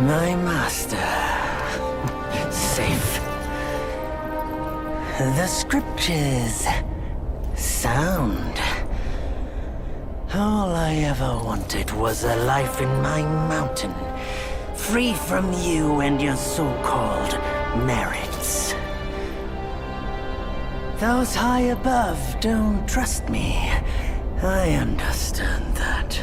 My master. Safe. The scriptures. Sound. All I ever wanted was a life in my mountain, free from you and your so-called merits. Those high above don't trust me. I understand that.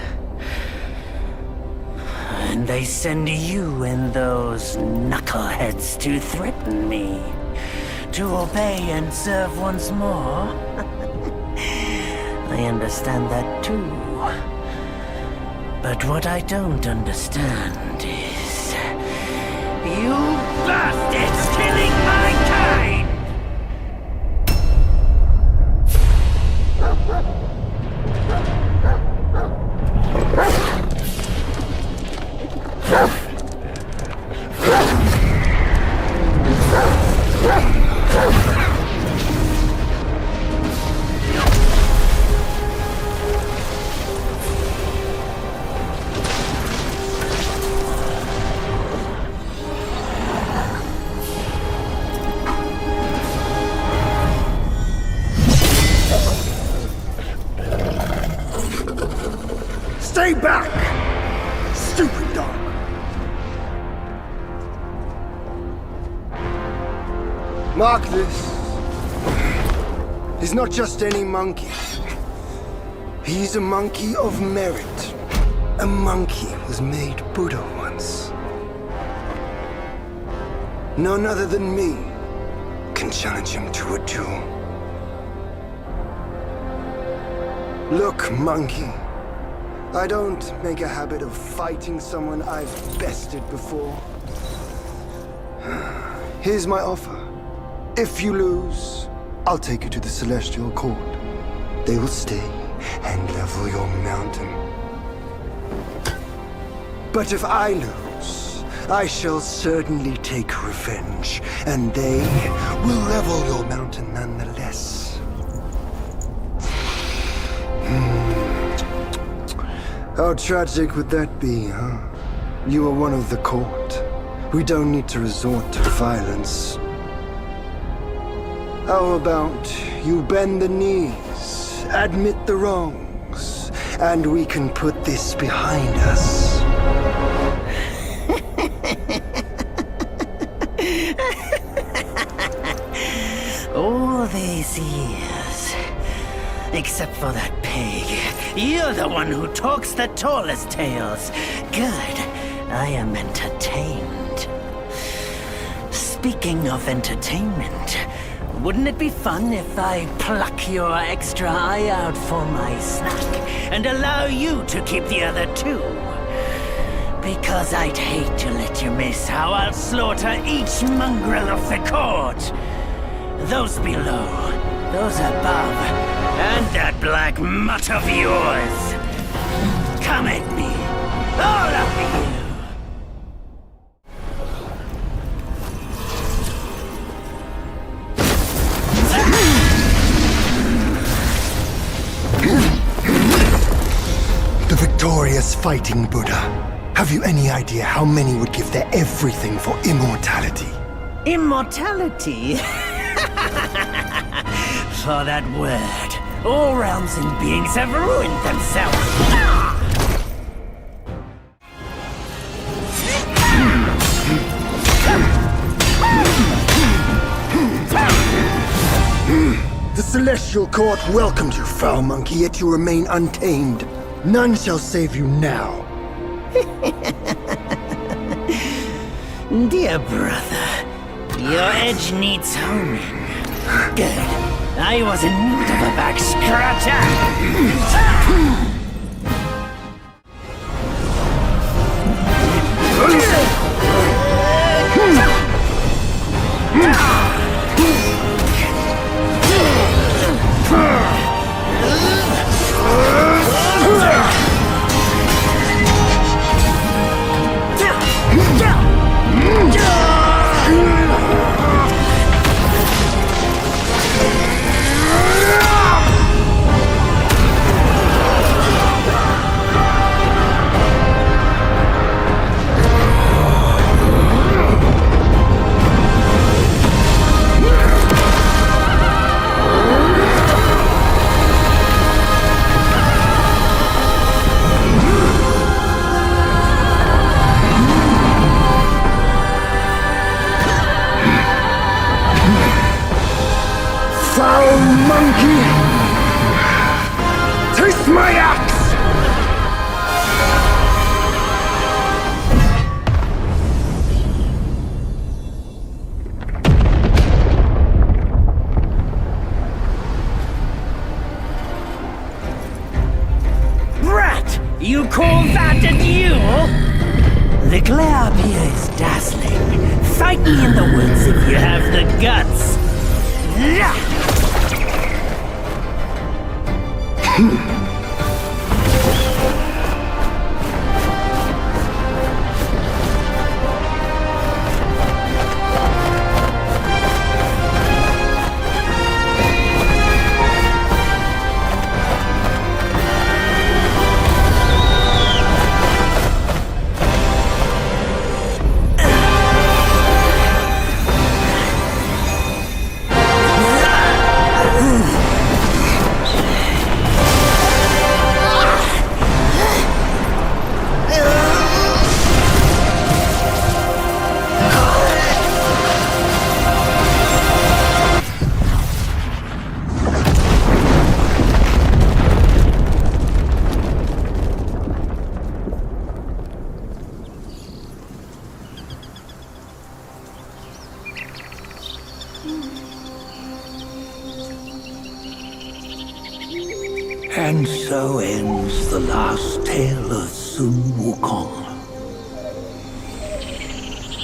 And they send you and those knuckleheads to threaten me. To obey and serve once more. I understand that too. But what I don't understand is... you bastards killing my kind! Stay back! Stupid dog! Mark this. He's not just any monkey. He's a monkey of merit. A monkey was made Buddha once. None other than me can challenge him to a duel. Look, monkey. I don't make a habit of fighting someone I've bested before. Here's my offer. If you lose, I'll take you to the Celestial Court. They will stay and level your mountain. But if I lose, I shall certainly take revenge, and they will level your mountain nonetheless. How tragic would that be, huh? You are one of the court. We don't need to resort to violence. How about you bend the knees, admit the wrongs, and we can put this behind us? All these years, except for that pig, you're the one who talks the tallest tales. Good, I am entertained. Speaking of entertainment, wouldn't it be fun if I pluck your extra eye out for my snack and allow you to keep the other two? Because I'd hate to let you miss how I'll slaughter each mongrel of the court. Those below, those above, and that black mutt of yours. Come at me, all of you. The victorious fighting Buddha. Have you any idea how many would give their everything for immortality? Immortality? For that word, all realms and beings have ruined themselves. The Celestial Court welcomed you, foul monkey, yet you remain untamed. None shall save you now. Dear brother, your edge needs honing. Good. I was in need of a back scratcher. foul monkey! Taste my axe! Brat! You call that a duel? The glare up here is dazzling. Fight me in the woods if you have the guts. And so ends the last tale of Sun Wukong.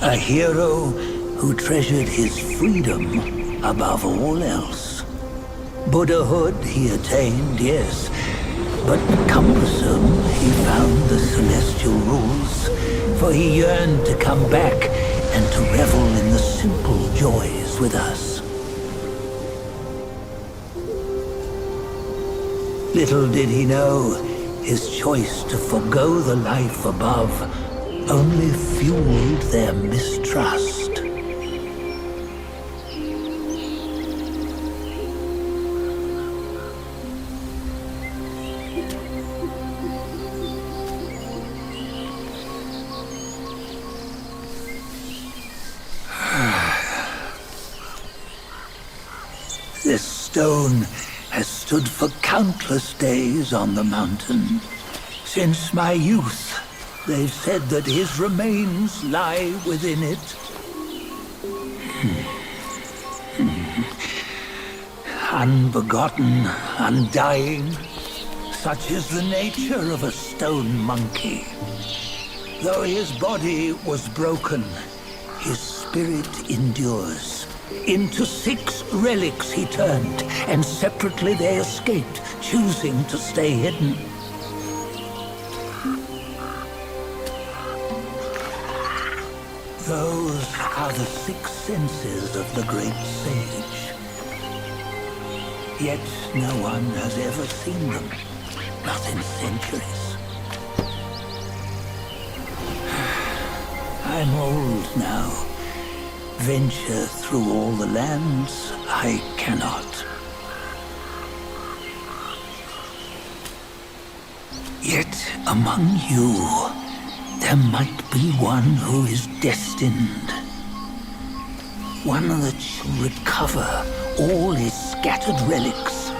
A hero who treasured his freedom above all else. Buddhahood he attained, yes, but cumbersome he found the celestial rules, for he yearned to come back and to revel in the simple joys with us. Little did he know, his choice to forgo the life above only fueled their mistrust. This stone has stood for countless days on the mountain. Since my youth, they've said that his remains lie within it. Unbegotten, undying, such is the nature of a stone monkey. Though his body was broken, his spirit endures. Into 6 relics he turned, and separately they escaped, choosing to stay hidden. Those are the 6 senses of the great sage. Yet no one has ever seen them, not in centuries. I'm old now. Venture through all the lands I cannot. Yet among you, there might be one who is destined. One that shall recover all his scattered relics.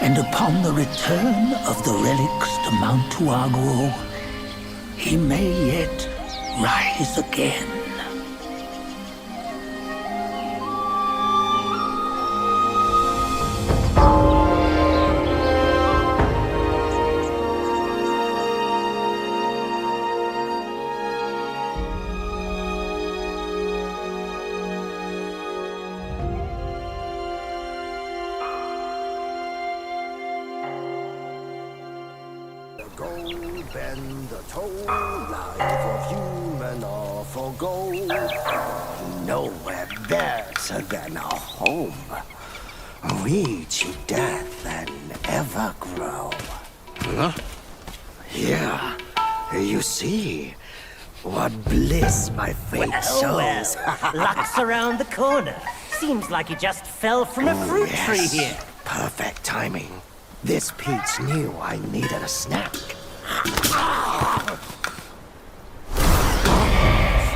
And upon the return of the relics to Mount Tuaguo, he may yet rise again. Gold bend the toe, life of human or for gold. Nowhere better than a home. Reach death and ever grow. Huh? Here, you see, what bliss my fate shows. Luck's around the corner. Seems like you just fell from a fruit tree here. Perfect timing. This peach knew I needed a snack.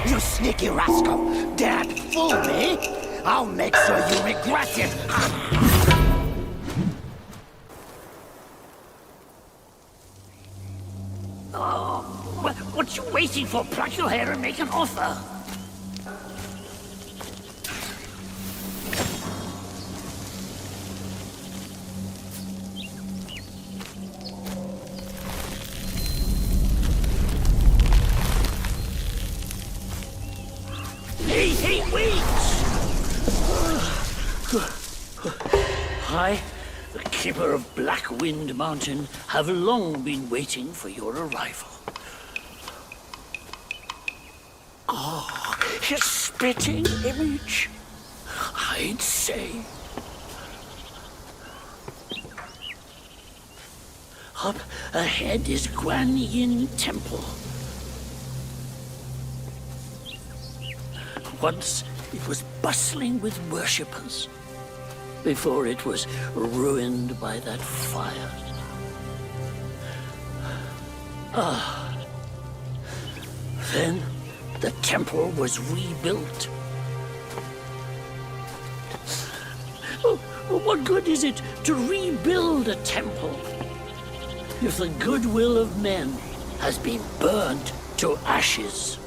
You sneaky rascal! Dared fool me? I'll make sure you regret it! What you waiting for? Pluck your hair and make an offer. Hey, wait! I, the keeper of Black Wind Mountain, have long been waiting for your arrival. His spitting image, I'd say. Up ahead is Guan Yin Temple. Once it was bustling with worshippers, before it was ruined by that fire. Then the temple was rebuilt. What good is it to rebuild a temple if the goodwill of men has been burned to ashes?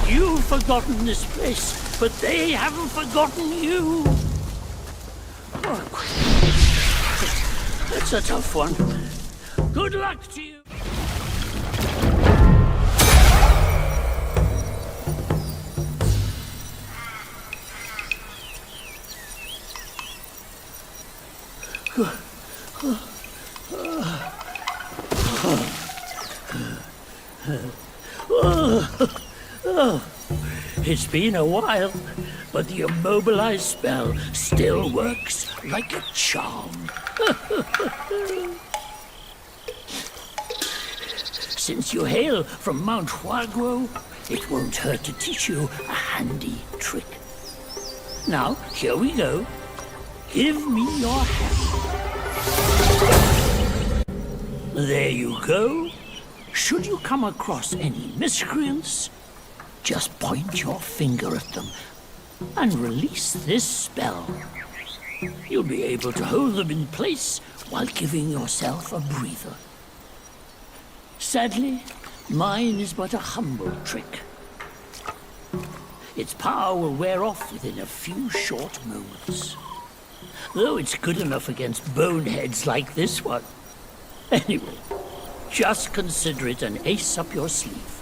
You've forgotten this place, but they haven't forgotten you. It's a tough one. Good luck to you. It's been a while, but the immobilized spell still works like a charm. Since you hail from Mount Huaguo, it won't hurt to teach you a handy trick. Now, here we go. Give me your hand. There you go. Should you come across any miscreants, just point your finger at them and release this spell. You'll be able to hold them in place while giving yourself a breather. Sadly, mine is but a humble trick. Its power will wear off within a few short moments. Though it's good enough against boneheads like this one. Anyway, just consider it an ace up your sleeve.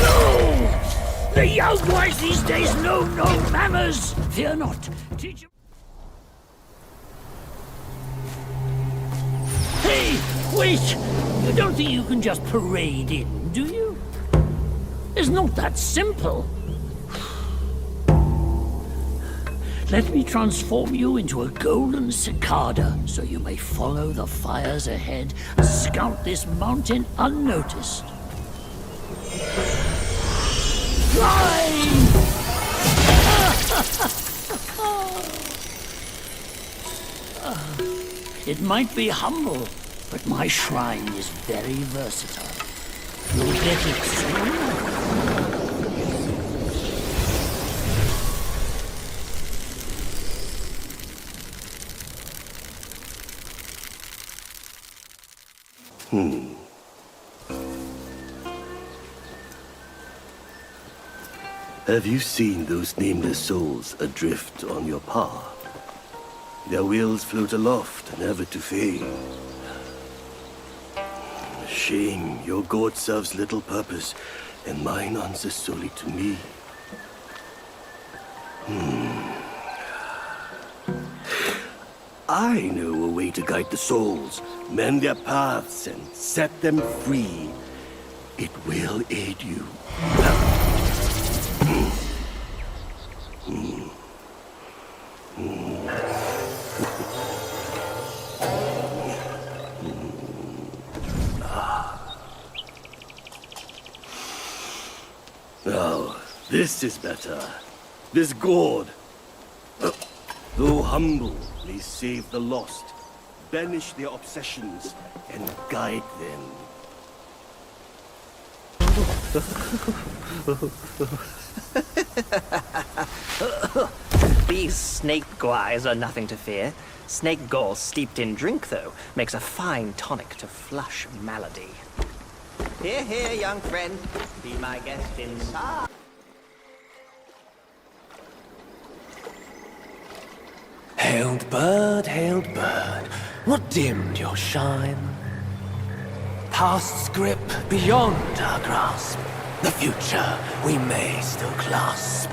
No! The young boys these days know no manners! Fear not. Teach them. Hey! Wait! You don't think you can just parade in, do you? It's not that simple. Let me transform you into a golden cicada so you may follow the fires ahead and scout this mountain unnoticed. Fly! It might be humble, but my shrine is very versatile. You'll get it soon. Have you seen those nameless souls adrift on your path? Their wheels float aloft, never to fade. Shame, your god serves little purpose, and mine answers solely to me. I know a way to guide the souls, mend their paths, and set them free. It will aid you. Now, this is better. This gourd, though humble, may save the lost, banish their obsessions, and guide them. These snake guys are nothing to fear. Snake gall steeped in drink, though, makes a fine tonic to flush malady. Here, here, young friend. Be my guest inside. Hailed bird, what dimmed your shine? Past's grip beyond our grasp, the future we may still clasp.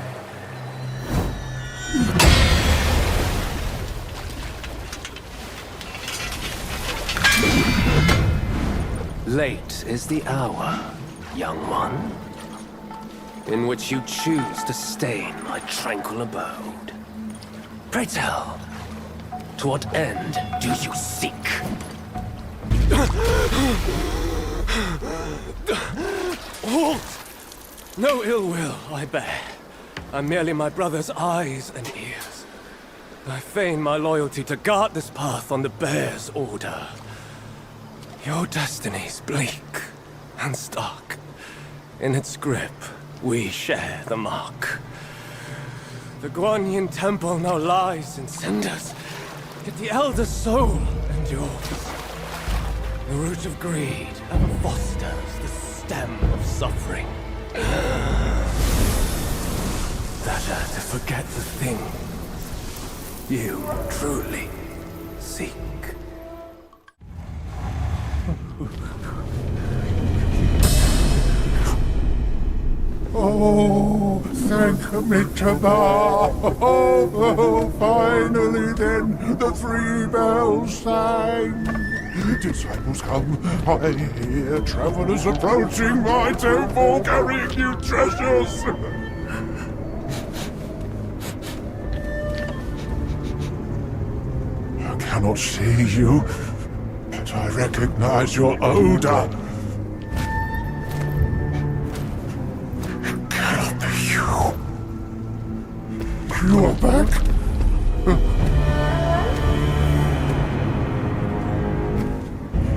Late is the hour, young one, in which you choose to stain my tranquil abode. Pray tell, to what end do you seek? Halt! No ill will I bear. I'm merely my brother's eyes and ears. I feign my loyalty to guard this path on the bear's order. Your destiny's bleak and stark. In its grip, we share the mark. The Guanyin temple now lies in cinders, yet the elder soul endures. The root of greed fosters the stem of suffering. Better to forget the thing you truly seek. Oh, thank Amitabha! Oh, finally then, the 3 bells sang! Disciples come, I hear travelers approaching my temple carrying new treasures! I cannot see you, but I recognize your odor. You are back?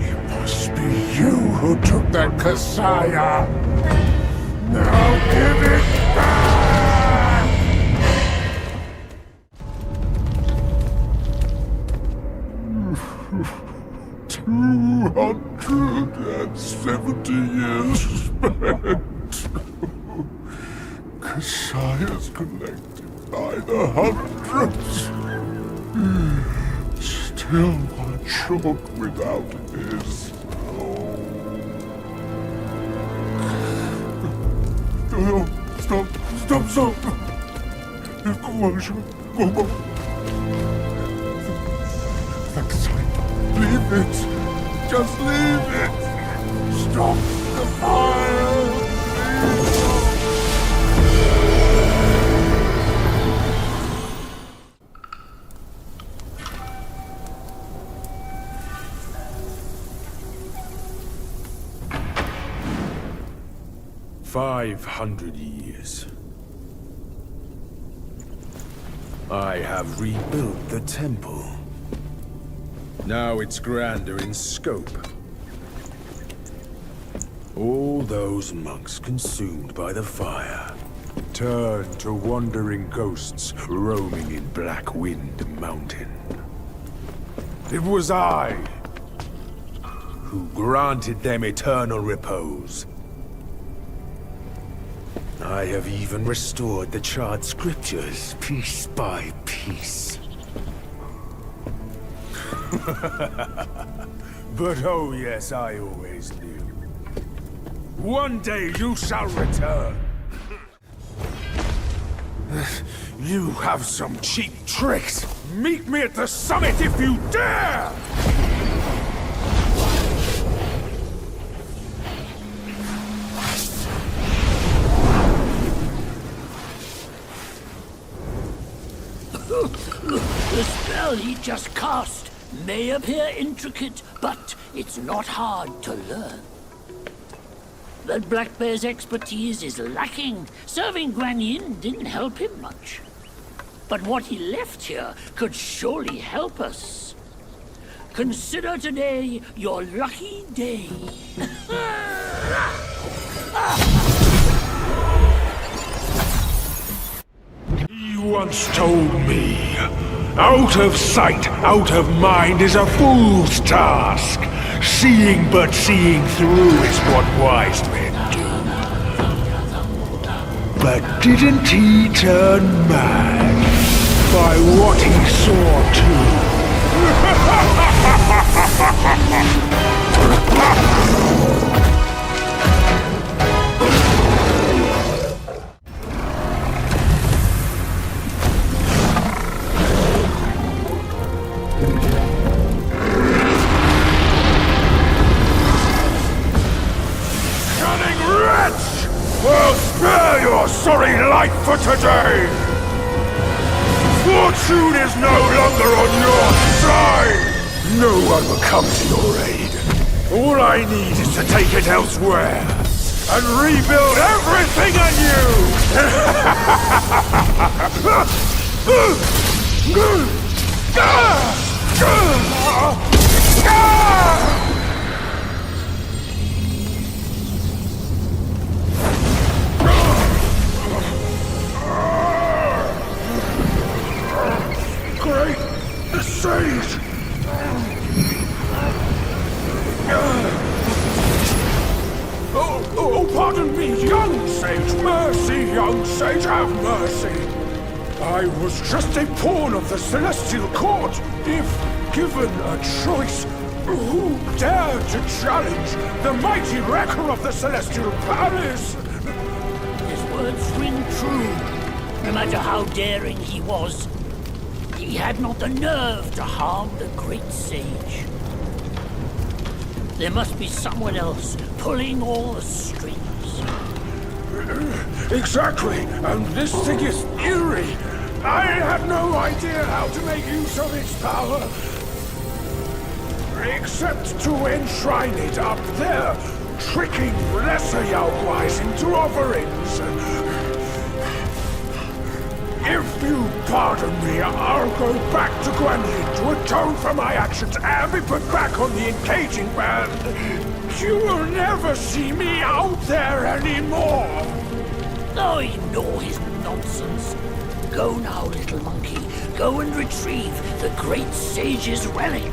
It must be you who took that Kasaya. Now give it back! 270 years spent. Kasaya's collected by the hundreds. Still one short without his. Oh, stop! Go. Leave it. Just leave it. Stop the fire. 500 years. I have rebuilt the temple. Now it's grander in scope. All those monks consumed by the fire turned to wandering ghosts roaming in Black Wind Mountain. It was I who granted them eternal repose. I have even restored the charred scriptures piece by piece. But oh yes, I always knew. One day you shall return. You have some cheap tricks. Meet me at the summit if you dare! The spell he just cast may appear intricate, but it's not hard to learn. That Black Bear's expertise is lacking. Serving Guanyin didn't help him much. But what he left here could surely help us. Consider today your lucky day. He once told me, out of sight, out of mind is a fool's task. Seeing but seeing through is what wise men do. But didn't he turn mad by what he saw too? Well, spare your sorry life for today! Fortune is no longer on your side! No one will come to your aid. All I need is to take it elsewhere and rebuild everything anew! Great sage! Oh, pardon me, young sage! Mercy, young sage, have mercy! I was just a pawn of the Celestial Court. If given a choice, who dared to challenge the mighty wrecker of the Celestial Palace? His words ring true. No matter how daring he was, he had not the nerve to harm the great sage. There must be someone else pulling all the strings. Exactly, and this thing is eerie. I have no idea how to make use of its power. Except to enshrine it up there, tricking lesser Yaoguais into offerings. If you pardon me, I'll go back to Guanyin to atone for my actions and be put back on the engaging band. You will never see me out there anymore. Oh, ignore his nonsense. Go now, little monkey. Go and retrieve the great sage's relic.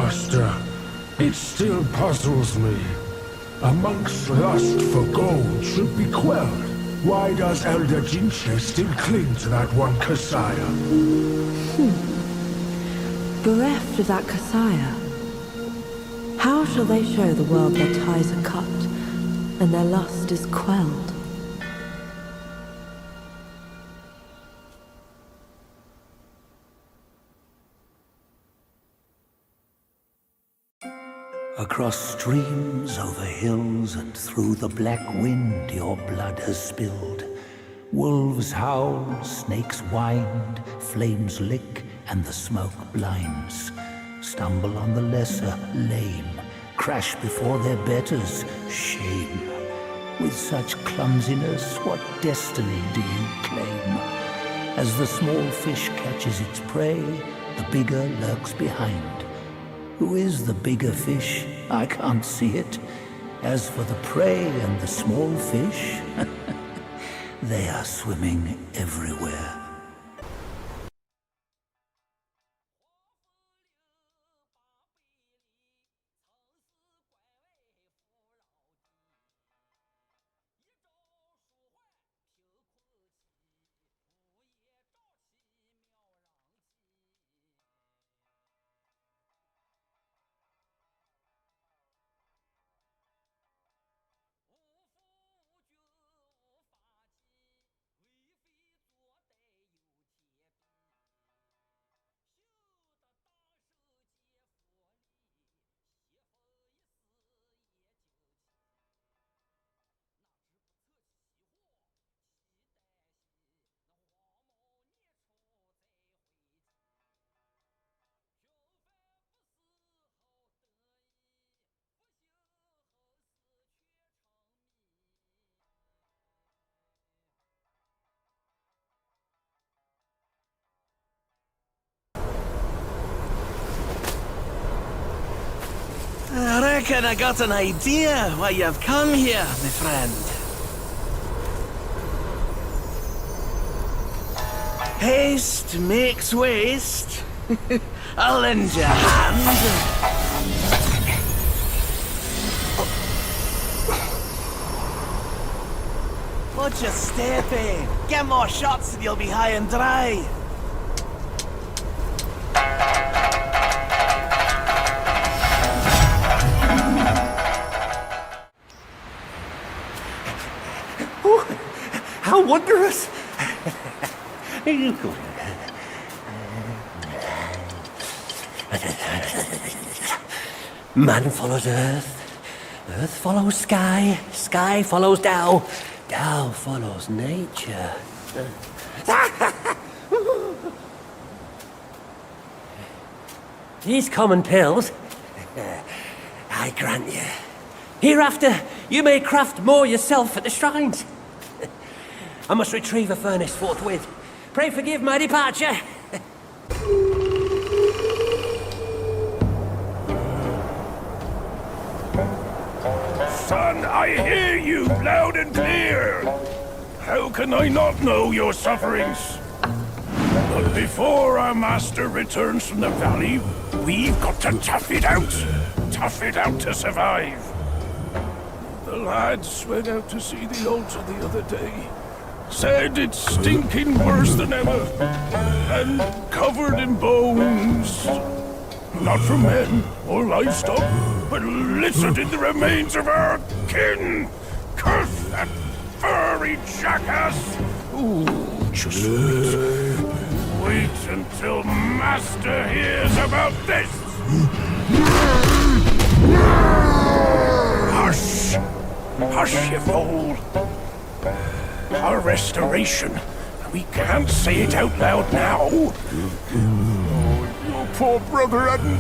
Master, it still puzzles me. A monk's lust for gold should be quelled. Why does Elder Jinche still cling to that one Kasaya? Bereft of that Kasaya, how shall they show the world their ties are cut and their lust is quelled? Across streams, over hills, and through the black wind your blood has spilled. Wolves howl, snakes wind, flames lick, and the smoke blinds. Stumble on the lesser, lame, crash before their betters, shame. With such clumsiness, what destiny do you claim? As the small fish catches its prey, the bigger lurks behind. Who is the bigger fish? I can't see it. As for the prey and the small fish, they are swimming everywhere. I reckon I got an idea why you've come here, my friend. Haste makes waste. I'll lend you a hand. Watch your step, eh? Get more shots and you'll be high and dry. How wondrous! Man follows earth, earth follows sky, sky follows Tao, Tao follows nature. These common pills, I grant you. Hereafter, you may craft more yourself at the shrines. I must retrieve a furnace forthwith. Pray forgive my departure. Son, I hear you loud and clear. How can I not know your sufferings? But before our master returns from the valley, we've got to tough it out. Tough it out to survive. The lads went out to see the altar the other day. Said it's stinking worse than ever, and covered in bones. Not from men or livestock, but littered in the remains of our kin. Curse that furry jackass! Ooh, just wait until Master hears about this! Hush! Hush, you fool! Our restoration. We can't say it out loud now. Oh, your poor brother hadn't...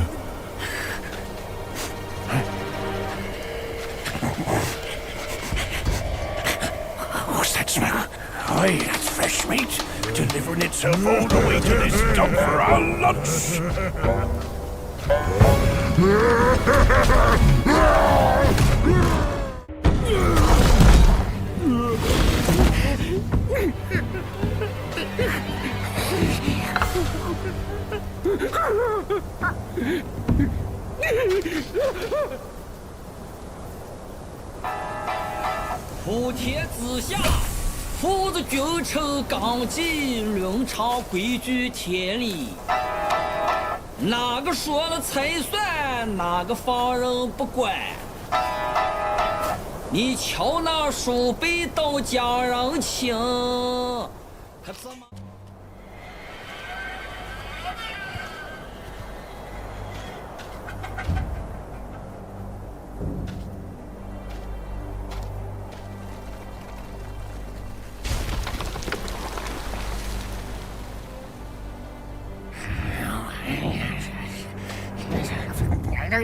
What's that smell? Aye, that's fresh meat. Delivering itself all the way to this dump for our lunch. 普天之下，父子君臣纲纪，伦常规矩天理。哪个说了才算？哪个放任不管？你瞧那鼠辈当家人情，可怎么？A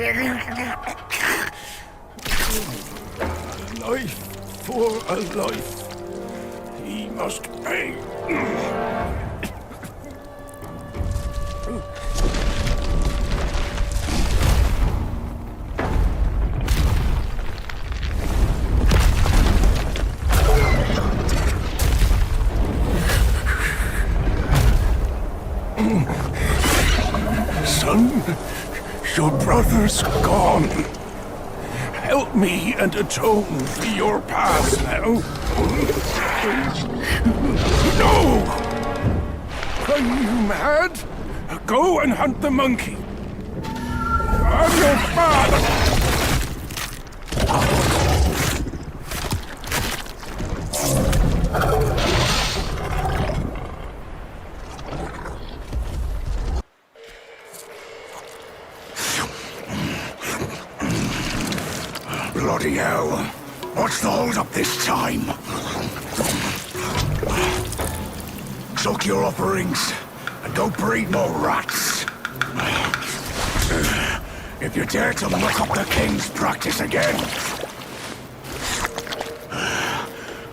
life for a life. He must pay. Son, your brother's gone. Help me and atone for your past now. No! Are you mad? Go and hunt the monkey. I'm your father! Bloody hell. What's the hold-up this time? Suck your offerings and go breed more rats. If you dare to muck up the king's practice again,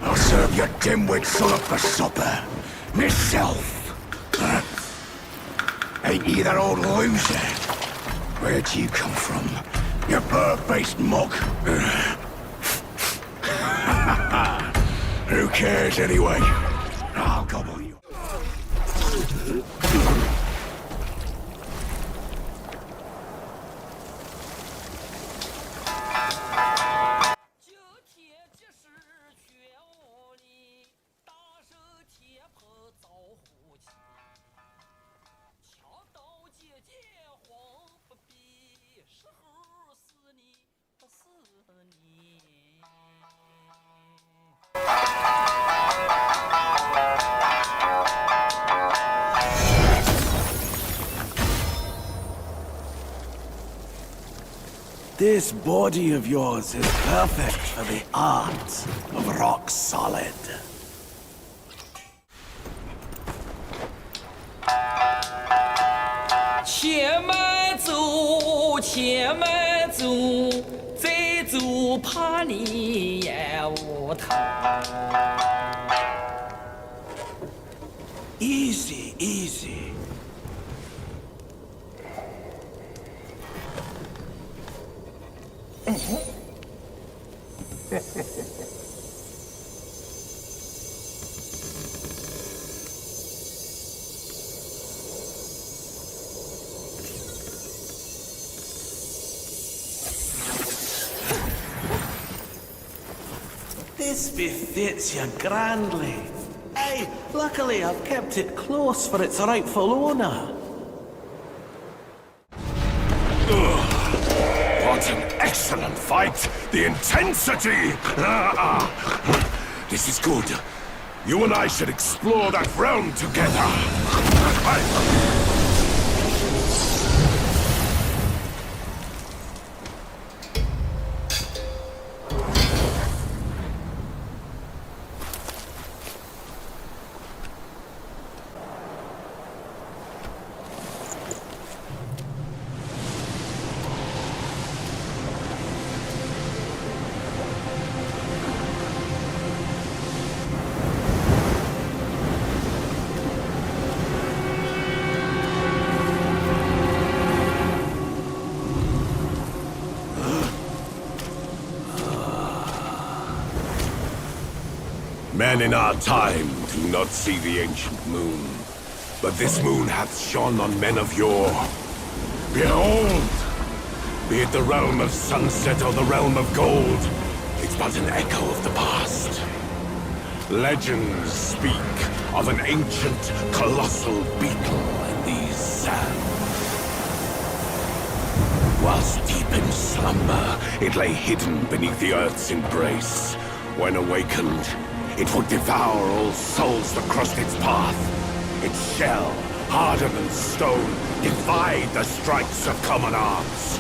I'll serve your dimwit son up for supper. Myself. Ain't you that old loser? Where'd you come from? You bird-faced mug. Who cares anyway? I'll gobble you. This body of yours is perfect for the art of rock solid. Easy, easy. This befits you grandly. Hey, luckily I've kept it close for its rightful owner. What an excellent fight! The intensity! This is good. You and I should explore that realm together. Men in our time do not see the ancient moon, but this moon hath shone on men of yore. Behold, Be it the realm of sunset or the realm of gold, it's but an echo of the past. Legends speak of an ancient, colossal beetle in these sands. Whilst deep in slumber, it lay hidden beneath the earth's embrace. When awakened, it would devour all souls that crossed its path. Its shell, harder than stone, defied the strikes of common arms.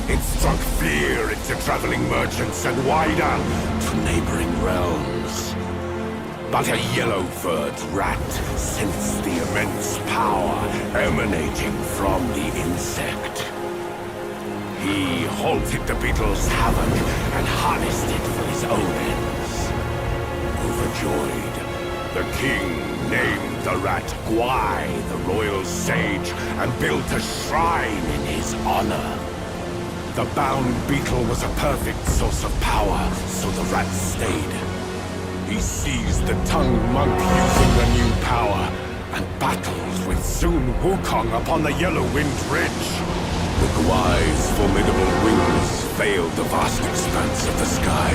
It struck fear into traveling merchants and wider to neighboring realms. But a yellow-furred rat sensed the immense power emanating from the insect. He halted the beetle's havoc and harnessed it for his own ends. Overjoyed, the king named the rat Gwai, the royal sage, and built a shrine in his honor. The bound beetle was a perfect source of power, so the rat stayed. He seized the tongue monk using the new power, and battled with Sun Wukong upon the Yellow-Wind Ridge. The Gwai's formidable wings veiled the vast expanse of the sky.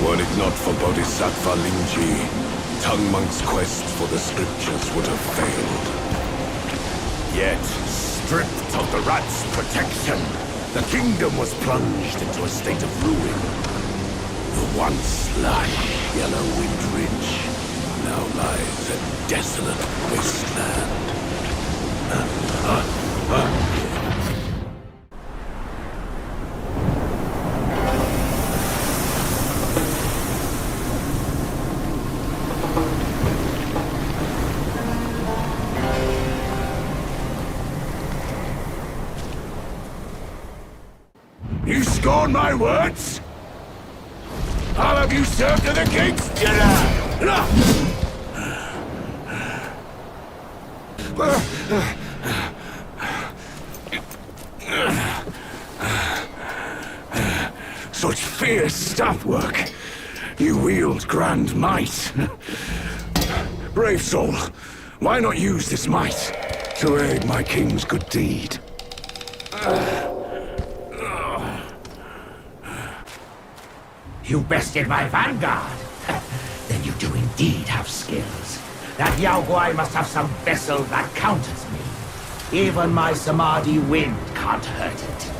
Were it not for Bodhisattva Lingji, Tongue Monk's quest for the scriptures would have failed. Yet, stripped of the rat's protection, the kingdom was plunged into a state of ruin. The once lush Yellow-Wind Ridge now lies a desolate wasteland. You scorn my words? I'll have you served to the king's dinner! Such fierce staff work. You wield grand might. Brave soul, why not use this might to aid my king's good deed? You bested my vanguard? Then you do indeed have skills. That Yao Guai must have some vessel that counters me. Even my Samadhi wind can't hurt it.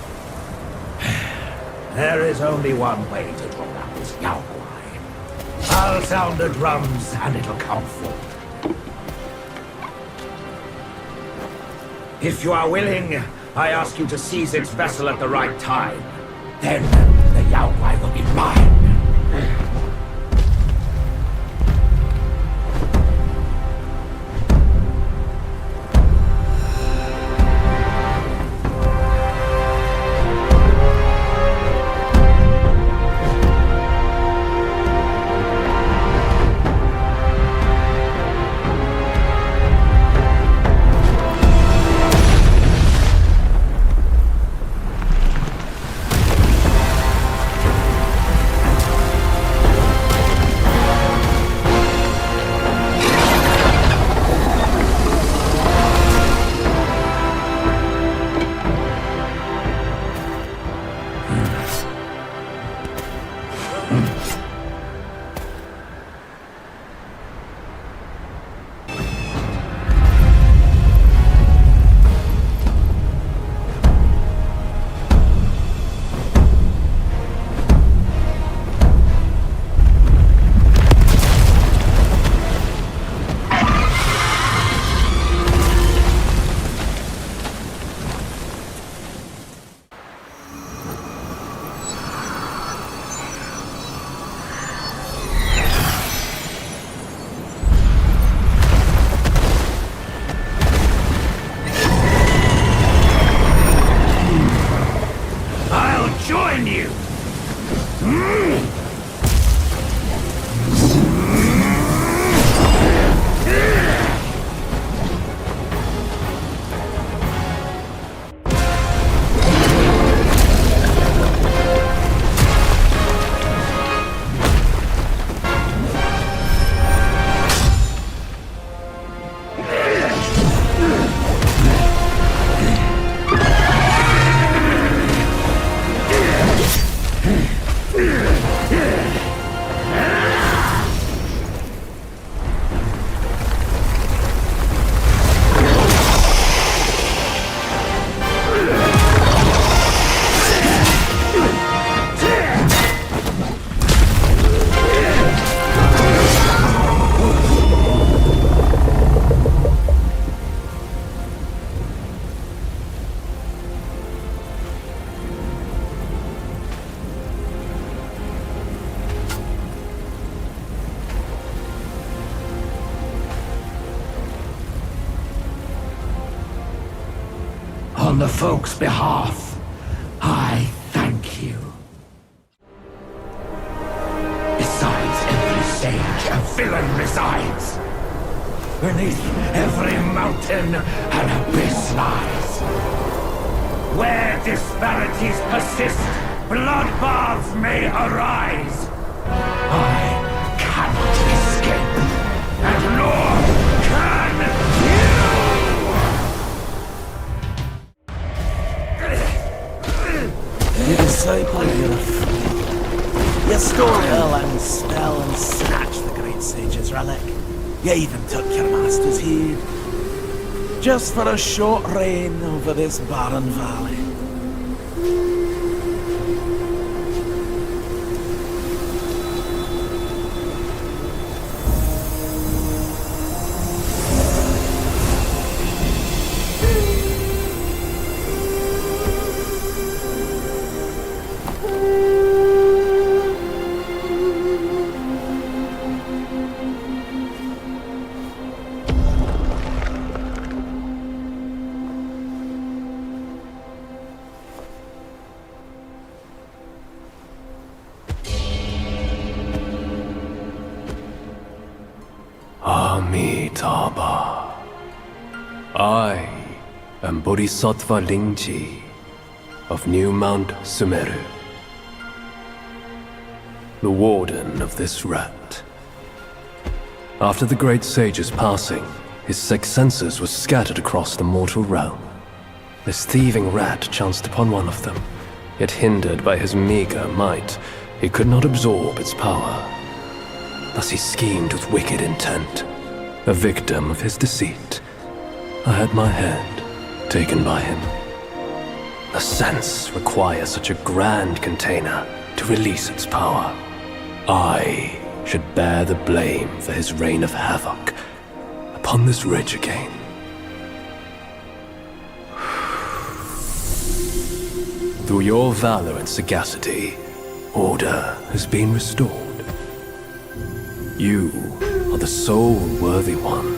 There is only one way to draw out this Yao Guai. I'll sound the drums and it'll come forth. If you are willing, I ask you to seize its vessel at the right time. Then the Yao Guai will be mine. on the folk's behalf. I thank you. Besides every sage, a villain resides. Beneath every mountain, an abyss lies. Where disparities persist, bloodbaths may arise. I cannot escape, and nor can you! You disciple, you're a fool. You stole Erlang's spell and snatched the great sage's relic. You even took your master's heed. Just for a short reign over this barren valley. Amitabha. I am Bodhisattva Lingji of New Mount Sumeru, the warden of this rat. After the great sage's passing, his six senses were scattered across the mortal realm. This thieving rat chanced upon one of them, yet hindered by his meager might, he could not absorb its power. Thus he schemed with wicked intent. A victim of his deceit, I had my head taken by him. A sense requires such a grand container to release its power. I should bear the blame for his reign of havoc upon this ridge again. Through your valor and sagacity, order has been restored. You are the sole worthy one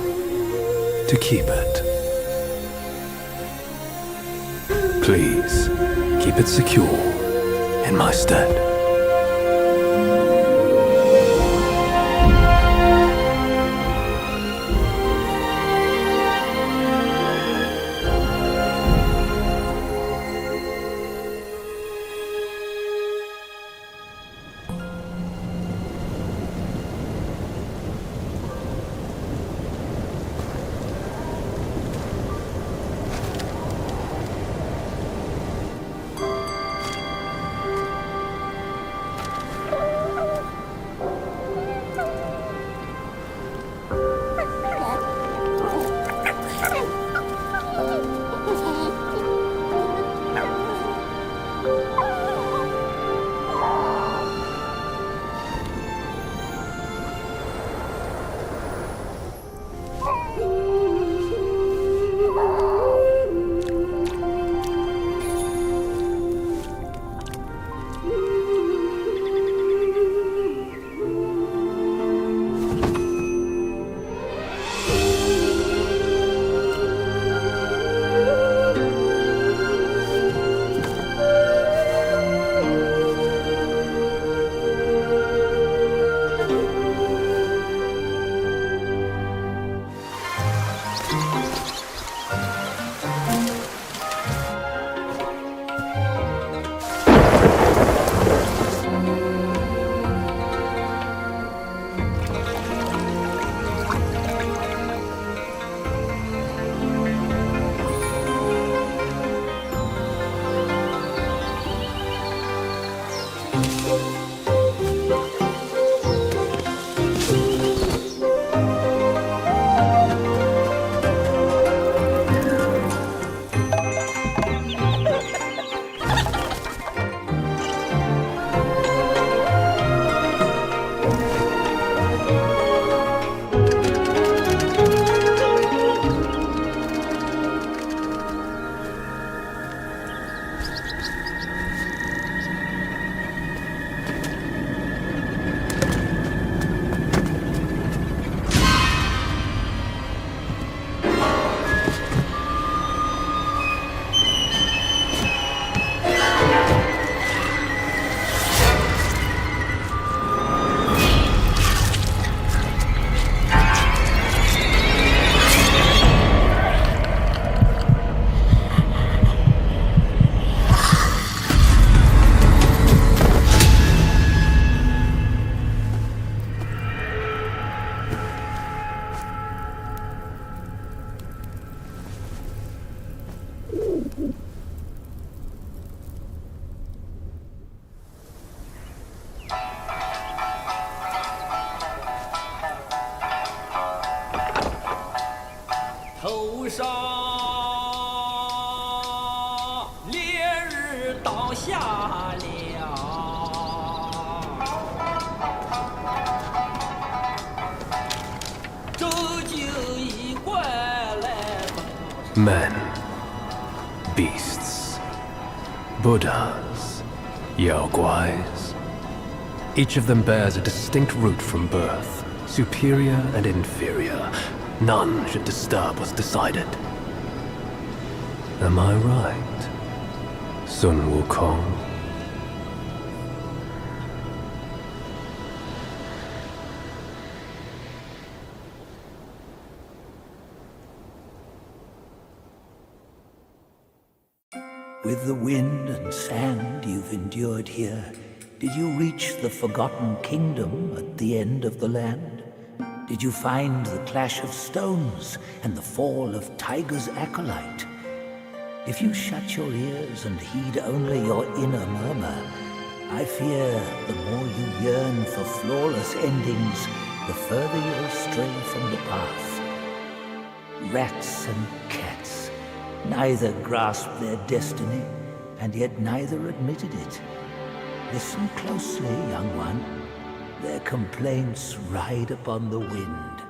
to keep it. Please, keep it secure in my stead. 上，烈日当下了，周经一关来。 Men, beasts, Buddhas, Yaoguais. Each of them bears a distinct root from birth, superior and inferior. None should disturb what's decided. Am I right, Sun Wukong? With the wind and sand you've endured here, did you reach the forgotten kingdom at the end of the land? Did you find the clash of stones and the fall of Tiger's acolyte? If you shut your ears and heed only your inner murmur, I fear the more you yearn for flawless endings, the further you'll stray from the path. Rats and cats, neither grasped their destiny, and yet neither admitted it. Listen closely, young one. Their complaints ride upon the wind.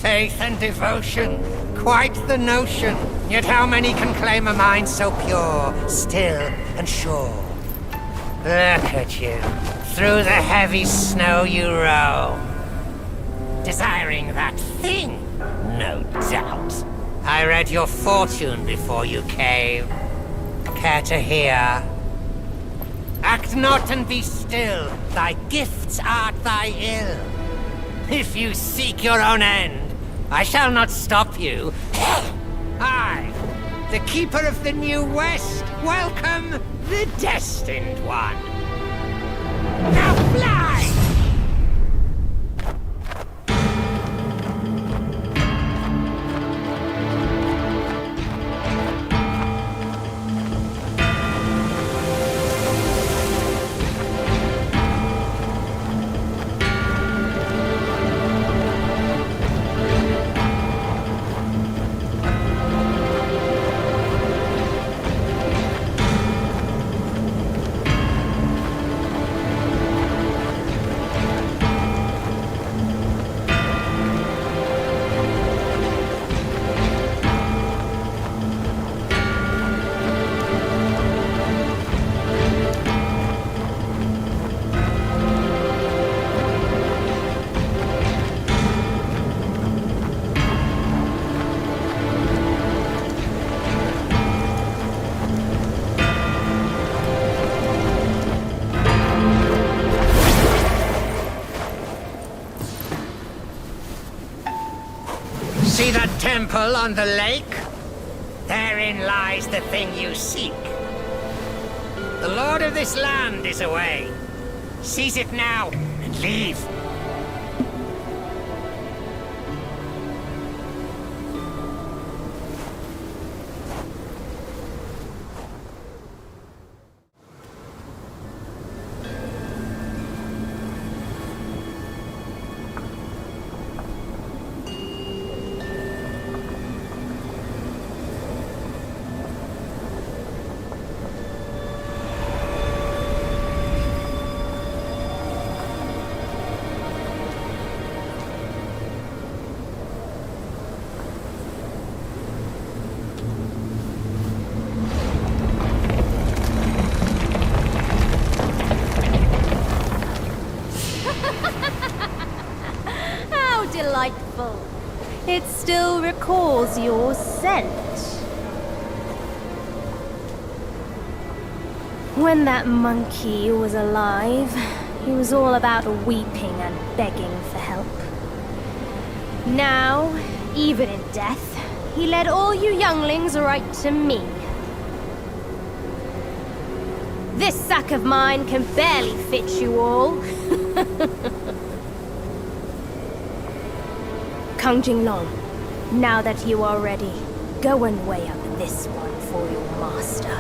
Faith and devotion, quite the notion. Yet how many can claim a mind so pure, still, and sure? Look at you. Through the heavy snow you roam. Desiring that thing, no doubt. I read your fortune before you came. Care to hear? Act not and be still. Thy gifts art thy ill. If you seek your own end, I shall not stop you. I, the Keeper of the New West, welcome the Destined One. Now fly! temple on the lake? Therein lies the thing you seek. The lord of this land is away. Seize it now and leave. How delightful. It still recalls your scent. When that monkey was alive, he was all about weeping and begging for help. Now, even in death, he led all you younglings right to me. This sack of mine can barely fit you all. Kang Jinglong, now that you are ready, go and weigh up this one for your master.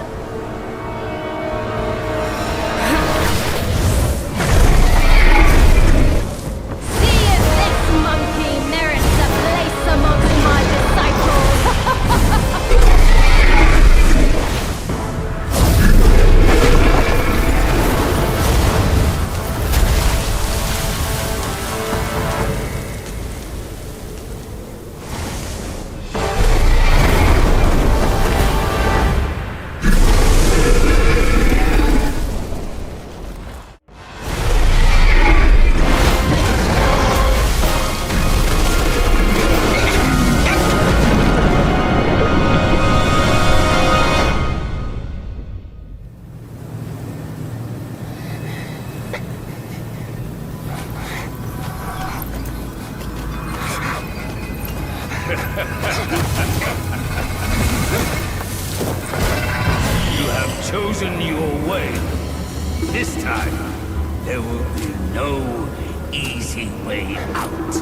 See if this monkey merits a place amongst my disciples! You have chosen your way. This time, there will be no easy way out.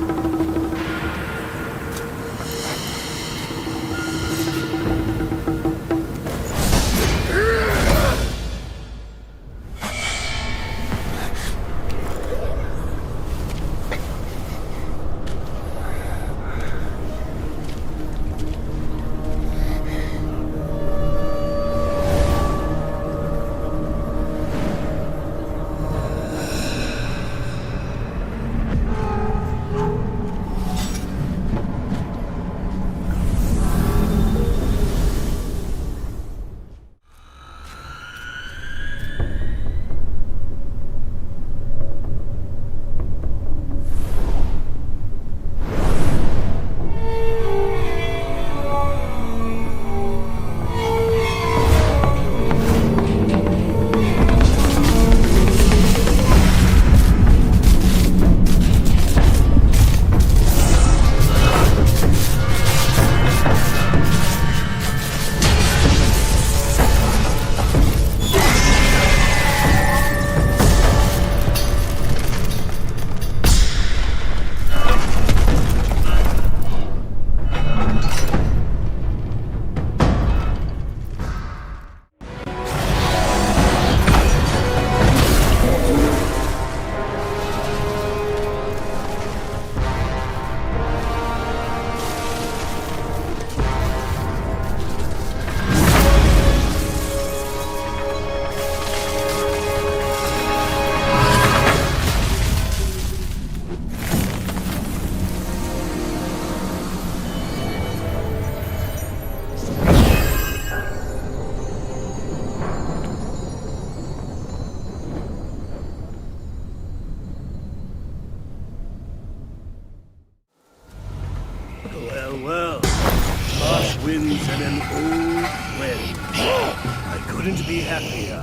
Well, harsh winds and an old wedding. I couldn't be happier.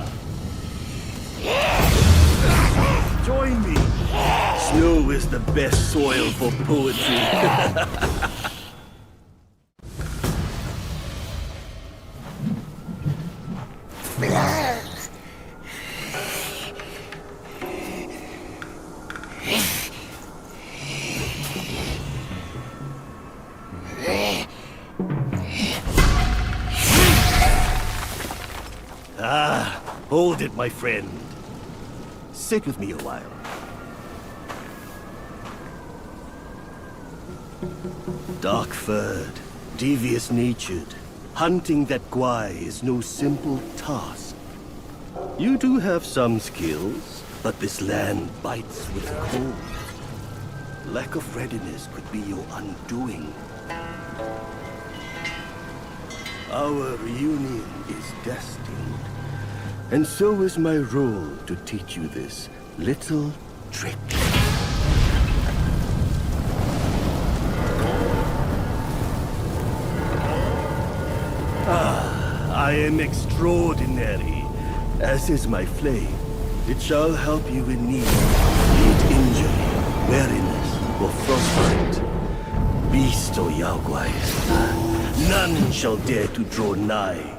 Join me. Snow is the best soil for poetry. Hold it, my friend. Sit with me a while. Dark-furred, devious-natured, hunting that Gwai is no simple task. You do have some skills, but this land bites with cold. Lack of readiness could be your undoing. Our reunion is destined, and so is my role to teach you this little trick. I am extraordinary, as is my flame. It shall help you in need, be it injury, weariness, or frostbite. Beast or Yaoguai, none shall dare to draw nigh.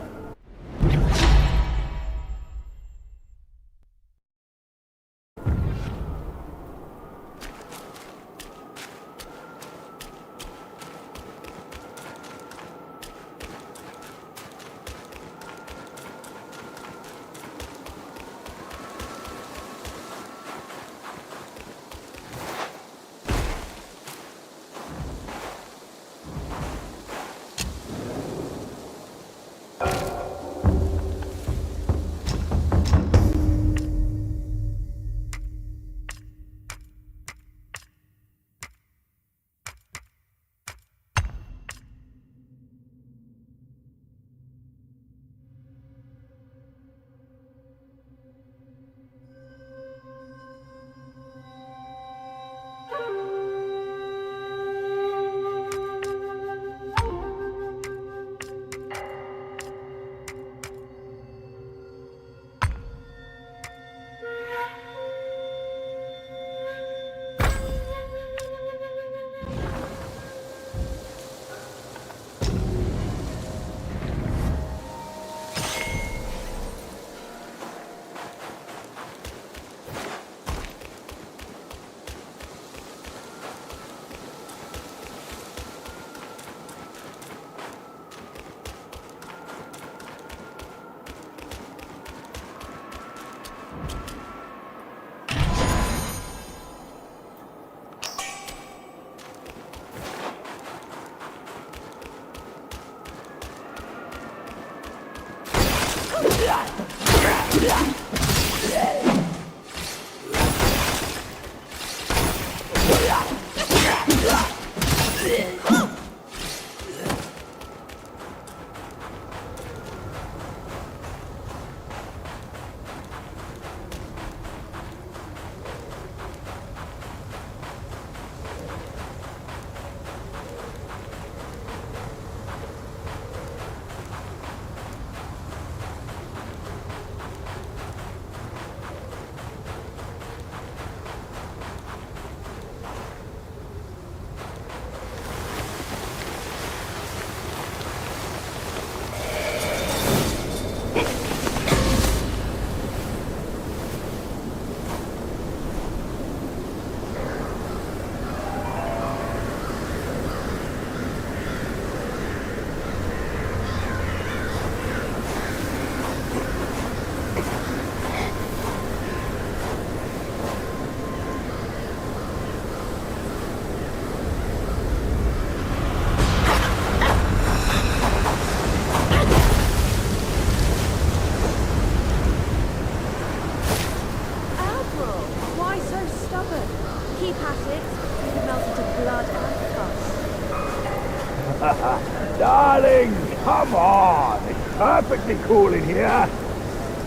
Darling, come on! It's perfectly cool in here.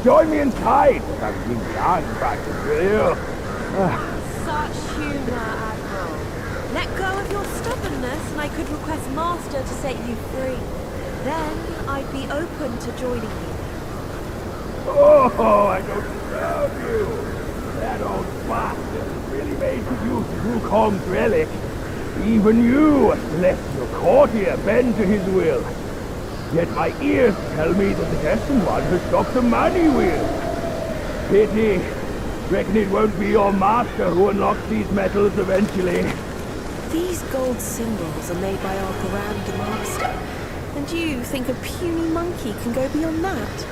Join me inside. I'm being young back to you. Such humor, Admiral. Let go of your stubbornness and I could request Master to set you free. Then I'd be open to joining you. Oh, I don't deserve you. That old bastard really made good use of Wukong's relic. Even you, celestial courtier, bend to his will. Yet my ears tell me that the Destined One has stopped the money wheel. Pity. Reckon it won't be your master who unlocks these metals eventually. These gold symbols are made by our Grand Master. And you think a puny monkey can go beyond that?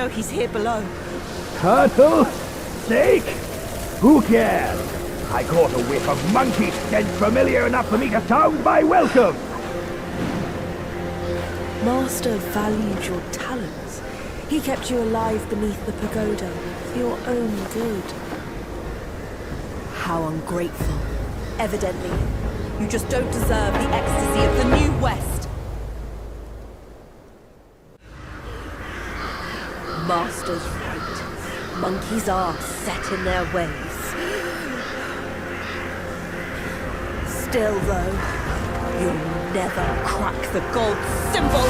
know he's here below. Turtle? Snake? Who cares? I caught a whiff of monkey stench familiar enough for me to sound my welcome! Master valued your talents. He kept you alive beneath the pagoda for your own good. How ungrateful. Evidently, you just don't deserve the ecstasy of the New West. Master's right. Monkeys are set in their ways. Still, though, you'll never crack the gold symbol.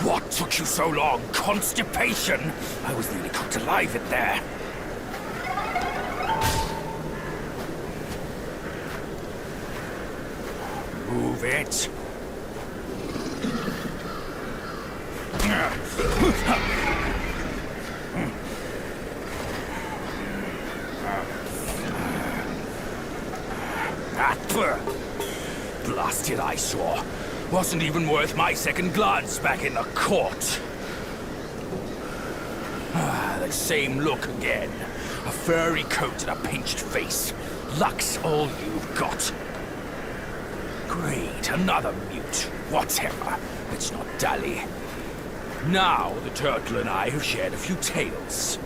What took you so long? Constipation? I was nearly cooked alive in there. Move it. Blasted eyesore. Wasn't even worth my second glance back in the court. The same look again. A furry coat and a pinched face. Luck's all you've got. Great, another mute. Whatever. Let's not dally. Now the turtle and I have shared a few tales.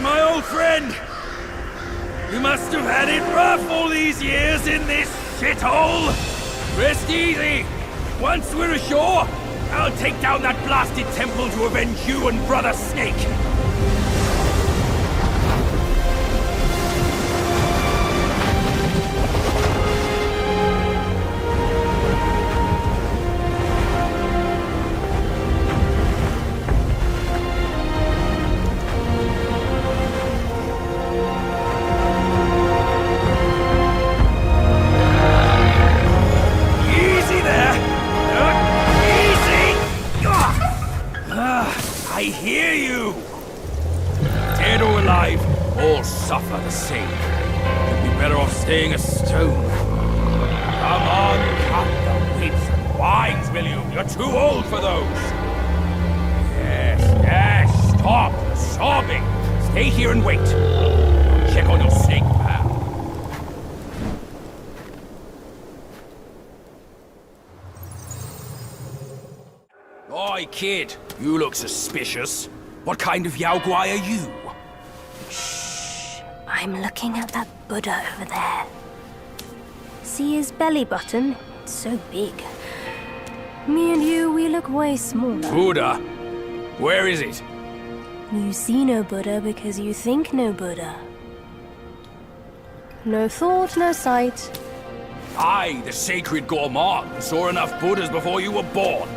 My old friend! You must have had it rough all these years in this shithole! Rest easy! Once we're ashore, I'll take down that blasted temple to avenge you and Brother Snake! I hear you! Dead or alive, all suffer the same. You'd be better off staying a stone. Come on, cut the whips and wines, will you? You're too old for those. Yes, stop sobbing. Stay here and wait. Check on your snake, pal. Oi, kid. You look suspicious. What kind of Yao Guai are you? Shh. I'm looking at that Buddha over there. See his belly button? It's so big. Me and you, we look way smaller. Buddha? Where is it? You see no Buddha because you think no Buddha. No thought, no sight. I, the sacred gourmand, saw enough Buddhas before you were born.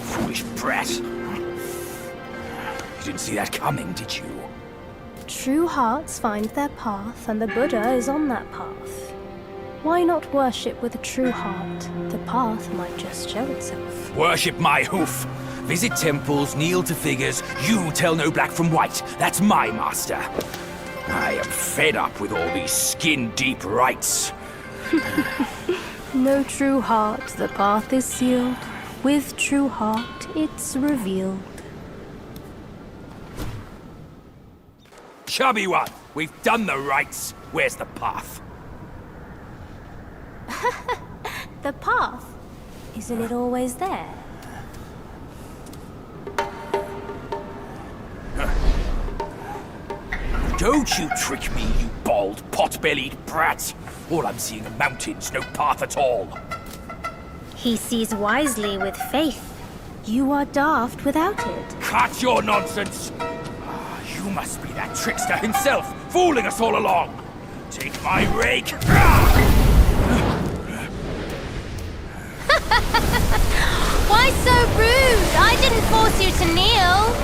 Foolish brat. You didn't see that coming, did you? True hearts find their path, and the Buddha is on that path. Why not worship with a true heart? The path might just show itself. Worship my hoof. Visit temples, kneel to figures. You tell no black from white. That's my master. I am fed up with all these skin-deep rites. No true heart, the path is sealed. With true heart, it's revealed. Chubby one, we've done the rites. Where's the path? The path? Isn't it always there? Don't you trick me, you bald, pot-bellied brat. All I'm seeing are mountains, no path at all. He sees wisely with faith. You are daft without it. Cut your nonsense! You must be that trickster himself, fooling us all along. Take my rake. Why so rude? I didn't force you to kneel.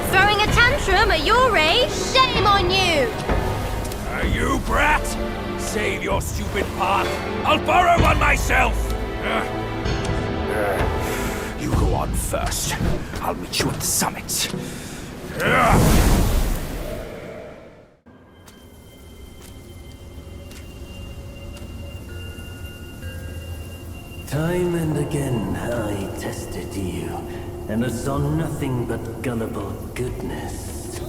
Throwing a tantrum at your age? Shame on you! You brat! Save your stupid path. I'll borrow one myself. You go on first. I'll meet you at the summit. Time and again I tested you, and I saw nothing but gullible goodness.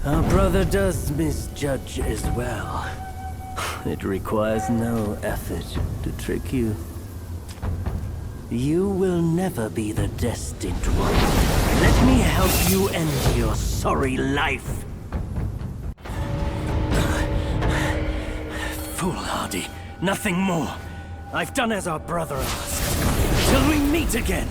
Our brother does misjudge as well. It requires no effort to trick you. You will never be the destined one. Let me help you end your sorry life. Foolhardy. Nothing more. I've done as our brother asked. Till we meet again.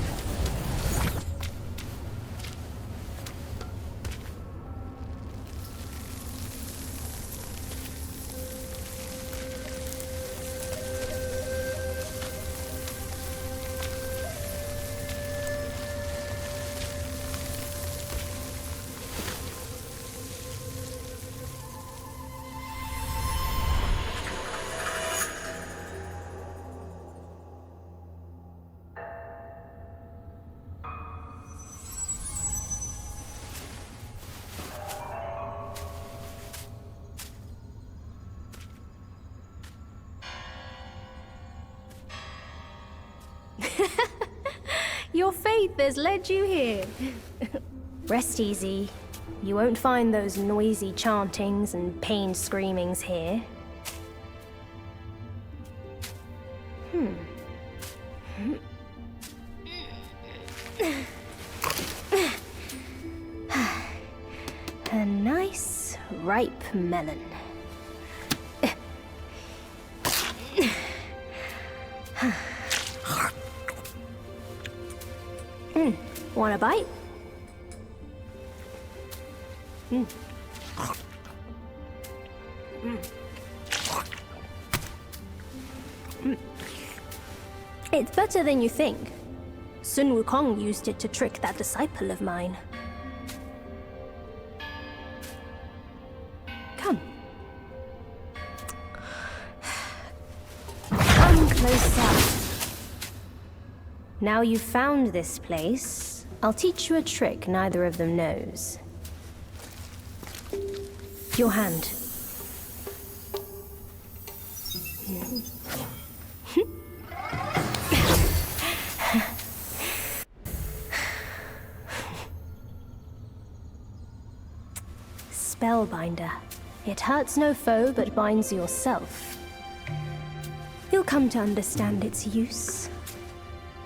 Your faith has led you here. Rest easy. You won't find those noisy chantings and pained screamings here. A nice, ripe melon. Want a bite? It's better than you think. Sun Wukong used it to trick that disciple of mine. Come. Come closer. Now you've found this place, I'll teach you a trick neither of them knows. Your hand. Spellbinder. It hurts no foe, but binds yourself. You'll come to understand its use.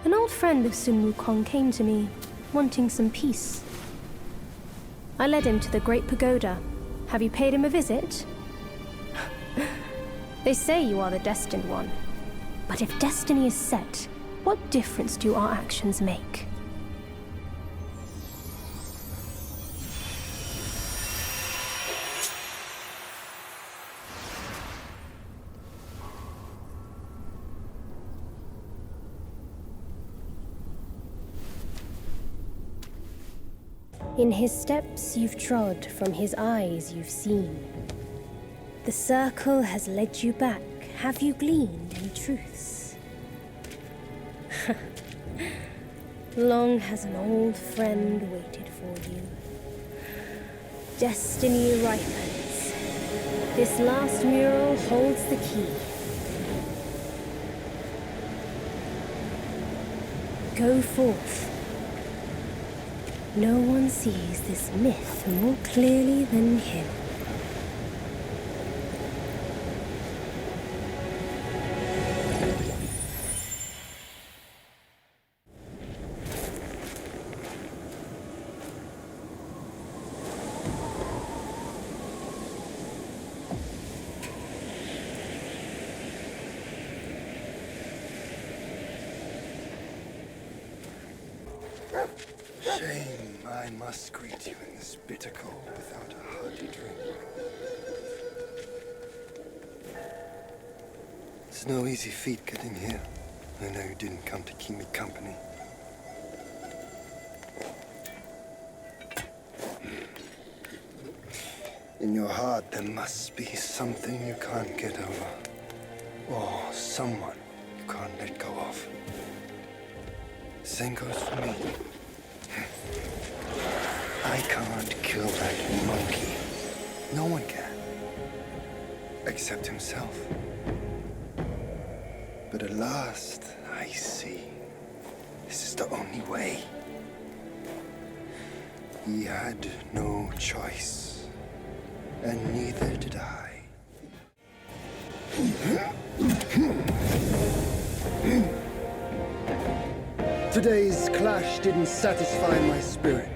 An old friend of Sun Wukong came to me, wanting some peace. I led him to the Great Pagoda. Have you paid him a visit? They say you are the destined one. But if destiny is set, what difference do our actions make? In his steps you've trod, from his eyes you've seen. The circle has led you back. Have you gleaned any truths? Long has an old friend waited for you. Destiny ripens. This last mural holds the key. Go forth. No one sees this myth more clearly than him. Shame I must greet you in this bitter cold without a hearty drink. It's no easy feat getting here. I know you didn't come to keep me company. In your heart, there must be something you can't get over. Or someone you can't let go of. Same goes for me. I can't kill that monkey. No one can. Except himself. But at last, I see. This is the only way. He had no choice. And neither did I. Today's clash didn't satisfy my spirit.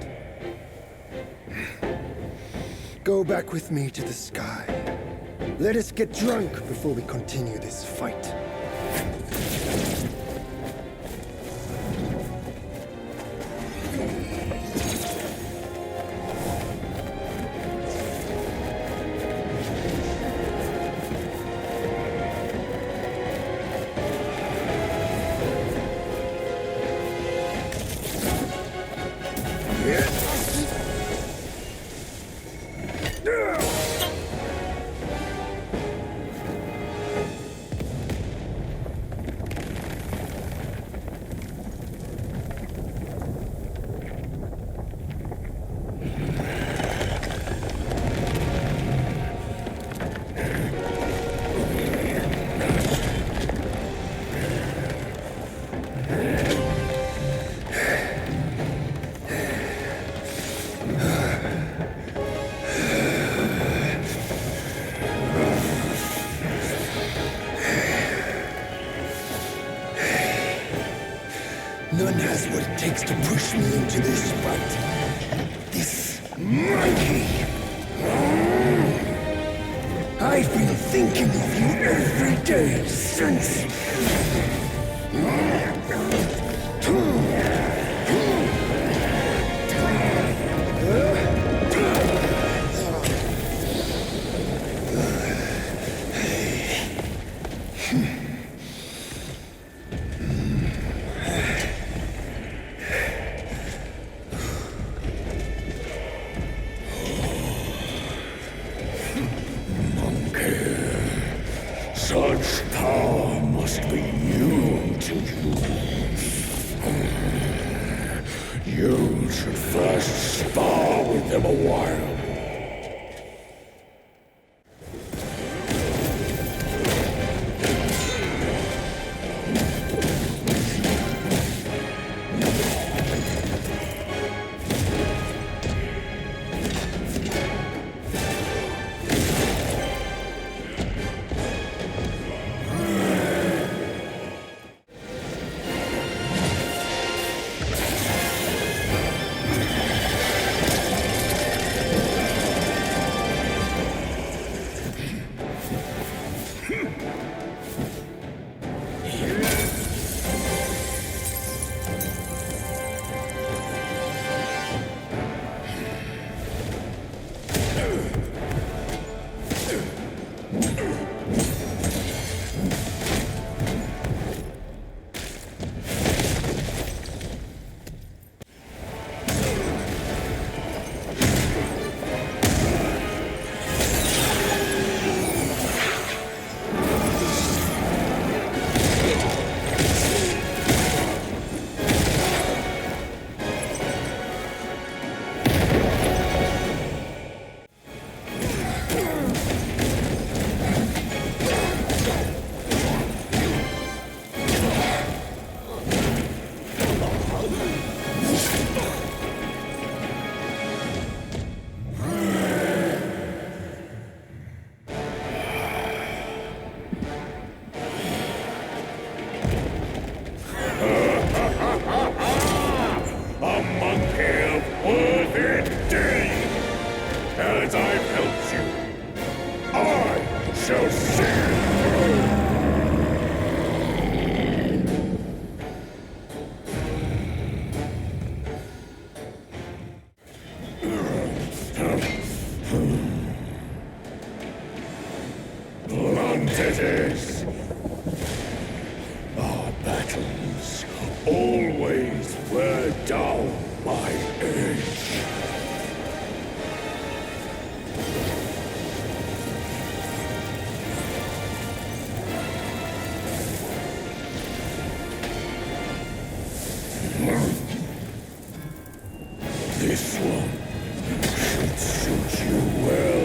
Go back with me to the sky. Let us get drunk before we continue this fight. None has what it takes to push me into this fight. This monkey. I've been thinking of you every day since. Such power must be new to you. You should first spar with them a while. Blunt it is. Our battles always wear down my age. This one should suit you well.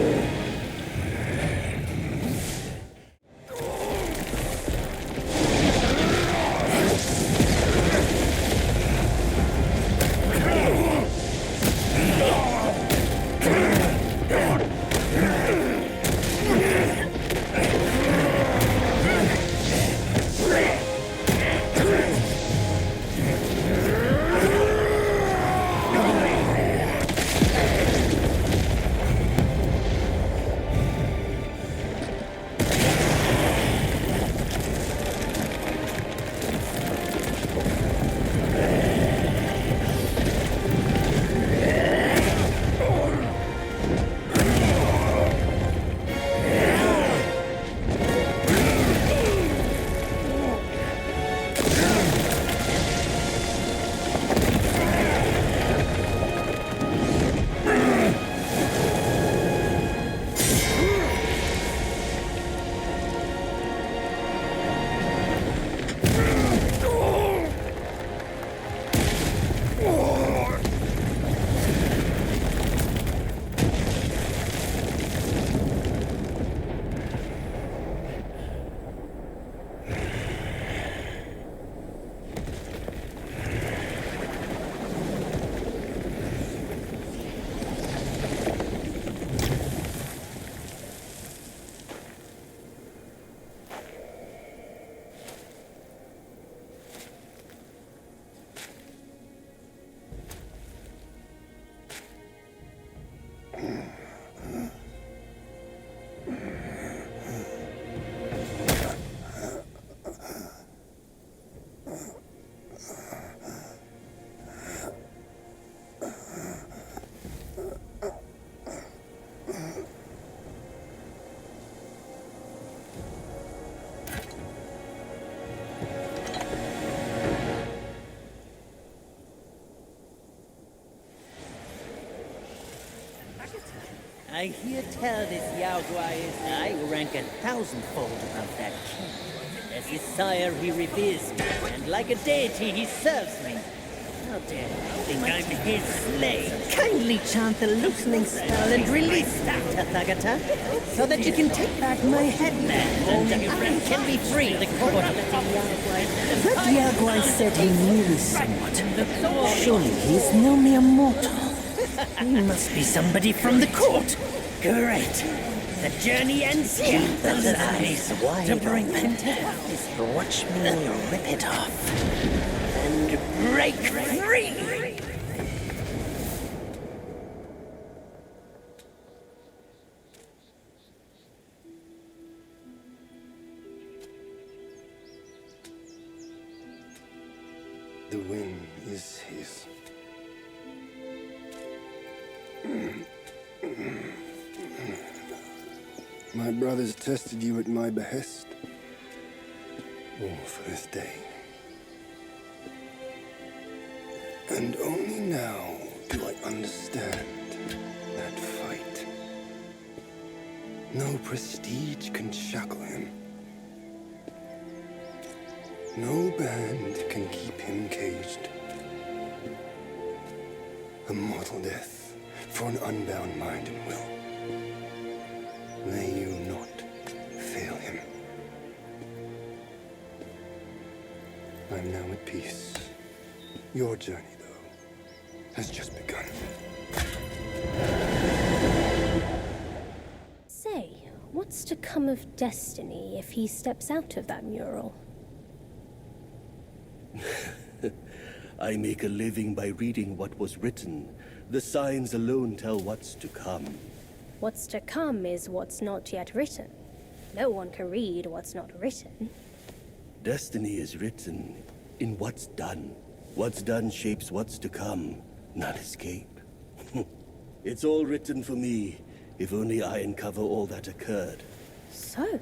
I hear tell this Yao Guai is I will rank 1,000-fold above that king. As his sire he reveres me, and like a deity he serves me. How dare you think I'm his slave? Kindly chant the loosening spell and release that, Tathagata, so that you can take back my headband and I can be free. The court of the That Yao Guai said he knew me somewhat. Surely he's no mere mortal. He must be somebody from the court. Great. The journey ends here. Keep those eyes wide to bring them down. Watch me rip it off and break free. The win is his. My brothers tested you at my behest. All for this day. And only now do I understand that fight. No prestige can shackle him. No band can keep him caged. A mortal death for an unbound mind and will. May you not fail him. I'm now at peace. Your journey, though, has just begun. Say, what's to come of Destiny if he steps out of that mural? I make a living by reading what was written. The signs alone tell what's to come. What's to come is what's not yet written. No one can read what's not written. Destiny is written in what's done. What's done shapes what's to come, not escape. It's all written for me, if only I uncover all that occurred. So,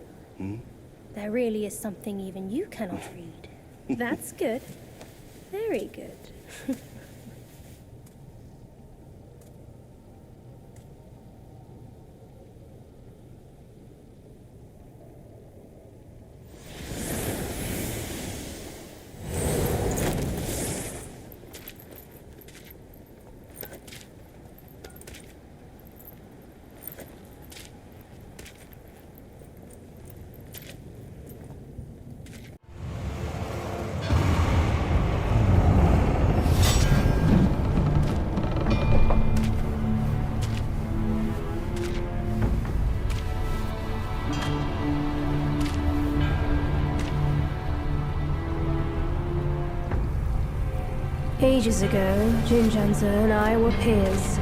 there really is something even you cannot read. That's good. Very good. Ages ago, Jinjanzi and I were peers.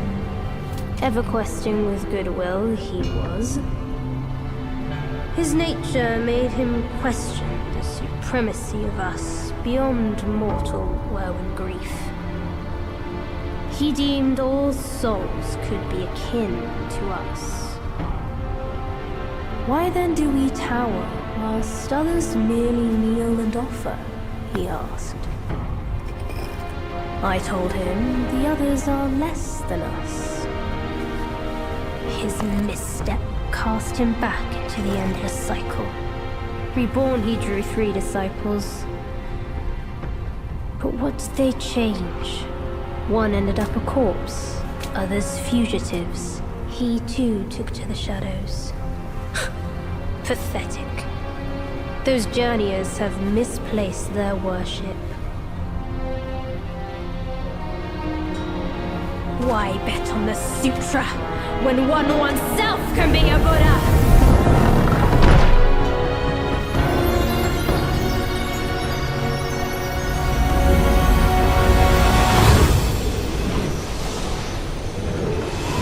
Ever questing with goodwill, he was. His nature made him question the supremacy of us beyond mortal woe and grief. He deemed all souls could be akin to us. Why then do we tower whilst others merely kneel and offer? He asked. I told him the others are less than us. His misstep cast him back into the endless cycle. Reborn, he drew 3 disciples. But what did they change? One ended up a corpse, others fugitives. He too took to the shadows. Pathetic. Those journeyers have misplaced their worship. Why bet on the sutra when one oneself can be a Buddha?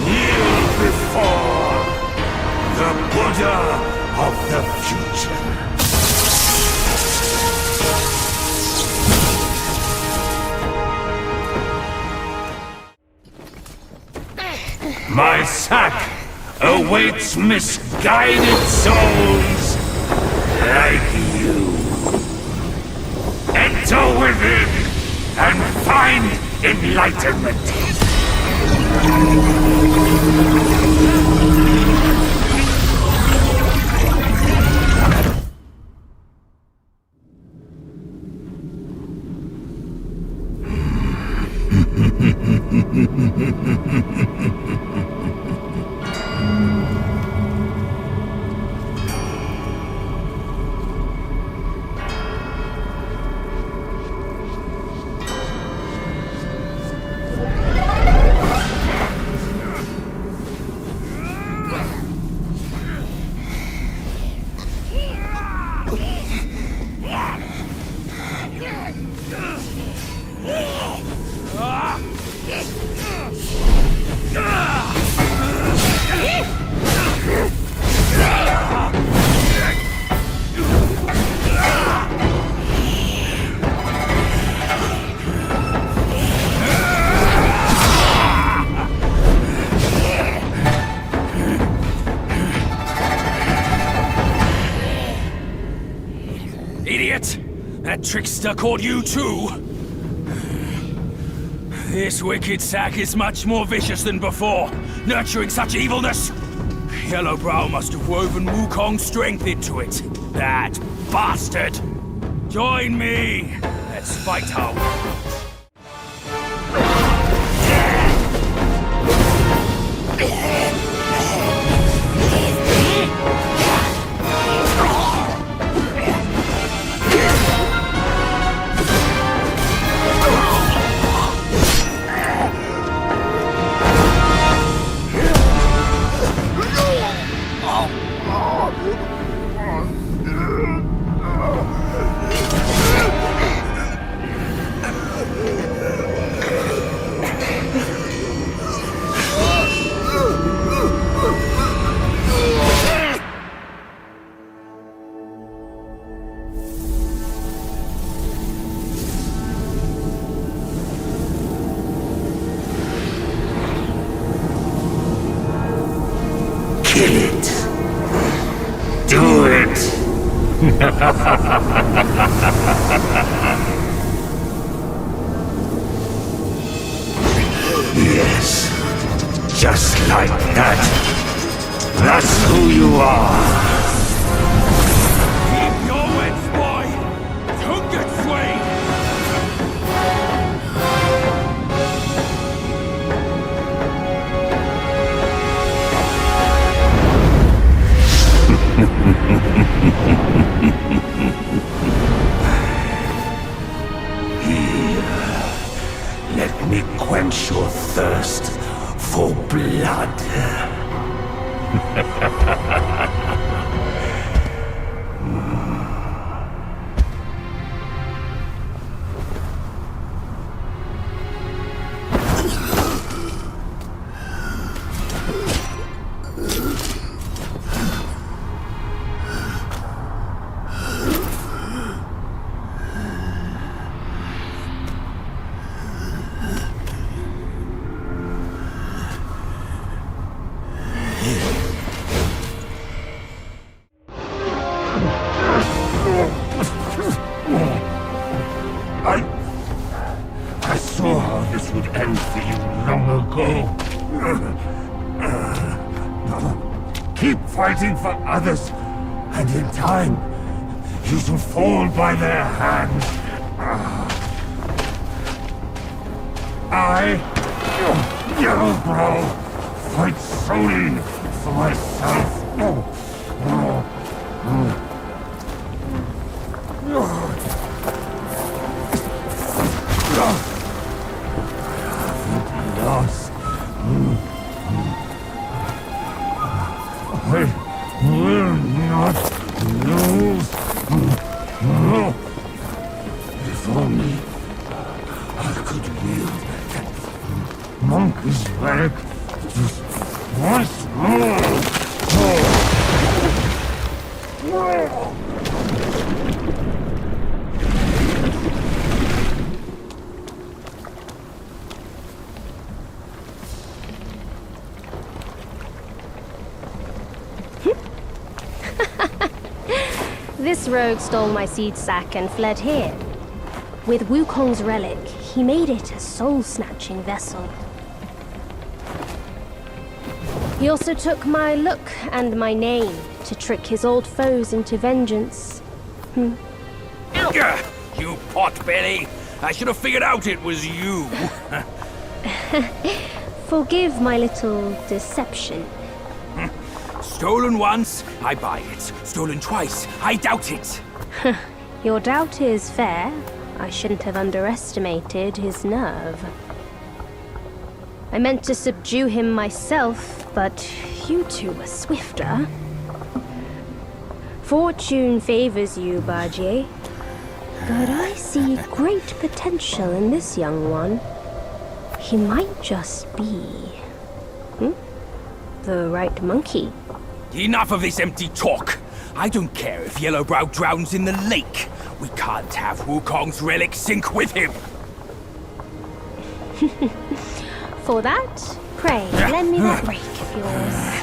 Kneel before the Buddha of the future. My sack awaits misguided souls like you. Enter within and find enlightenment. Idiot! That trickster caught you too! This wicked sack is much more vicious than before, nurturing such evilness! Yellowbrow must have woven Wukong's strength into it. That bastard! Join me! Let's fight out! Kill it. Do it. Yes. Just like that. That's who you are. Keep your wits, boy! Don't get swayed! Let me quench your thirst for blood. I saw how this would end for you long ago. Keep fighting for others, and in time, you shall fall by their hand. I, Yellowbrow, fight solely for myself. Lost. I will not lose. If only I could wield that monkey's relic just once more. This rogue stole my seed sack and fled here. With Wukong's relic, he made it a soul-snatching vessel. He also took my look and my name to trick his old foes into vengeance. You potbelly! I should have figured out it was you. Forgive my little deception. Stolen once, I buy it. Stolen twice, I doubt it. Your doubt is fair. I shouldn't have underestimated his nerve. I meant to subdue him myself, but you two were swifter. Fortune favors you, Bajie. But I see great potential in this young one. He might just be... the right monkey. Enough of this empty talk. I don't care if Yellowbrow drowns in the lake. We can't have Wukong's relic sink with him. For that, pray, lend me that rake of yours.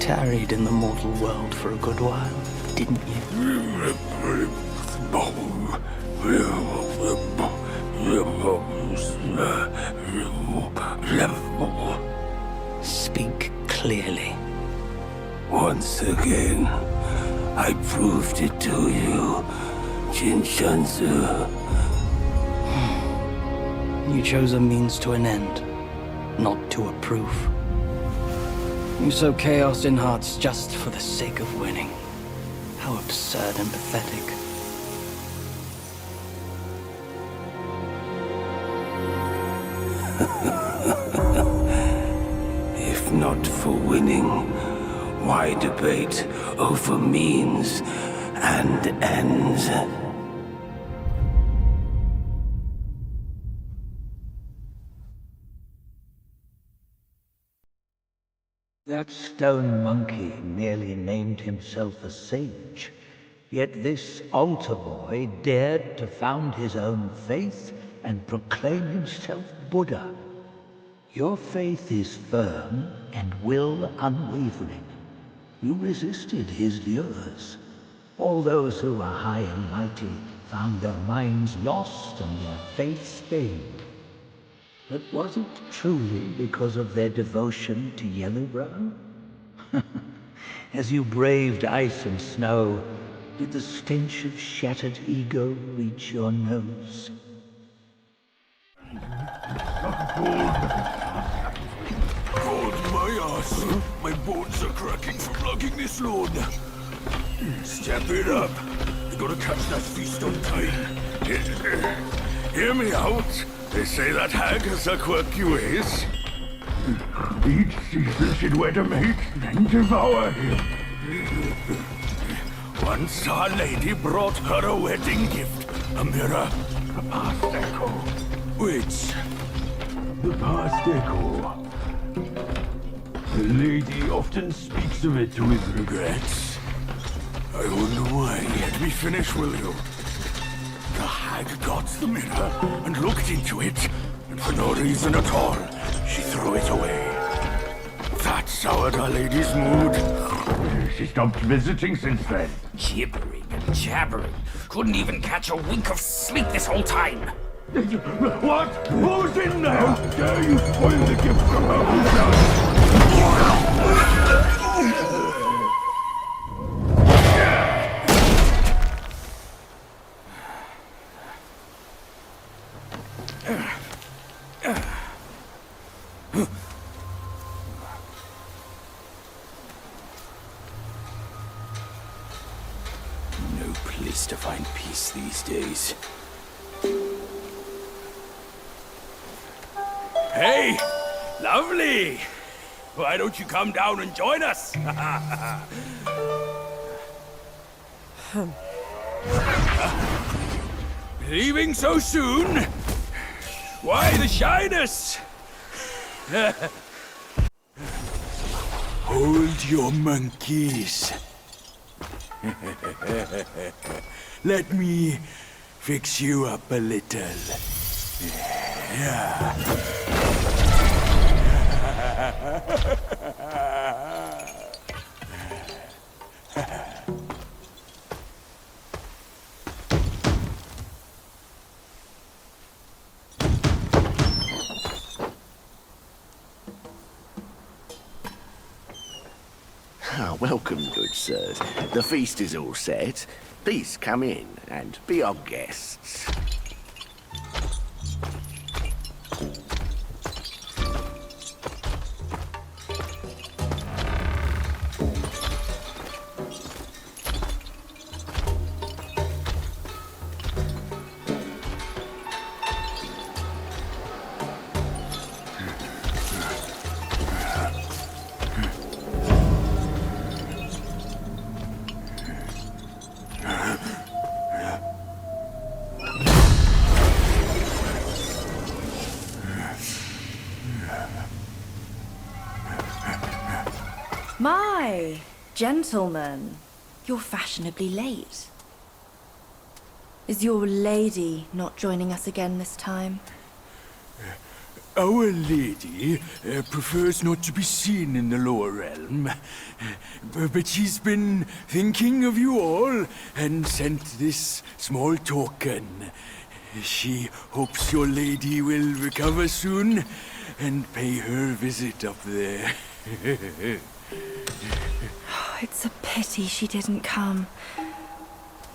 tarried in the mortal world for a good while, didn't you? Speak clearly. Once again, I proved it to you, Jin Shanzu. You chose a means to an end, not to a proof. You sow chaos in hearts just for the sake of winning. How absurd and pathetic. If not for winning, why debate over means and ends? That stone monkey merely named himself a sage, yet this altar boy dared to found his own faith and proclaim himself Buddha. Your faith is firm and will unwavering. You resisted his lures. All those who are high and mighty found their minds lost and their faith stained. But was it truly because of their devotion to Yellowbrow? As you braved ice and snow, did the stench of shattered ego reach your nose? God, my ass! My bones are cracking from lugging this load. Step it up. You gotta catch that feast on time. Hear me out. They say that hag has a quirky ways. Each season she'd wed a mate, then devour him. Once our lady brought her a wedding gift, a mirror, a past echo. Which? The past echo. The lady often speaks of it with regrets. I wonder why. Let me finish, will you? The hag got the mirror and looked into it, and for no reason at all, she threw it away. That soured our lady's mood. She stopped visiting since then. Gibbering and jabbering. Couldn't even catch a wink of sleep this whole time. What? Who's in there? How dare you spoil the gift from her own son? No place to find peace these days. Hey! Lovely! Why don't you come down and join us? Leaving so soon? Why the shyness? Hold your monkeys. Let me fix you up a little. Yeah. Welcome, good sirs. The feast is all set. Please come in and be our guests. My gentlemen, you're fashionably late. Is your lady not joining us again this time? Our lady prefers not to be seen in the lower realm. But she's been thinking of you all and sent this small token. She hopes your lady will recover soon and pay her visit up there. It's a pity she didn't come.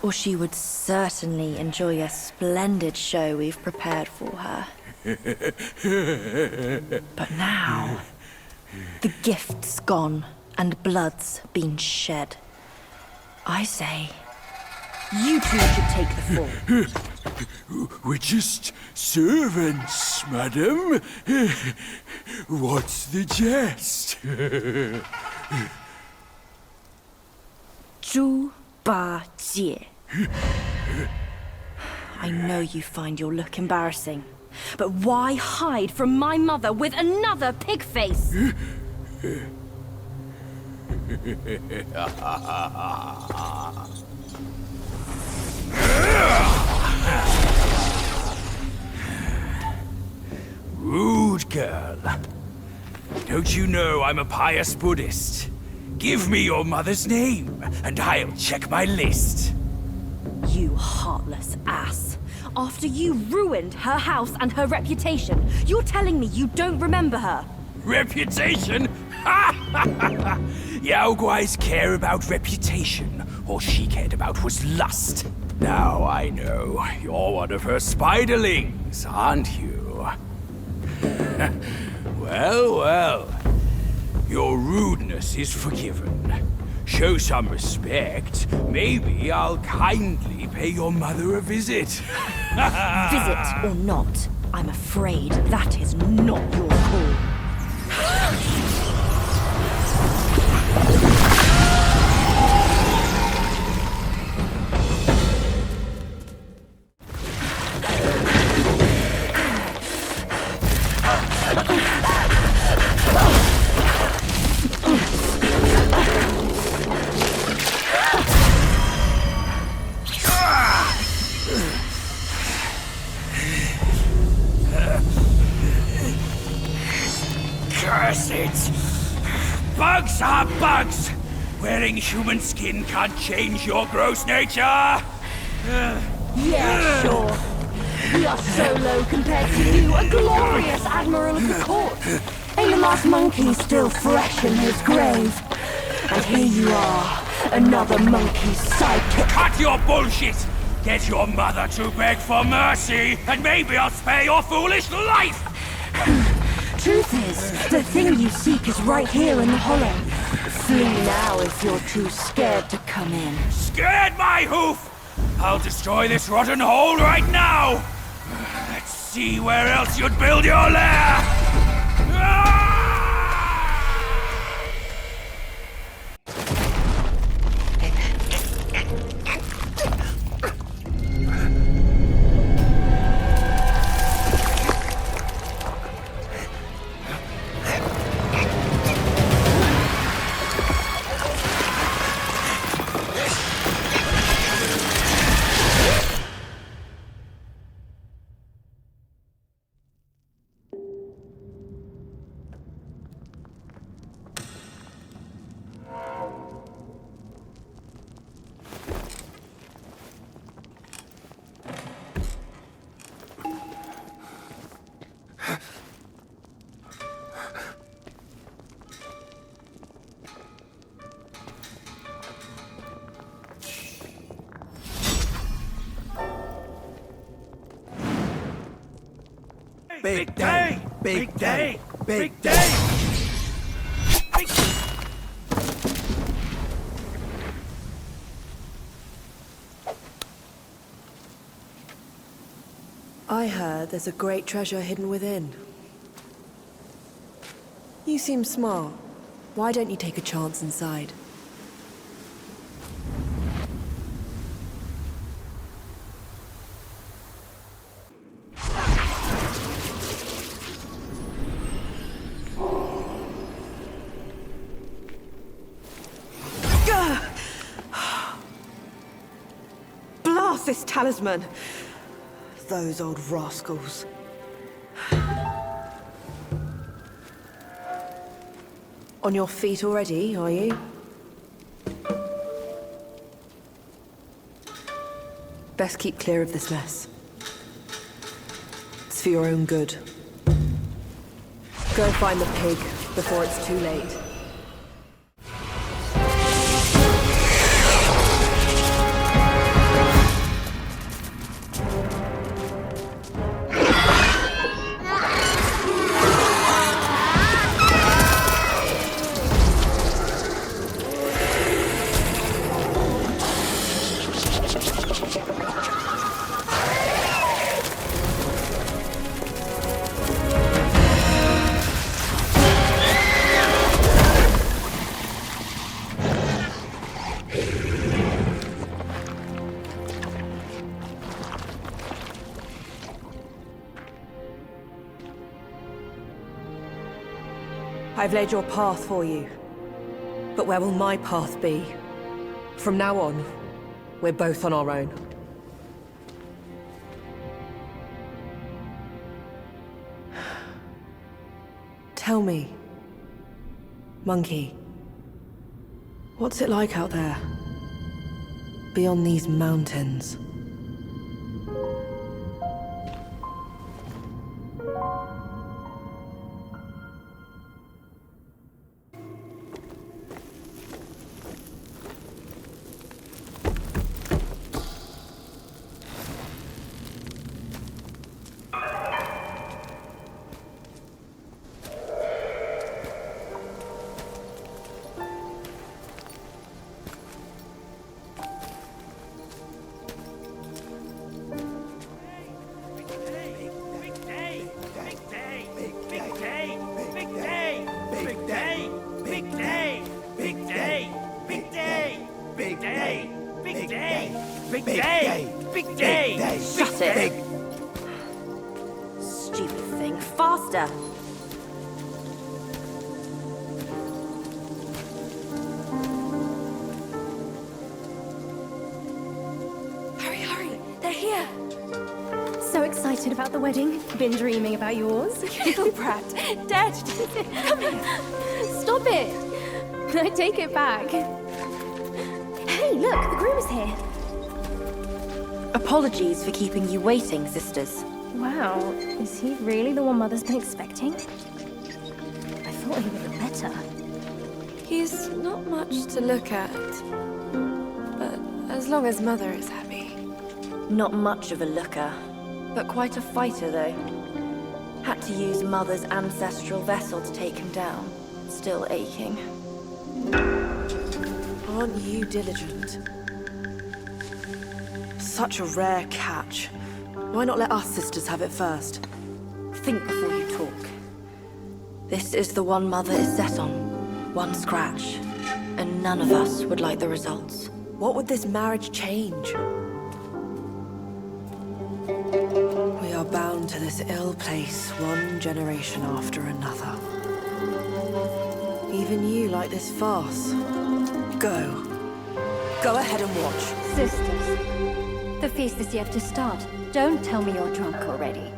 Or she would certainly enjoy a splendid show we've prepared for her. But now, the gift's gone and blood's been shed. I say, you two should take the fall. We're just servants, madam. What's the jest? Zhu Ba Jie. I know you find your look embarrassing, but why hide from my mother with another pig face? Rude girl. Don't you know I'm a pious Buddhist? Give me your mother's name, and I'll check my list. You heartless ass. After you ruined her house and her reputation, you're telling me you don't remember her? Reputation? Yao Guai's care about reputation. All she cared about was lust. Now I know. You're one of her spiderlings, aren't you? Well, well. Your rudeness is forgiven. Show some respect. Maybe I'll kindly pay your mother a visit. Visit or not, I'm afraid that is not your call. Curse it! Bugs are bugs! Wearing human skin can't change your gross nature! Yeah, sure. We are so low compared to you, a glorious admiral of the court. Ain't the last monkey still fresh in his grave? And here you are, another monkey's sidekick. Cut your bullshit! Get your mother to beg for mercy, and maybe I'll spare your foolish life! Truth is, the thing you seek is right here in the hollow. Flee now if you're too scared to come in. Scared my hoof! I'll destroy this rotten hole right now! Let's see where else you'd build your lair! Big day! Big day! Big day! I heard there's a great treasure hidden within. You seem smart. Why don't you take a chance inside? Blast this talisman! Those old rascals. On your feet already, are you? Best keep clear of this mess. It's for your own good. Go find the pig before it's too late. I've laid your path for you. But where will my path be? From now on, we're both on our own. Tell me, Monkey, what's it like out there? Beyond these mountains? Shut it! Stupid thing. Faster! Hurry, hurry! They're here! So excited about the wedding. Been dreaming about yours. Little brat. Dead. Come here. Stop it! I take it back. Hey, look, the groom is here. Apologies for keeping you waiting, sisters. Wow, is he really the one Mother's been expecting? I thought he would look better. He's not much to look at. But as long as Mother is happy. Not much of a looker, but quite a fighter, though. Had to use Mother's ancestral vessel to take him down. Still aching. Aren't you diligent? Such a rare catch. Why not let us sisters have it first? Think before you talk. This is the one Mother is set on. One scratch. And none of us would like the results. What would this marriage change? We are bound to this ill place one generation after another. Even you like this farce. Go. Go ahead and watch. Sisters, the feast is yet to start. Don't tell me you're drunk already.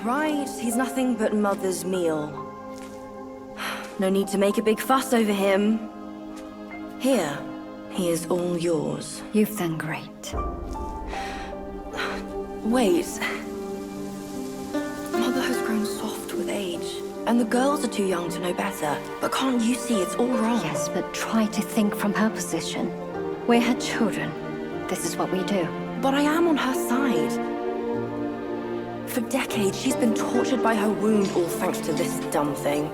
Right, he's nothing but Mother's meal. No need to make a big fuss over him. Here, he is all yours. You've done great. Wait. Mother has grown soft with age, and the girls are too young to know better. But can't you see it's all wrong? Yes, but try to think from her position. We're her children. This is what we do. But I am on her side. For decades, she's been tortured by her wound, all thanks to this dumb thing.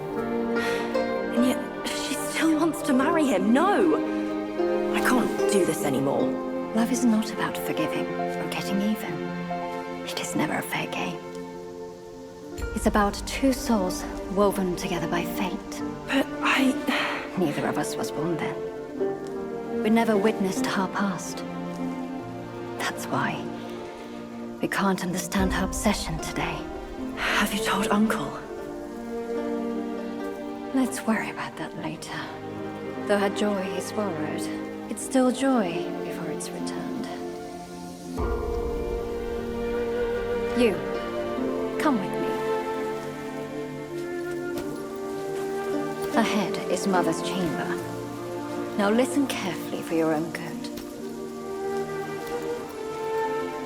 And yet, she still wants to marry him. No! I can't do this anymore. Love is not about forgiving or getting even. It is never a fair game. It's about two souls woven together by fate. But Neither of us was born then. We never witnessed her past. That's why we can't understand her obsession today. Have you told Uncle? Let's worry about that later. Though her joy is borrowed, it's still joy before it's returned. You, come with me. Ahead is Mother's chamber. Now listen carefully for your own good.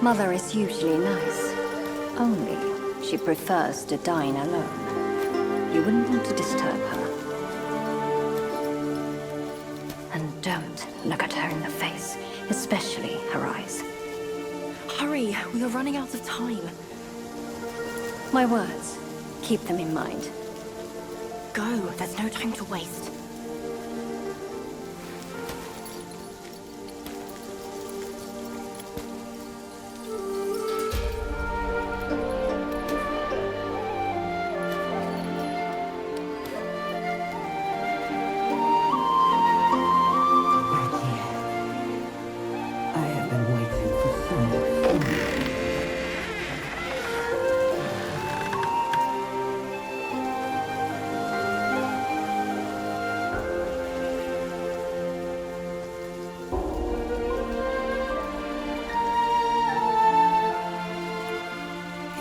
Mother is usually nice, only she prefers to dine alone. You wouldn't want to disturb her. And don't look at her in the face, especially her eyes. Hurry, we are running out of time. My words, keep them in mind. Go, there's no time to waste.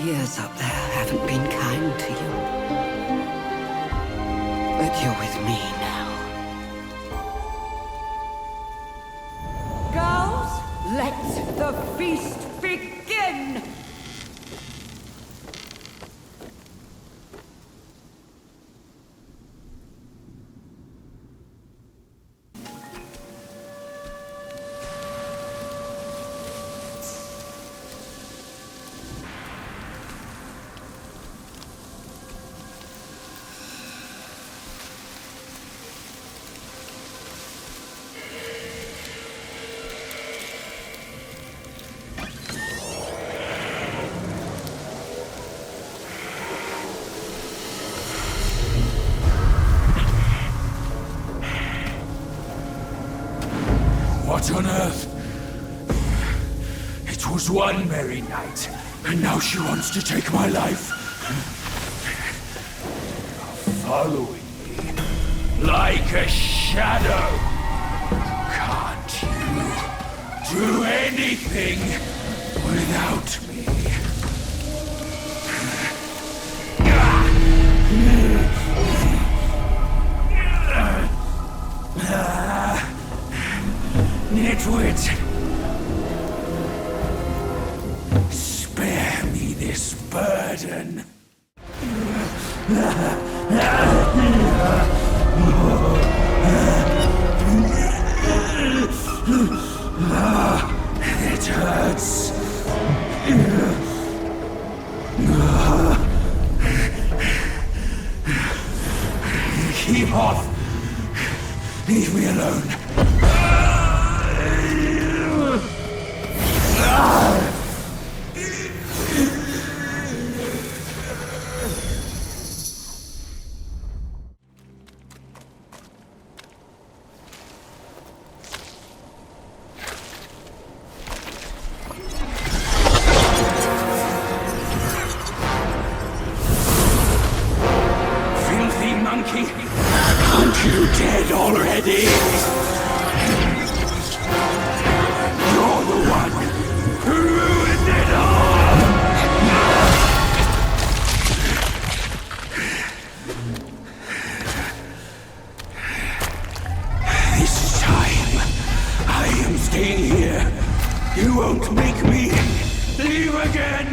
Years up there haven't been kind to you. But you're with me now. Girls, let the feast begin! What on earth? It was one merry night, and now she wants to take my life. Following me like a shadow. Can't you do anything without me? Nitwit! Spare me this burden. It hurts. Keep off. Leave me alone. Filthy monkey! Aren't you dead already? You're the one who ruined it all! This time, I am staying here. You won't make me leave again!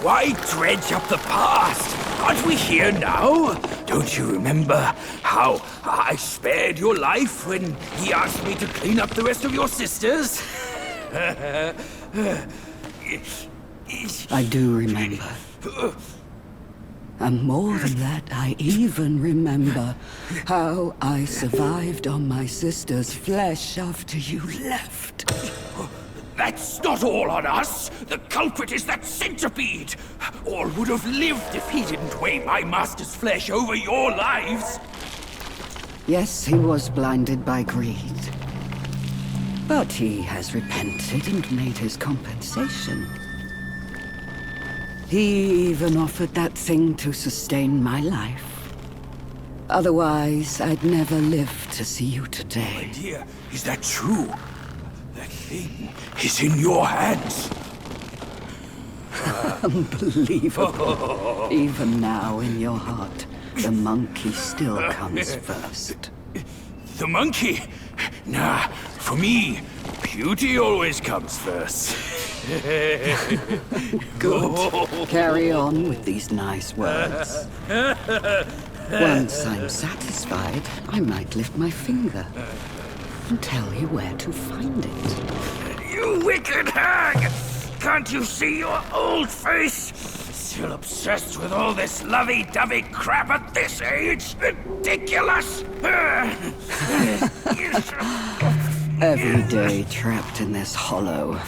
Why dredge up the past? Aren't we here now? Don't you remember how I spared your life when he asked me to clean up the rest of your sisters? I do remember. And more than that, I even remember how I survived on my sister's flesh after you left. That's not all on us! The culprit is that centipede! All would have lived if he didn't weigh my master's flesh over your lives! Yes, he was blinded by greed. But he has repented and made his compensation. He even offered that thing to sustain my life. Otherwise, I'd never live to see you today. My dear, is that true? That thing is in your hands. Unbelievable. Even now, in your heart, the monkey still comes first. The monkey? Nah, for me, beauty always comes first. Good. Carry on with these nice words. Once I'm satisfied, I might lift my finger and tell you where to find it. You wicked hag! Can't you see your old face? Still obsessed with all this lovey-dovey crap at this age? Ridiculous! Every day trapped in this hollow,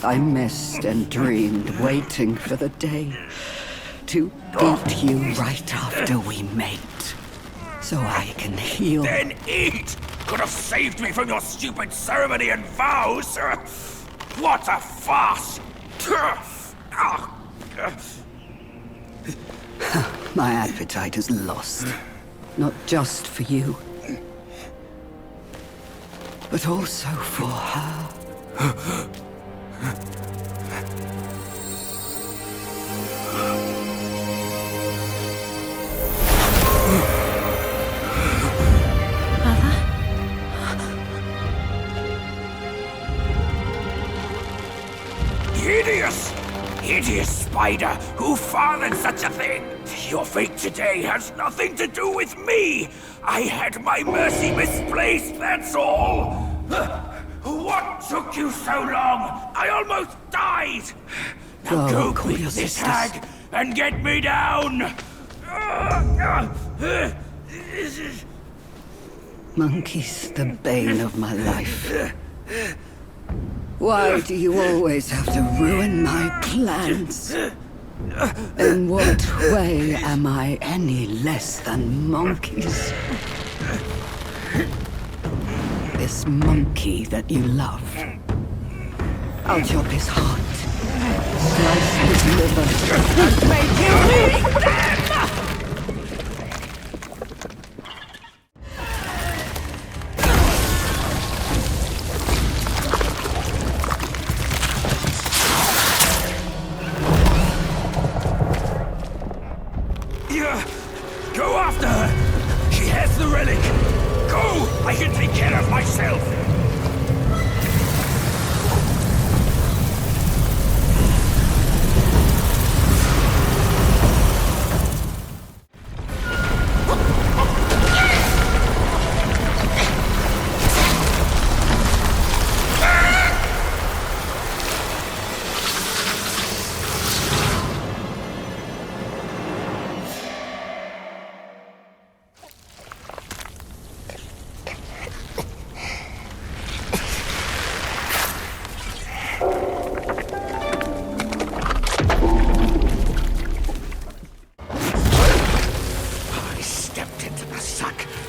I missed and dreamed, waiting for the day to beat you right after we mate, so I can heal. Then eat! Could have saved me from your stupid ceremony and vows! What a farce! My appetite is lost, not just for you, but also for her. Hideous! Hideous spider! Who fathered such a thing? Your fate today has nothing to do with me! I had my mercy misplaced, that's all! What took you so long? I almost died! Now go quick, this hag, and get me down! Monkey's the bane of my life. Why do you always have to ruin my plans? In what way am I any less than monkeys? This monkey that you love. I'll chop his heart, slice his liver, and make you eat them! Go after her! She has the relic! Go! I can take care of myself!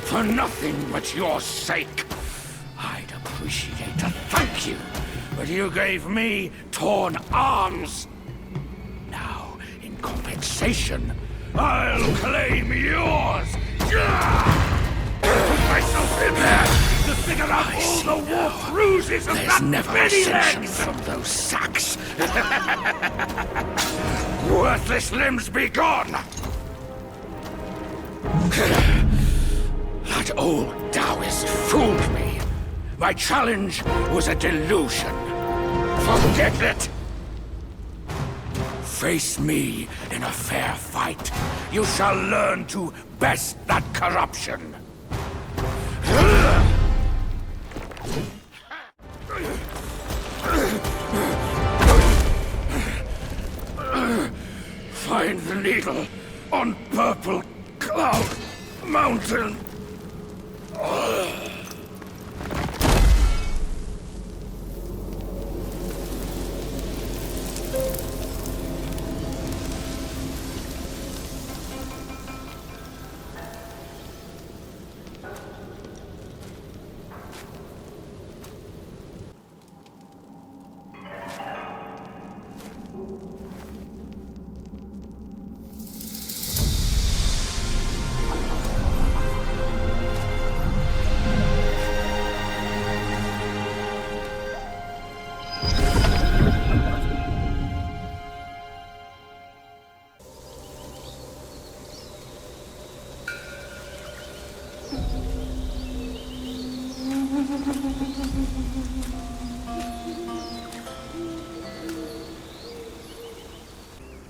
For nothing but your sake. I'd appreciate a thank you, but you gave me torn arms. Now, in compensation, I'll claim yours. Put myself in there to figure out all the war bruises of that many legs from those sacks. Worthless limbs be gone. That old Taoist fooled me. My challenge was a delusion. Forget it. face me in a fair fight, you shall learn to best that corruption. Find the needle on Purple Cloud Mountain.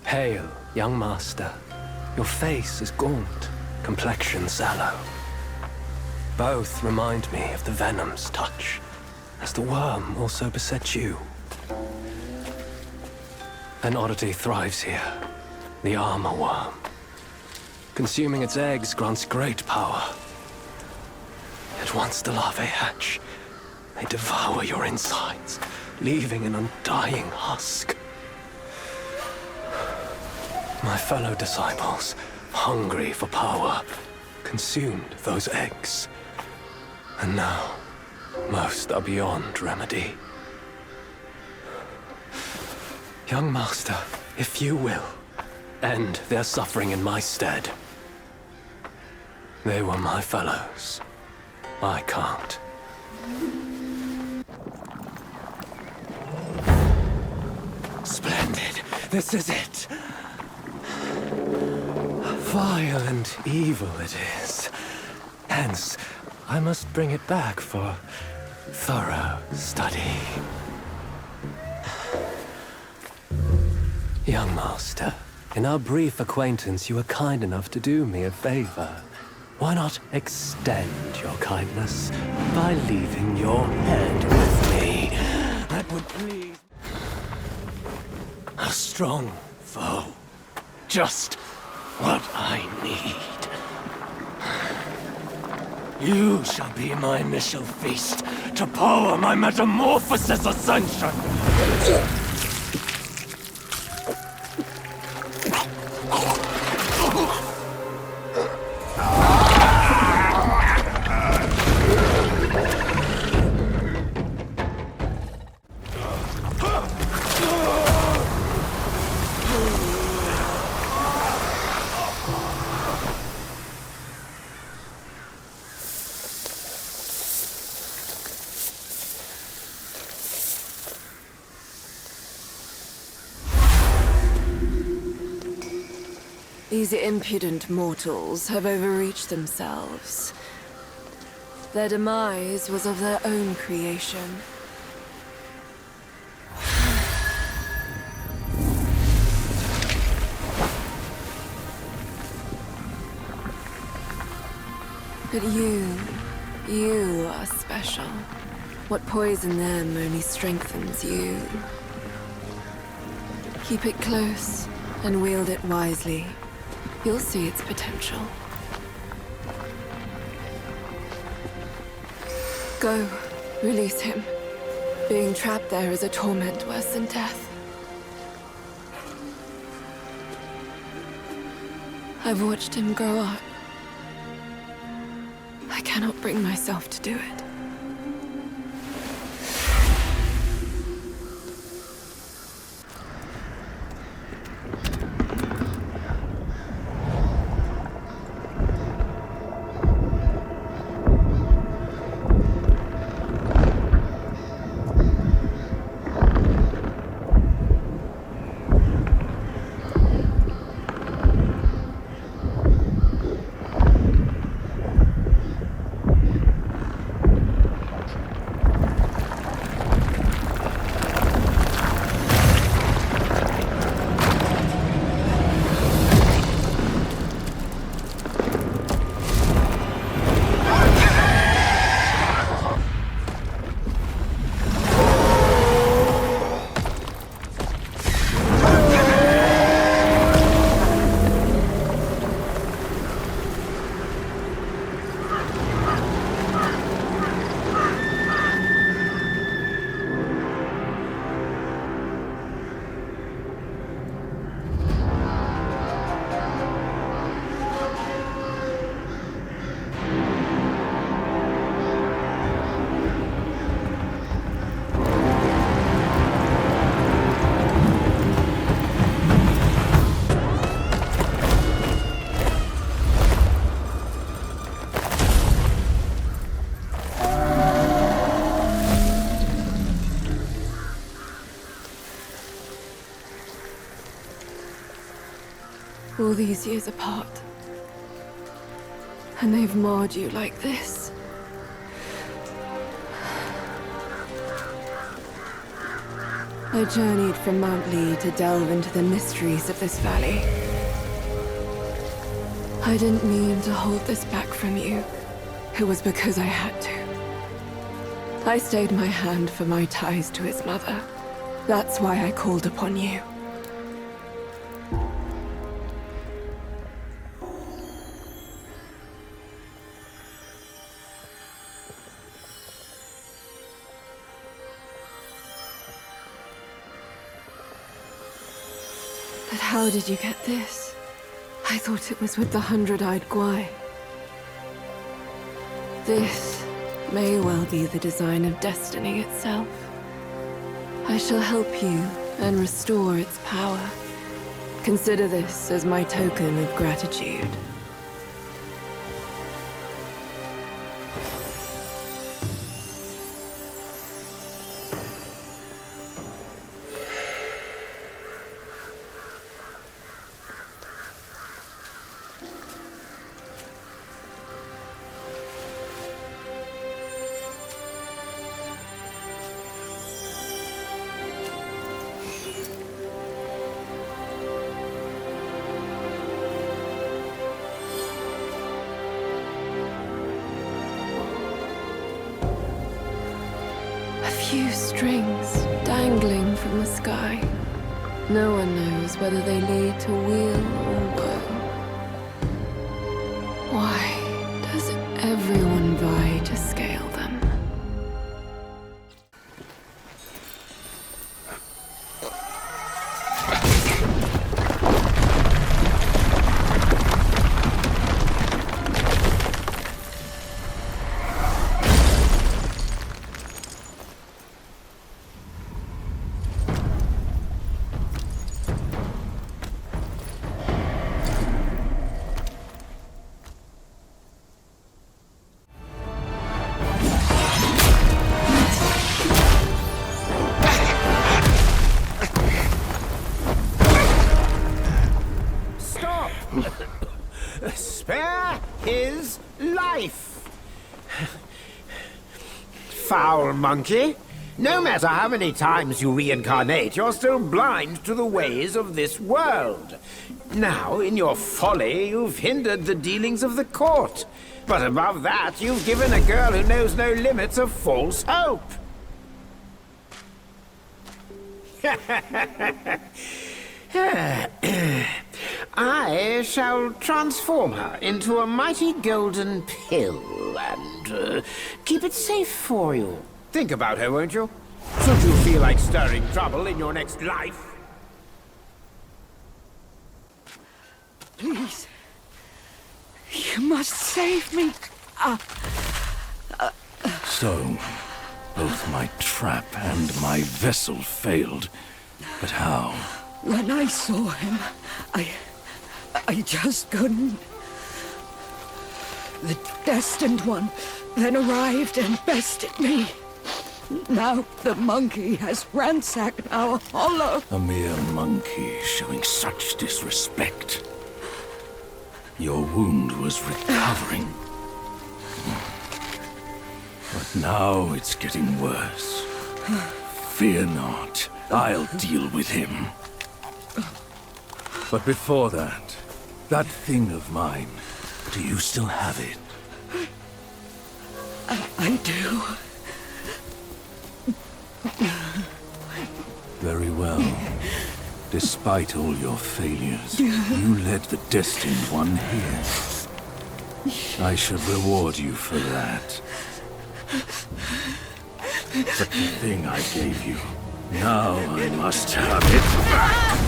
Hail, young master. Your face is gaunt, complexion sallow. Both remind me of the venom's touch, as the worm also beset you. An oddity thrives here, the armor worm. Consuming its eggs grants great power. Yet once the larvae hatch, they devour your insides, leaving an undying husk. My fellow disciples, hungry for power, consumed those eggs. And now, most are beyond remedy. Young master, if you will, end their suffering in my stead. They were my fellows. I can't. Splendid. This is it. Vile and evil it is. Hence, I must bring it back for thorough study. Young master, in our brief acquaintance, you were kind enough to do me a favor. Why not extend your kindness by leaving your head with me? That would please. A strong foe. Just what I need. You shall be my initial feast to power my metamorphosis ascension. These impudent mortals have overreached themselves. Their demise was of their own creation. But you are special. What poisoned them only strengthens you. Keep it close and wield it wisely. You'll see its potential. Go, release him. Being trapped there is a torment worse than death. I've watched him grow up. I cannot bring myself to do it. All these years apart. And they've marred you like this. I journeyed from Mount Lee to delve into the mysteries of this valley. I didn't mean to hold this back from you. It was because I had to. I stayed my hand for my ties to his mother. That's why I called upon you. But how did you get this? I thought it was with the 100-eyed Gwai. This may well be the design of destiny itself. I shall help you and restore its power. Consider this as my token of gratitude. Few strings dangling from the sky. No one knows whether they lead to weal or woe. Why does everyone vie to scale them? Spare his life! Foul monkey! No matter how many times you reincarnate, you're still blind to the ways of this world. Now, in your folly, you've hindered the dealings of the court. But above that, you've given a girl who knows no limits of false hope. I shall transform her into a mighty golden pill and keep it safe for you. Think about her, won't you? Should you feel like stirring trouble in your next life? Please. You must save me. So, both my trap and my vessel failed. But how? When I saw him, I just couldn't. The Destined One then arrived and bested me. Now the monkey has ransacked our hollow. A mere monkey showing such disrespect. Your wound was recovering. But now it's getting worse. Fear not, I'll deal with him. But before that, that thing of mine, do you still have it? I do. Very well. Despite all your failures, you led the Destined One here. I shall reward you for that. But the thing I gave you, now I must have it back!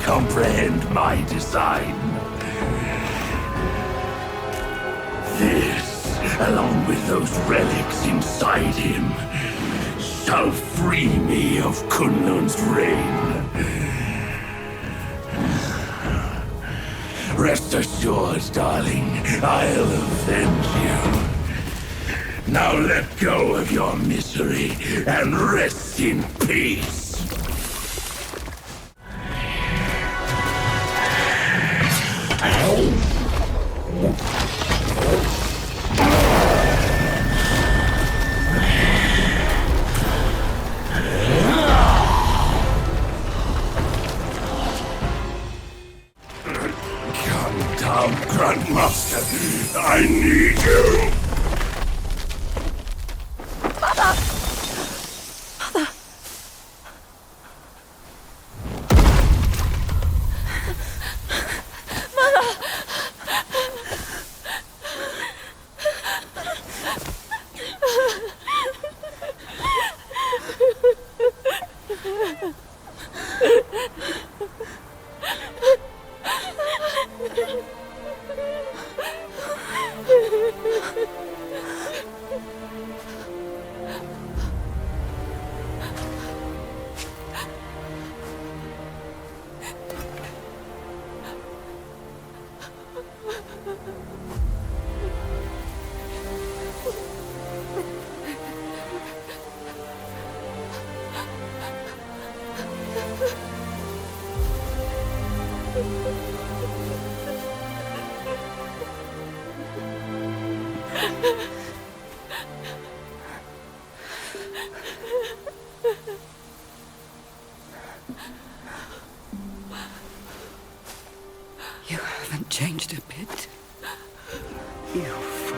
comprehend my design. This, along with those relics inside him, shall free me of Kunlun's reign. Rest assured, darling, I'll avenge you. Now let go of your misery and rest in peace. Come down, Grandmaster. I need you. Mother! Mother! You haven't changed a bit. You fool.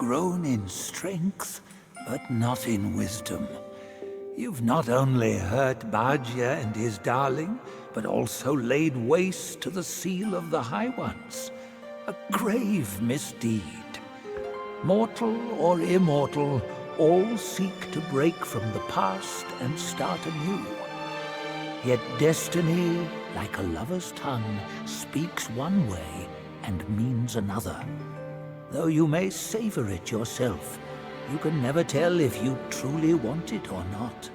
grown in strength, but not in wisdom. You've not only hurt Bajia and his darling, but also laid waste to the seal of the High Ones. A grave misdeed. Mortal or immortal, all seek to break from the past and start anew. Yet destiny, like a lover's tongue, speaks one way and means another. Though you may savor it yourself, you can never tell if you truly want it or not.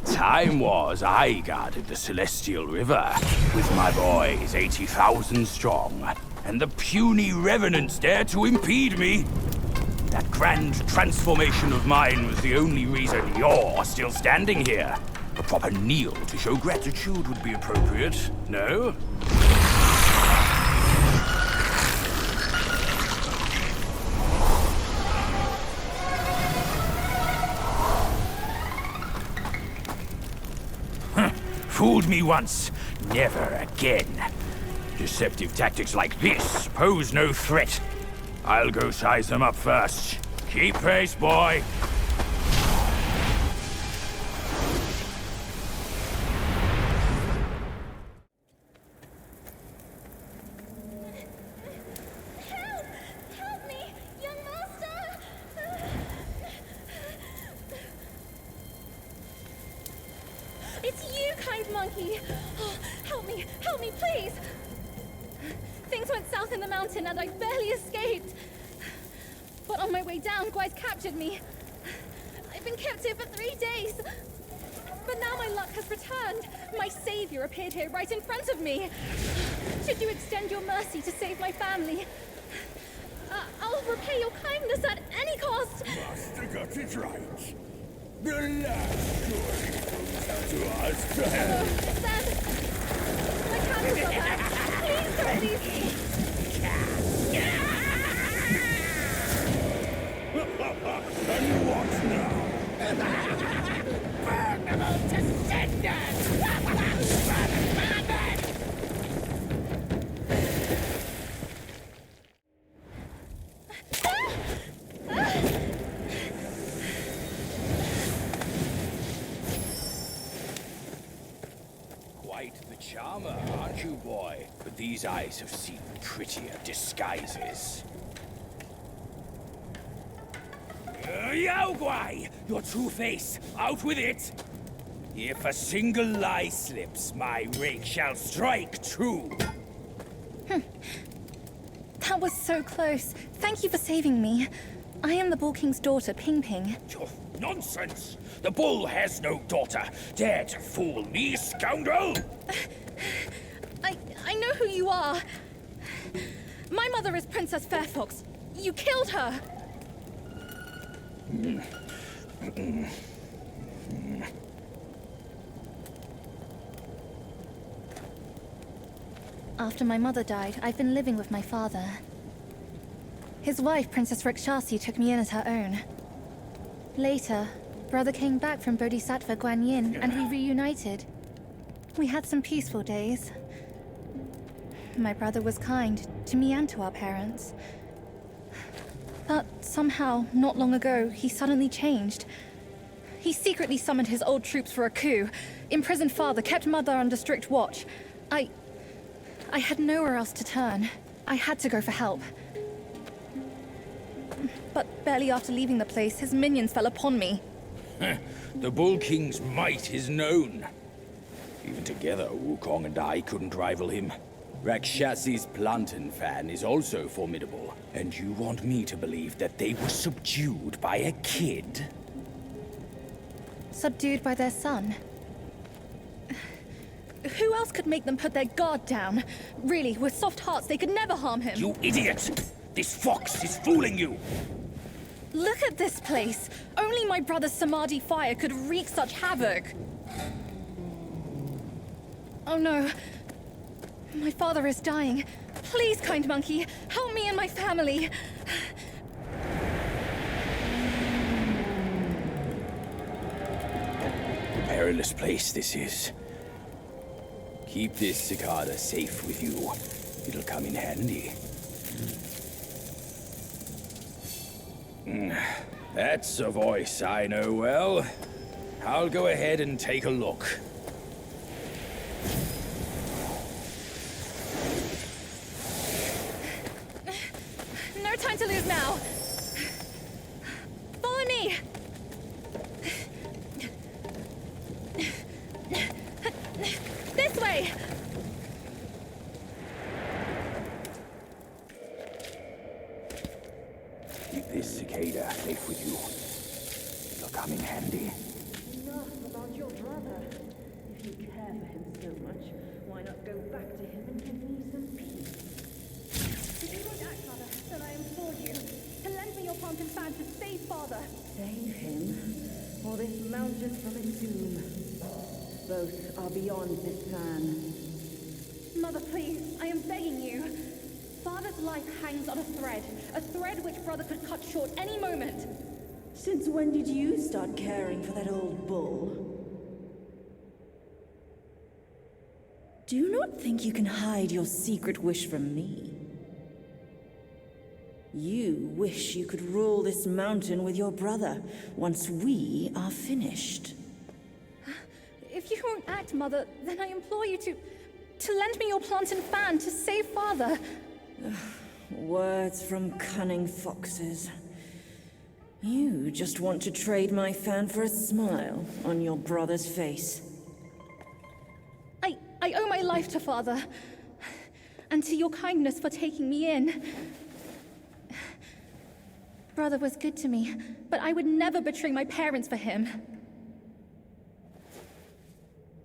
Time was I guarded the Celestial River, with my boys 80,000 strong, and the puny revenants dared to impede me. That grand transformation of mine was the only reason you're still standing here. A proper kneel to show gratitude would be appropriate, no? Fooled me once, never again. Deceptive tactics like this pose no threat. I'll go size them up first. Keep pace, boy. It's you, kind monkey! Oh, help me, please! Things went south in the mountain and I barely escaped. But on my way down, Guai's captured me. I've been kept here for 3 days. But now my luck has returned. My savior appeared here right in front of me. Should you extend your mercy to save my family? I'll repay your kindness at any cost. Master got it right. The last story comes to us to help. Then, my candles are back. Please don't leave me. And what now? Burn them all to cinders! Quite the charmer, aren't you, boy? But these eyes have seen prettier disguises. Yao Guai! Your true face! Out with it! If a single lie slips, my rake shall strike true! That was so close. Thank you for saving me. I am the Bull King's daughter, Ping Ping. Oh, nonsense! The bull has no daughter! Dare to fool me, scoundrel! I know who you are. My mother is Princess Fairfox. You killed her. After my mother died, I've been living with my father. His wife, Princess Rikshasi, took me in as her own. Later, brother came back from Bodhisattva Guanyin, and we reunited. We had some peaceful days. My brother was kind to me and to our parents. But somehow, not long ago, he suddenly changed. He secretly summoned his old troops for a coup, imprisoned father, kept mother under strict watch. I had nowhere else to turn. I had to go for help. But barely after leaving the place, his minions fell upon me. The Bull King's might is known. Even together, Wukong and I couldn't rival him. Rakshasi's plantain fan is also formidable. And you want me to believe that they were subdued by a kid? Subdued by their son. Who else could make them put their guard down? Really, with soft hearts, they could never harm him. You idiot! This fox is fooling you! Look at this place! Only my brother's Samadhi fire could wreak such havoc! Oh no. My father is dying. Please, kind monkey, help me and my family! Perilous place this is. Keep this cicada safe with you. It'll come in handy. That's a voice I know well. I'll go ahead and take a look. No time to lose now! Follow me! This way! Keep this cicada safe with you. It'll come in handy. Enough about your brother. If you care for him so much, why not go back to him and give me some peace? If you won't act, mother, then I implore you to lend me your plantain fan to save father. Save him, or this mountain from its doom. Both are beyond this fan. Mother, please, I am begging you. Father's life hangs on a thread which brother could cut short any moment. Since when did you start caring for that old bull? Do you not think you can hide your secret wish from me? You wish you could rule this mountain with your brother once we are finished. If you won't act, Mother, then I implore you to lend me your plantain fan to save father. Words from cunning foxes. You just want to trade my fan for a smile on your brother's face. I owe my life to father, and to your kindness for taking me in. Brother was good to me, but I would never betray my parents for him.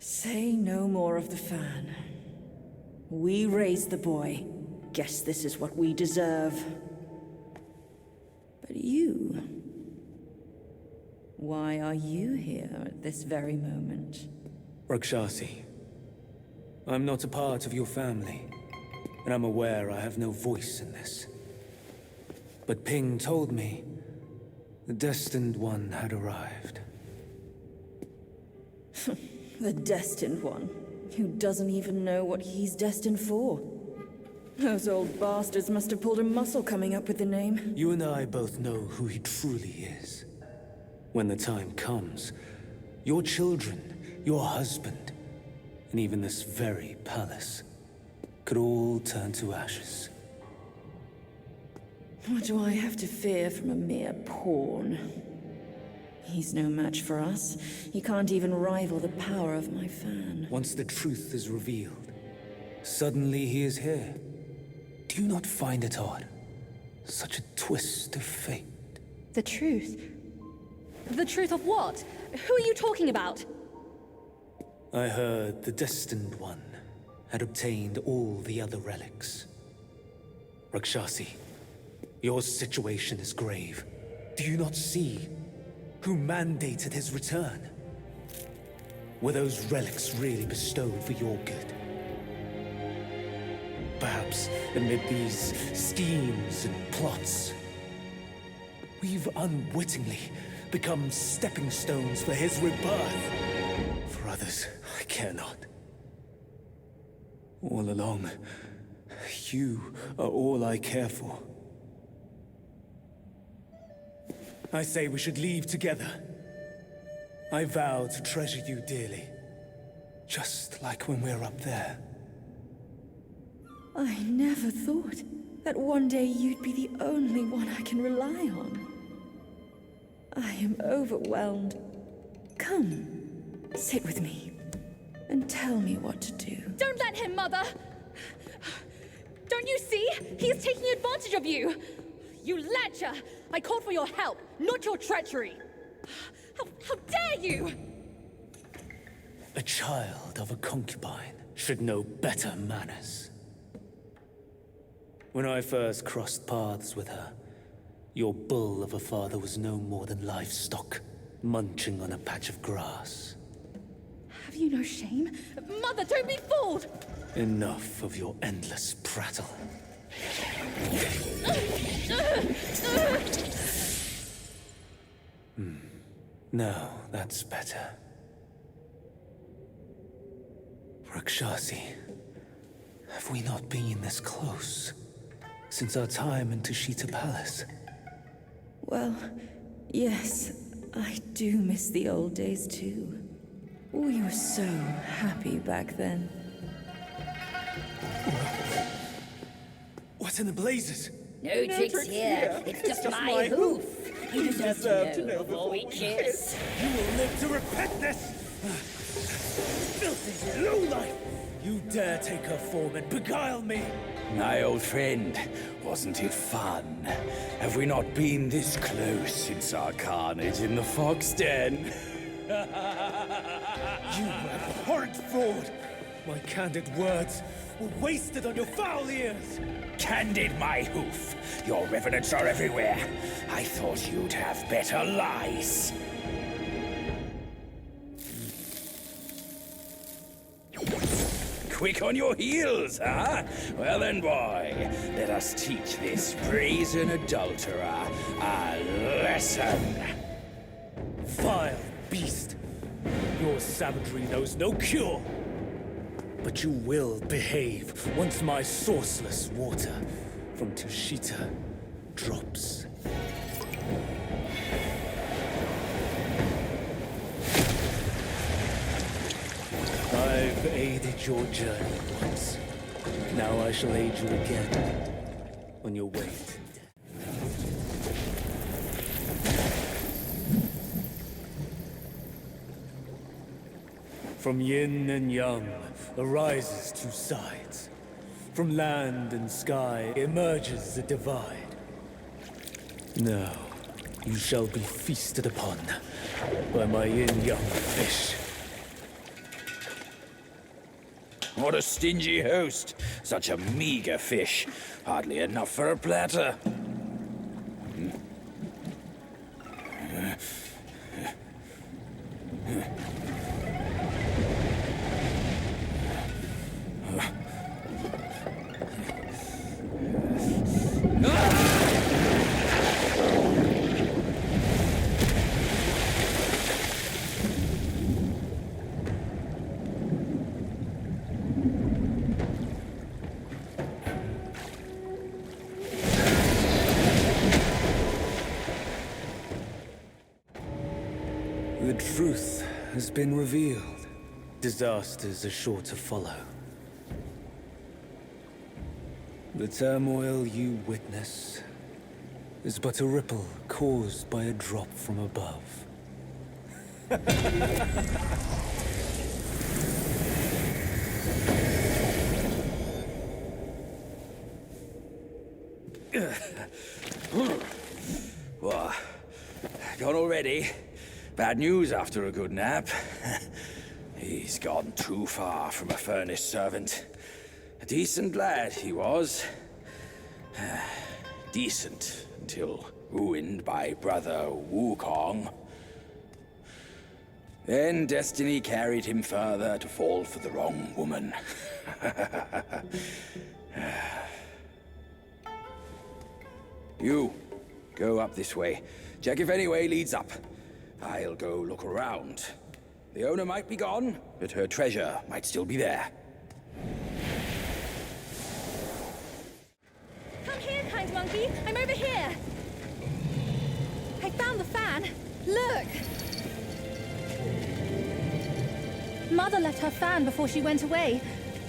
Say no more of the fan. We raised the boy. Guess this is what we deserve. But you... why are you here at this very moment? Rakshasi, I'm not a part of your family, and I'm aware I have no voice in this. But Ping told me the Destined One had arrived. The Destined One, who doesn't even know what he's destined for. Those old bastards must have pulled a muscle coming up with the name. You and I both know who he truly is. When the time comes, your children, your husband, and even this very palace could all turn to ashes. What do I have to fear from a mere pawn? He's no match for us. He can't even rival the power of my fan. Once the truth is revealed, suddenly he is here. Do you not find it odd? Such a twist of fate. The truth? The truth of what? Who are you talking about? I heard the Destined One had obtained all the other relics. Rakshasi, your situation is grave. Do you not see who mandated his return? Were those relics really bestowed for your good? Perhaps amid these schemes and plots, we've unwittingly become stepping stones for his rebirth. For others, I care not. All along, you are all I care for. I say we should leave together. I vow to treasure you dearly. Just like when we're up there. I never thought that one day you'd be the only one I can rely on. I am overwhelmed. Come, sit with me, and tell me what to do. Don't let him, Mother! Don't you see? He is taking advantage of you! You lecher! I called for your help, not your treachery! How dare you! A child of a concubine should know better manners. When I first crossed paths with her, your bull of a father was no more than livestock, munching on a patch of grass. Have you no shame? Mother, don't be fooled! Enough of your endless prattle. No, that's better. Rakshasi, have we not been this close since our time in Tushita Palace? Well, yes, I do miss the old days too. We were so happy back then. What in the blazes? No tricks here. It's just my hoof. You deserve to know before we kiss. You will live to repent this! Filthy lowlife! You dare take her form and beguile me! My old friend, wasn't it fun? Have we not been this close since our carnage in the fox den? You abhorrent fraud! My candid words were wasted on your foul ears! Candid, my hoof. Your revenants are everywhere. I thought you'd have better lies. Quick on your heels, huh? Well then, boy, let us teach this brazen adulterer a lesson. Vile beast! Your savagery knows no cure! But you will behave once my sourceless water from Tushita drops. I've aided your journey once. Now I shall aid you again on your way to death. From yin and yang arises two sides. From land and sky emerges a divide. Now, you shall be feasted upon by my yin-yang fish. What a stingy host. Such a meager fish. Hardly enough for a platter. The truth has been revealed. Disasters are sure to follow. The turmoil you witness is but a ripple caused by a drop from above. What? Gone already? Bad news after a good nap. He's gone too far from a furnace servant. A decent lad he was. Decent until ruined by brother Wukong. Then destiny carried him further to fall for the wrong woman. You, go up this way. Check if any way leads up. I'll go look around. The owner might be gone, but her treasure might still be there. Come here, kind monkey. I'm over here. I found the fan! Look! Mother left her fan before she went away.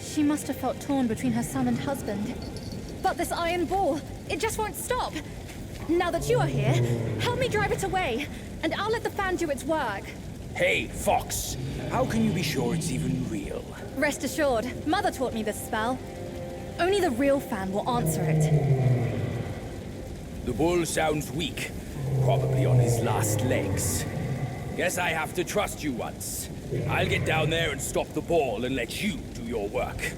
She must have felt torn between her son and husband. But this iron ball, it just won't stop. Now that you are here, help me drive it away, and I'll let the fan do its work. Hey, Fox! How can you be sure it's even real? Rest assured, Mother taught me this spell. Only the real fan will answer it. The bull sounds weak. Probably on his last legs. Guess I have to trust you once. I'll get down there and stop the ball and let you do your work.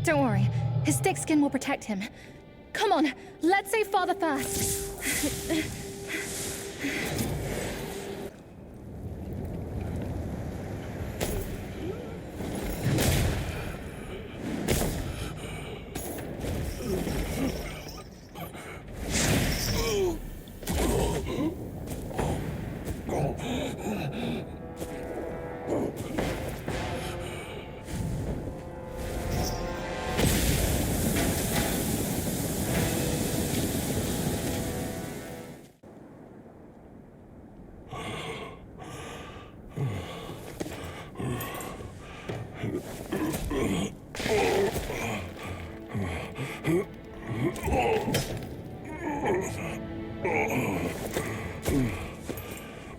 Don't worry, his thick skin will protect him. Come on, let's save Father first.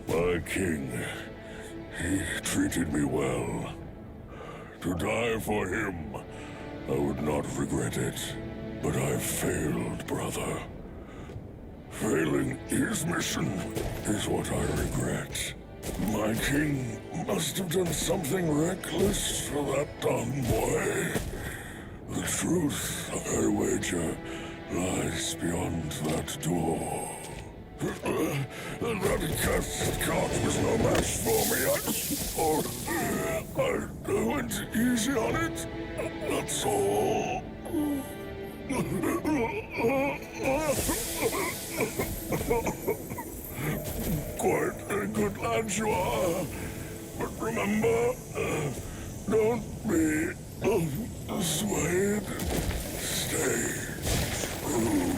My king, he treated me well. To die for him, I would not regret it. But I've failed, brother. Failing his mission is what I regret. My king must have done something reckless for that dumb boy. The truth, I wager, lies beyond that door. That cursed cart was no match for me. I went easy on it. That's all. Quite a good lad you are. But remember, don't be swayed. Stay true.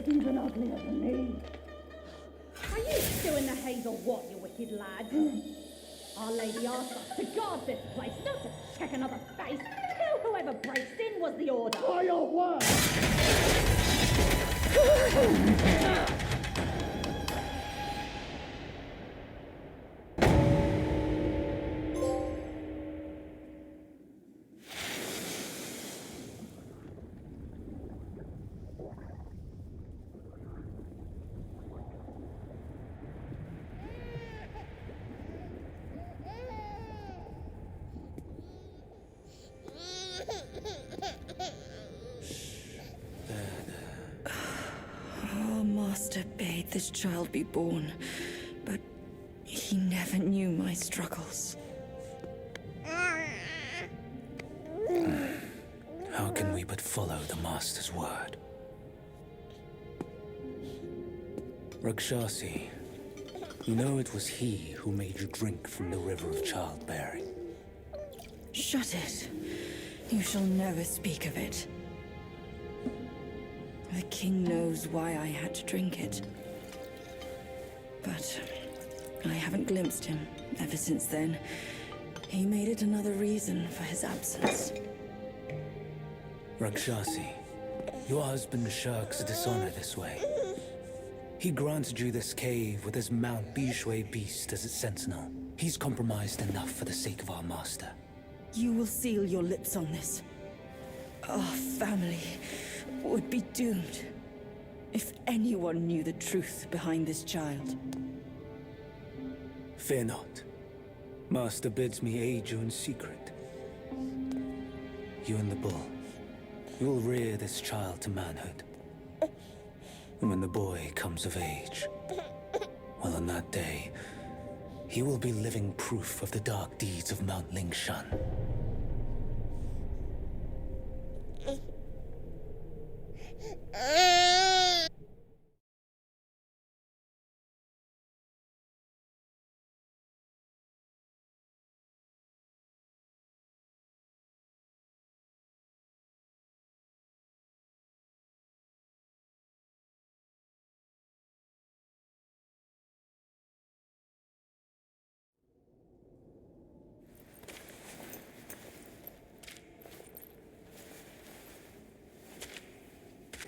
Even uglier than me. Are you still in the haze or what, you wicked lad? Our Lady asked us to guard this place, not to check another face. Kill whoever breaks in was the order. By your word! this child be born, but he never knew my struggles. How can we but follow the Master's word? Rakshasi, you know it was he who made you drink from the river of childbearing. Shut it. You shall never speak of it. The king knows why I had to drink it. But I haven't glimpsed him ever since then. He made it another reason for his absence. Rakshasi, your husband shirks dishonor this way. He granted you this cave with his Mount Bishui beast as its sentinel. He's compromised enough for the sake of our master. You will seal your lips on this. Our family would be doomed if anyone knew the truth behind this child. Fear not. Master bids me aid you in secret. You and the bull, you will rear this child to manhood. And when the boy comes of age, well, on that day, he will be living proof of the dark deeds of Mount Lingshan.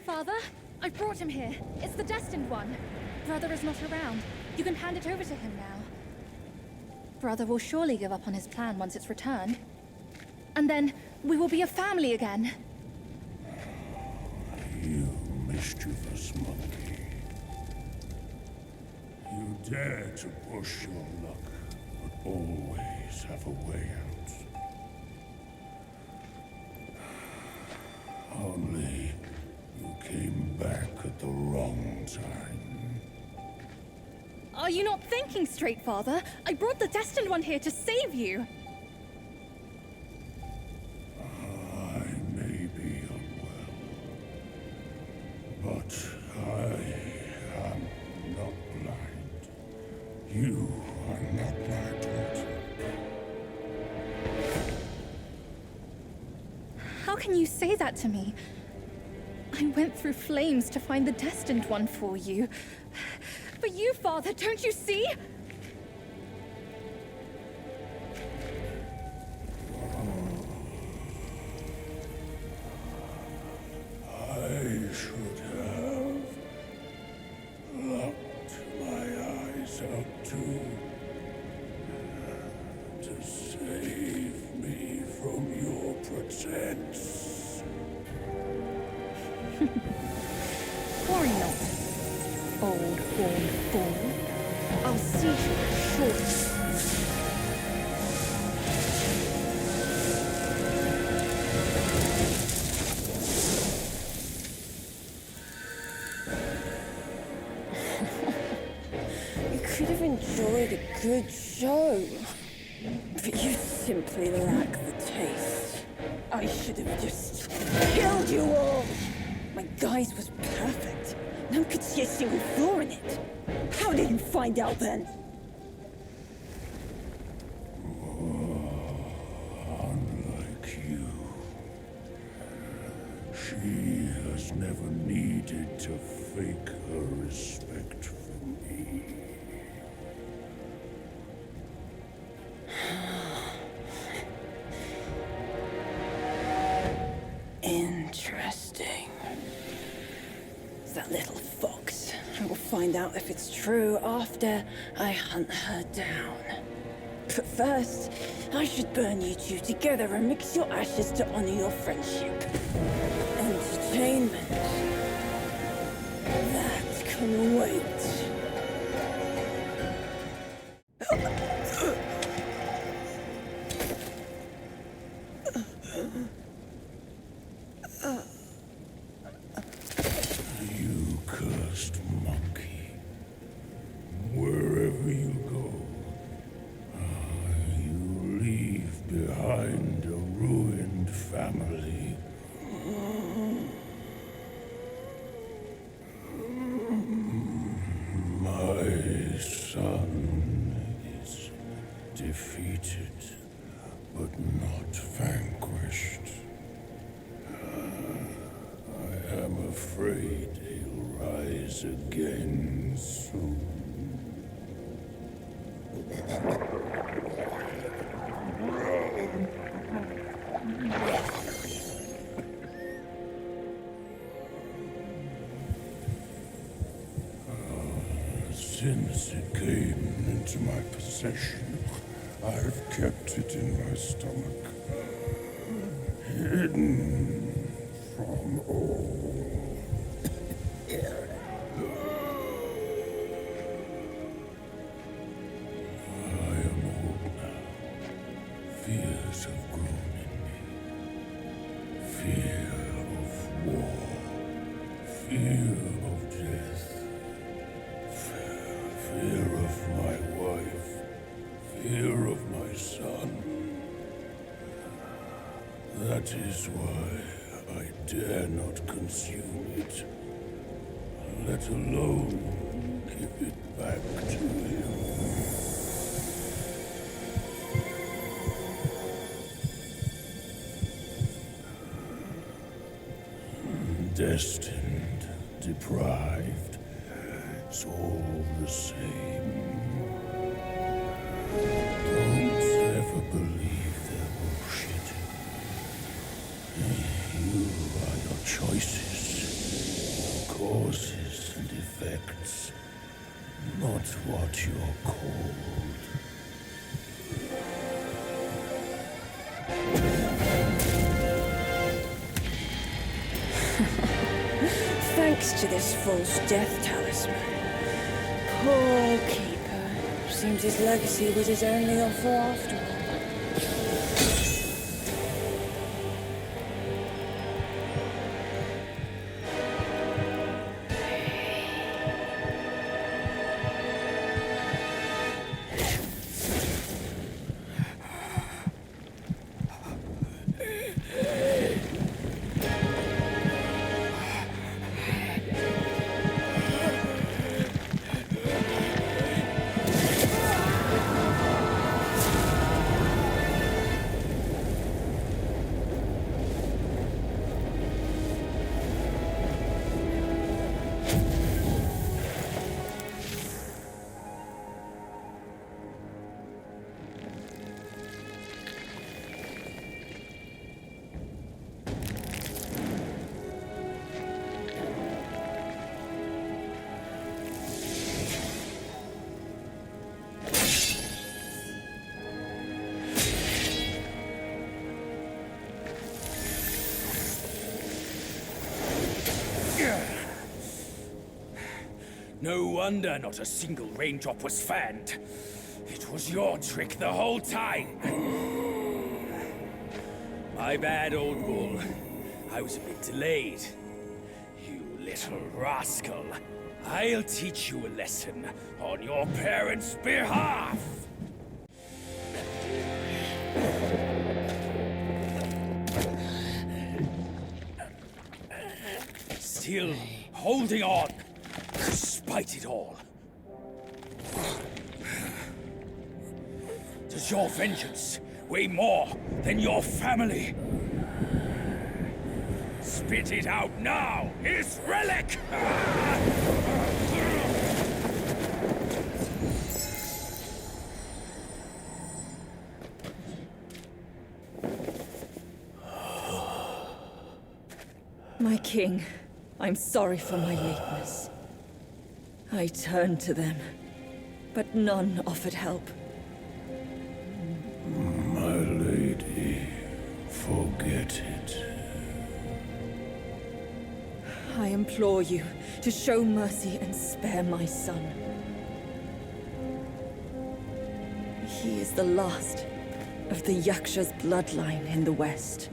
Father, I brought him here. It's the destined one. Brother is not around. You can hand it over to him now. Brother will surely give up on his plan once it's returned. And then we will be a family again. You mischievous monkey. You dare to push your luck, but always have a way out. Only you came back at the wrong time. Are you not thinking straight, Father? I brought the destined one here to save you. I may be unwell, but I am not blind. You are not my daughter. How can you say that to me? I went through flames to find the destined one for you. But you, Father, don't you see? I should have locked my eyes out too, to save me from your pretense. Worry not, old horned fool. I'll see you shortly. You could have enjoyed a good show, but you simply lack the taste. I should have just killed you all. My guise was perfect. No one could see a single flaw in it. How did you find out then? Unlike you, she has never needed to fake her respect for me. Interesting. It's that little fox. I will find out if it's true after I hunt her down. But first, I should burn you two together and mix your ashes to honor your friendship. Entertainment. That can wait. You cursed monkey. family. My son is defeated, but not vanquished. I am afraid he'll rise again soon. Since it came into my possession, I've kept it in my stomach, hidden from all. I am old now. Fears have grown in me. Fear of war. Fear of death. Fear of my wife. Fear of my son. That is why I dare not consume it, let alone give it back to him. Destined, deprived, it's all the same. Don't ever believe their bullshit. You are your choices, causes and effects, not what you're called. Thanks to this false death talisman. Poor keeper. Seems his legacy was his only offer after all. No wonder not a single raindrop was fanned. It was your trick the whole time. My bad, old bull. I was a bit delayed. You little rascal. I'll teach you a lesson on your parents' behalf. Still holding on. Despite it all. Does your vengeance weigh more than your family? Spit it out now, his relic! My king, I'm sorry for my lateness. I turned to them, but none offered help. My lady, forget it. I implore you to show mercy and spare my son. He is the last of the Yaksha's bloodline in the West,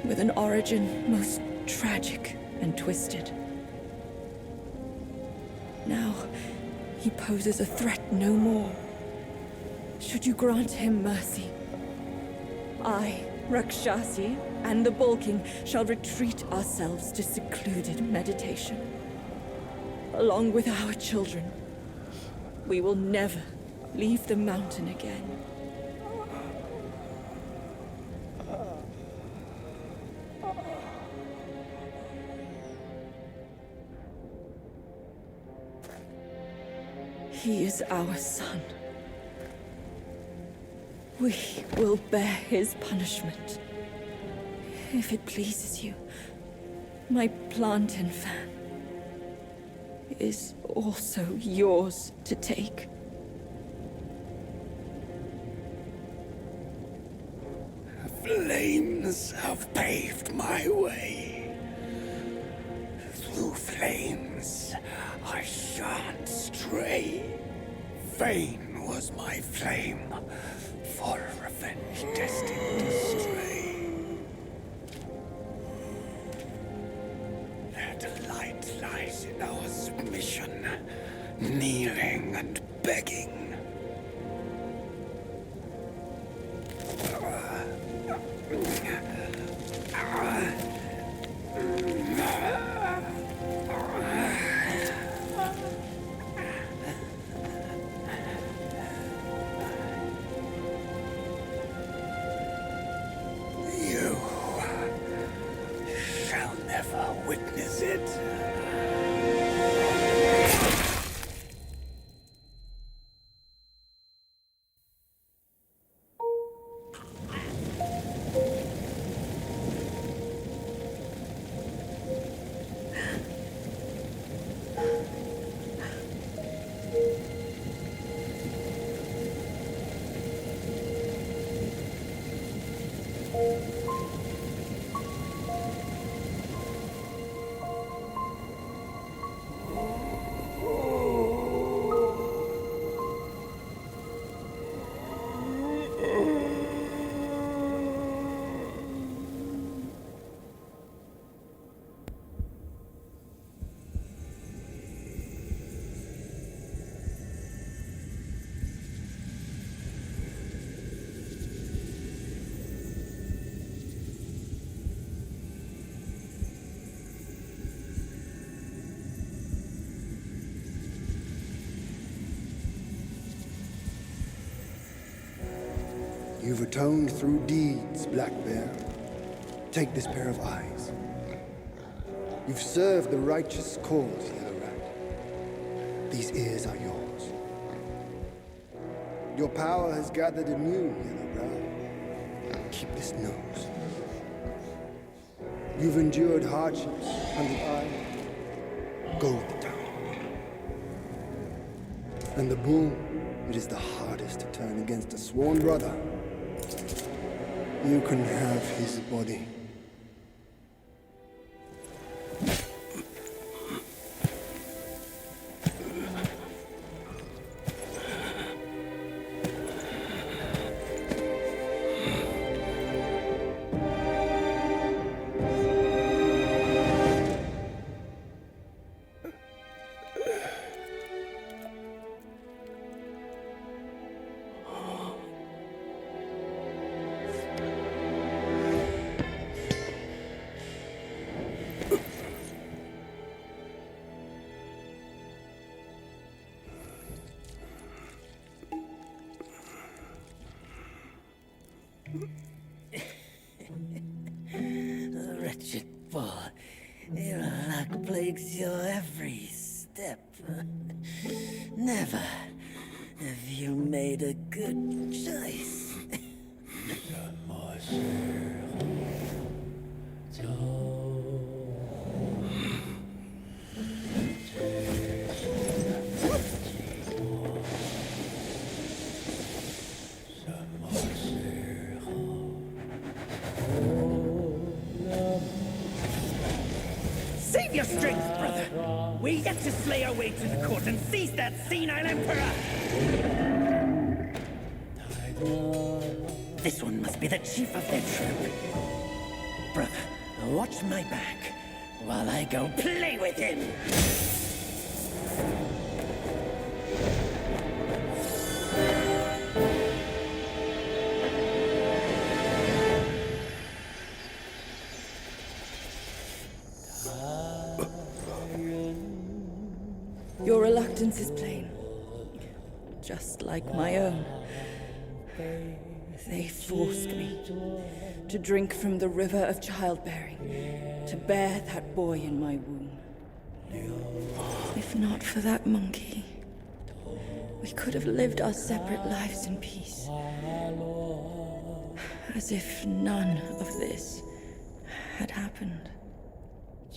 with an origin most tragic and twisted. Now, he poses a threat no more. Should you grant him mercy, I Rakshasi and the Bull King shall retreat ourselves to secluded meditation. Along with our children, we will never leave the mountain again. He is our son. We will bear his punishment. If it pleases you, my plantain fan is also yours to take. Flames have paved my way. Through flames, I shan't stray. Vain was my flame, for revenge destined to stray. That light lies in our submission, kneeling and begging. You shall never witness it. You've atoned through deeds, Black Bear. Take this pair of eyes. You've served the righteous cause, Yellow Rat. These ears are yours. Your power has gathered anew, Yellow Brow. Keep this nose. You've endured hardships under eye. Go with the tongue. And the bull, it is the hardest to turn against a sworn brother. You can have his body. Wretched boy, your luck plagues your every step. Never have you made a good choice. Save your strength, brother! We yet to slay our way to the court and seize that senile emperor! This one must be the chief of their troop. Brother, watch my back while I go play with him! sentence is plain. Just like my own. They forced me to drink from the river of childbearing, to bear that boy in my womb. If not for that monkey, we could have lived our separate lives in peace. As if none of this had happened.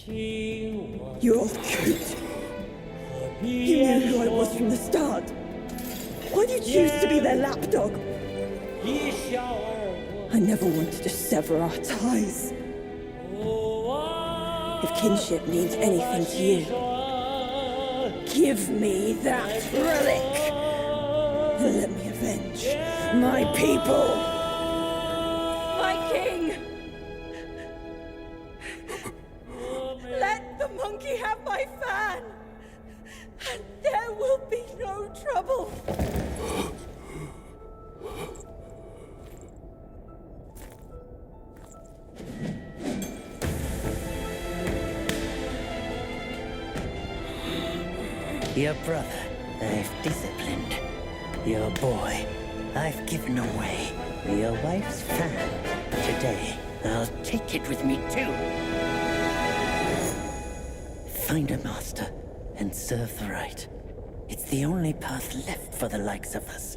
You're cute. You knew who I was from the start. Why do you choose to be their lapdog? I never wanted to sever our ties. If kinship means anything to you, give me that relic and let me avenge my people. My king! Let the monkey have my fan, and there will be no trouble. Your brother, I've disciplined. Your boy, I've given away. Your wife's fan. Today, I'll take it with me too. Find a master and serve the right. It's the only path left for the likes of us.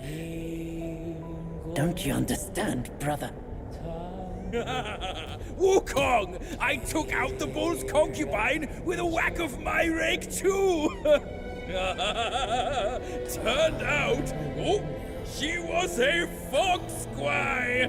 Don't you understand, brother? Wukong! I took out the bull's concubine with a whack of my rake too! Turned out, she was a fox squire!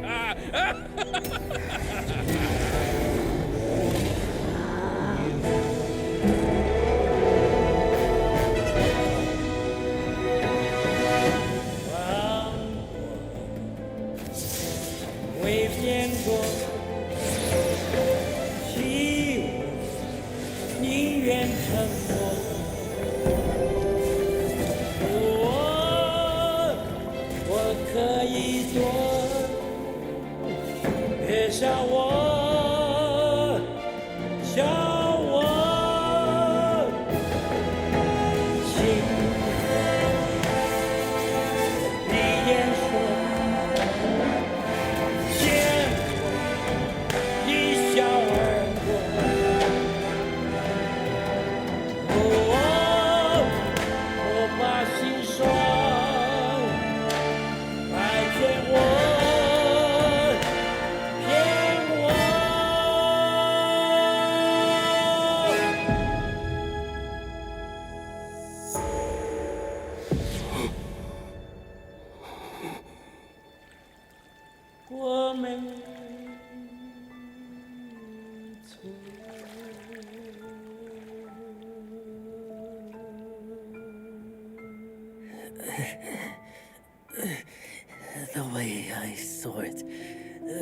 The way I saw it,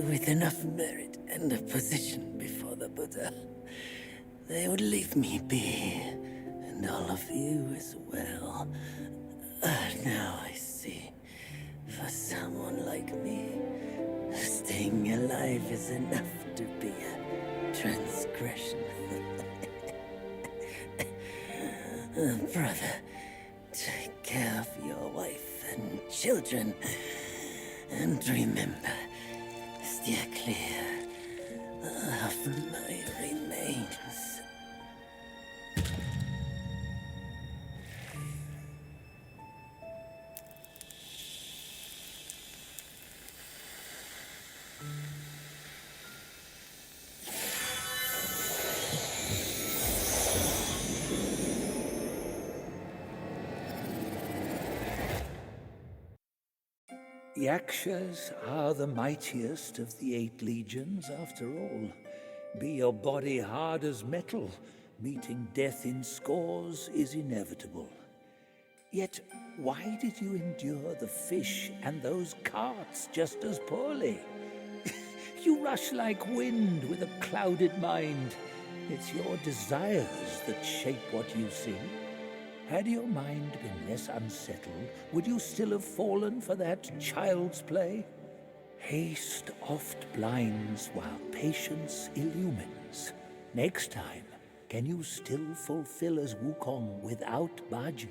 with enough merit and a position before the Buddha, they would leave me be, and all of you as well. Now I see, for someone like me, staying alive is enough to be a transgression. Brother, take care of your wife and children. And remember, steer clear of my remains. Yakshas are the mightiest of the 8 legions, after all. Be your body hard as metal, meeting death in scores is inevitable. Yet, why did you endure the fish and those carts just as poorly? You rush like wind with a clouded mind. It's your desires that shape what you see. Had your mind been less unsettled, would you still have fallen for that child's play? Haste oft blinds while patience illumines. Next time, can you still fulfill as Wukong without Baju?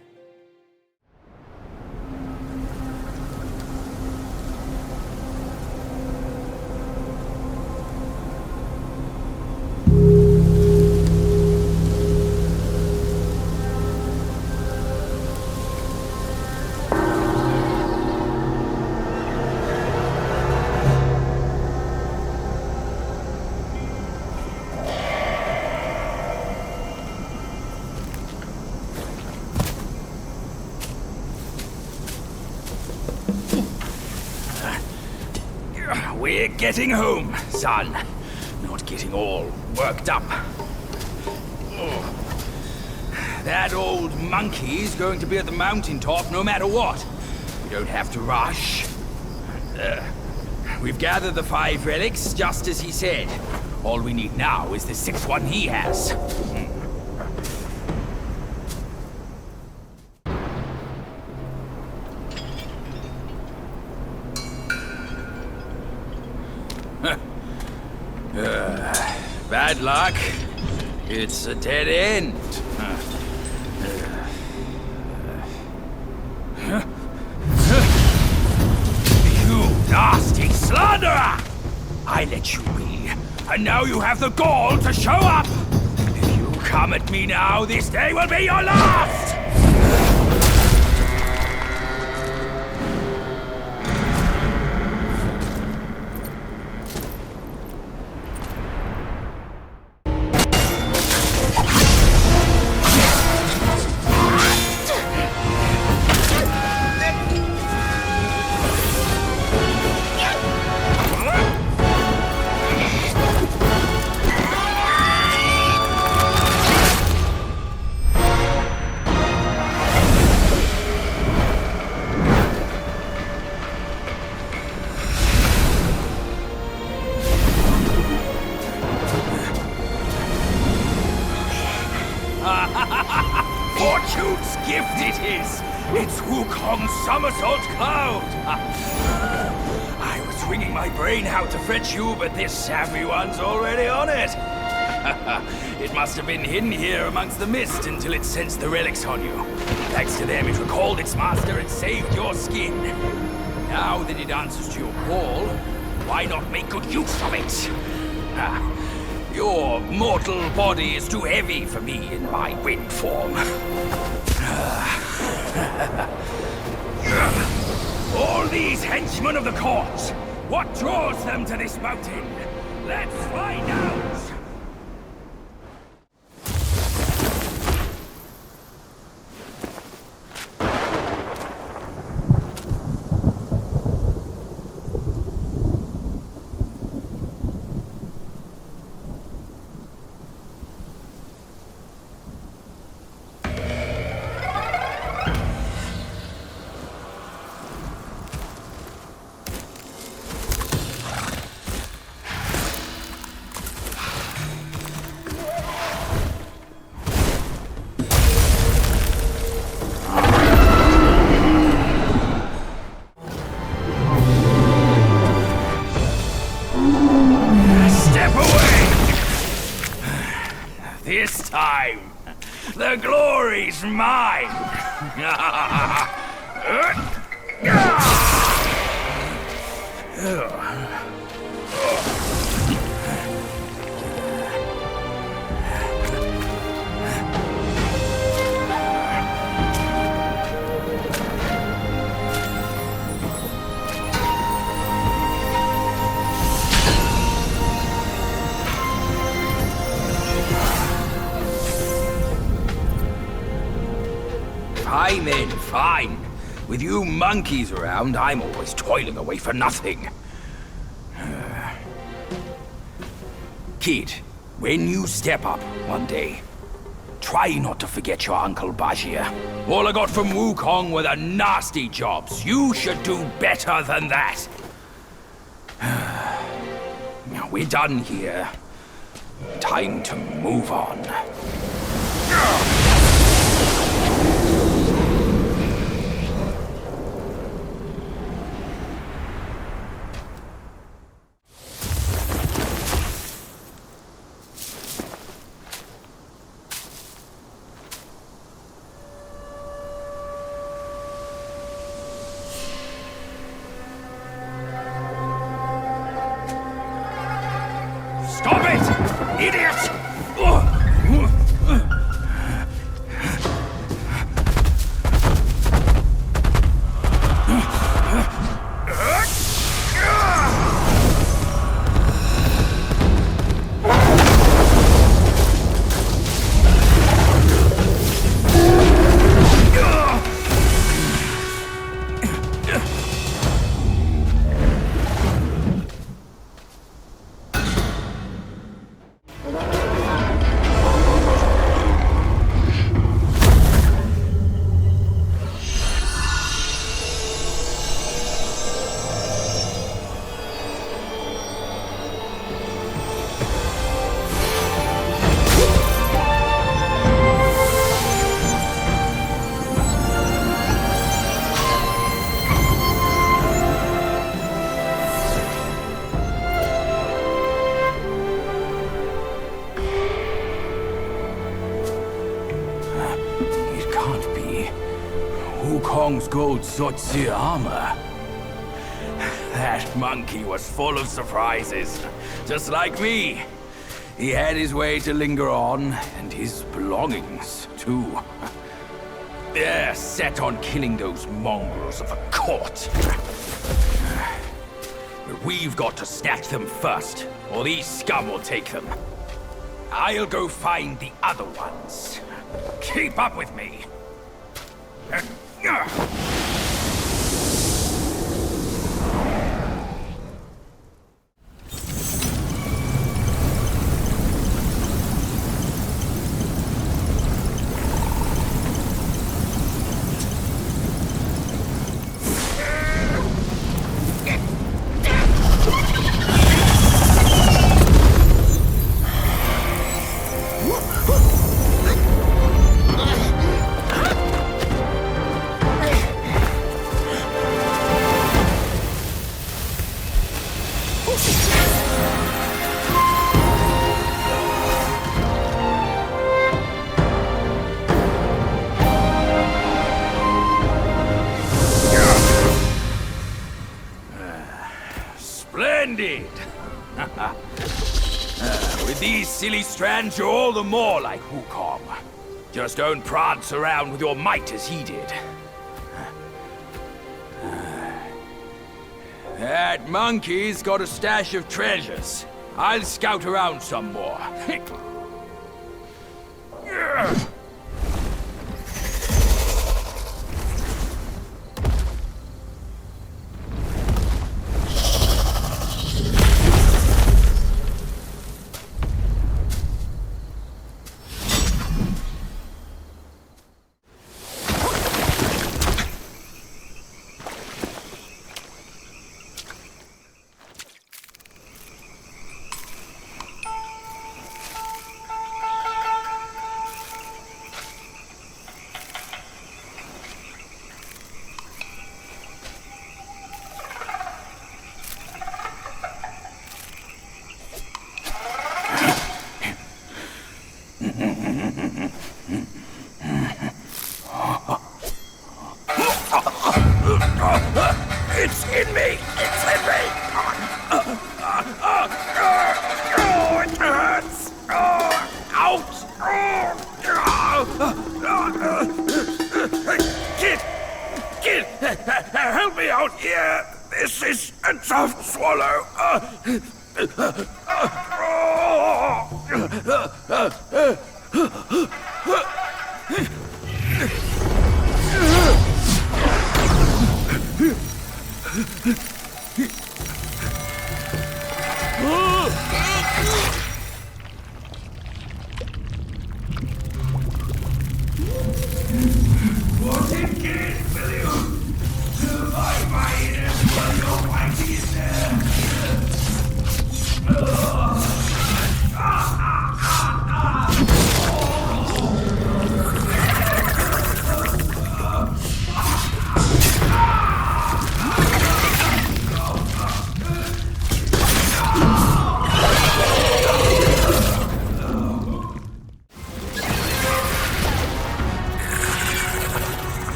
We're getting home, son. Not getting all worked up. Oh. That old monkey's going to be at the mountaintop no matter what. We don't have to rush. We've gathered the 5 relics, just as he said. All we need now is the 6th one he has. Bad luck. It's a dead end. You nasty slanderer! I let you be, and now you have the gall to show up! If you come at me now, this day will be your last! Fortune's gift it is! It's Wukong's somersault cloud! I was wringing my brain how to fetch you, but this savvy one's already on it! It must have been hidden here amongst the mist until it sensed the relics on you. Thanks to them, it recalled its master and saved your skin. Now that it answers to your call, why not make good use of it? Your mortal body is too heavy for me in my wind form. All these henchmen of the court, what draws them to this mountain? Let's find out! This time, the glory's mine! Fine then, fine. With you monkeys around, I'm always toiling away for nothing. Kid, when you step up one day, try not to forget your Uncle Bajir. All I got from Wukong were the nasty jobs. You should do better than that. Now we're done here. Time to move on. Stop it! Idiot! Wukong's gold Sotzi armor. That monkey was full of surprises, just like me. He had his way to linger on, and his belongings, too. They're set on killing those mongrels of the court. But we've got to snatch them first, or these scum will take them. I'll go find the other ones. Keep up with me. Splendid! With these silly strands, you're all the more like Wukong. Just don't prance around with your might as he did. That monkey's got a stash of treasures. I'll scout around some more. It's in me! It's in me! Oh, it hurts! Ouch! Kid! Help me out here! This is a tough swallow! What in kid will you survive my ears while your mighty is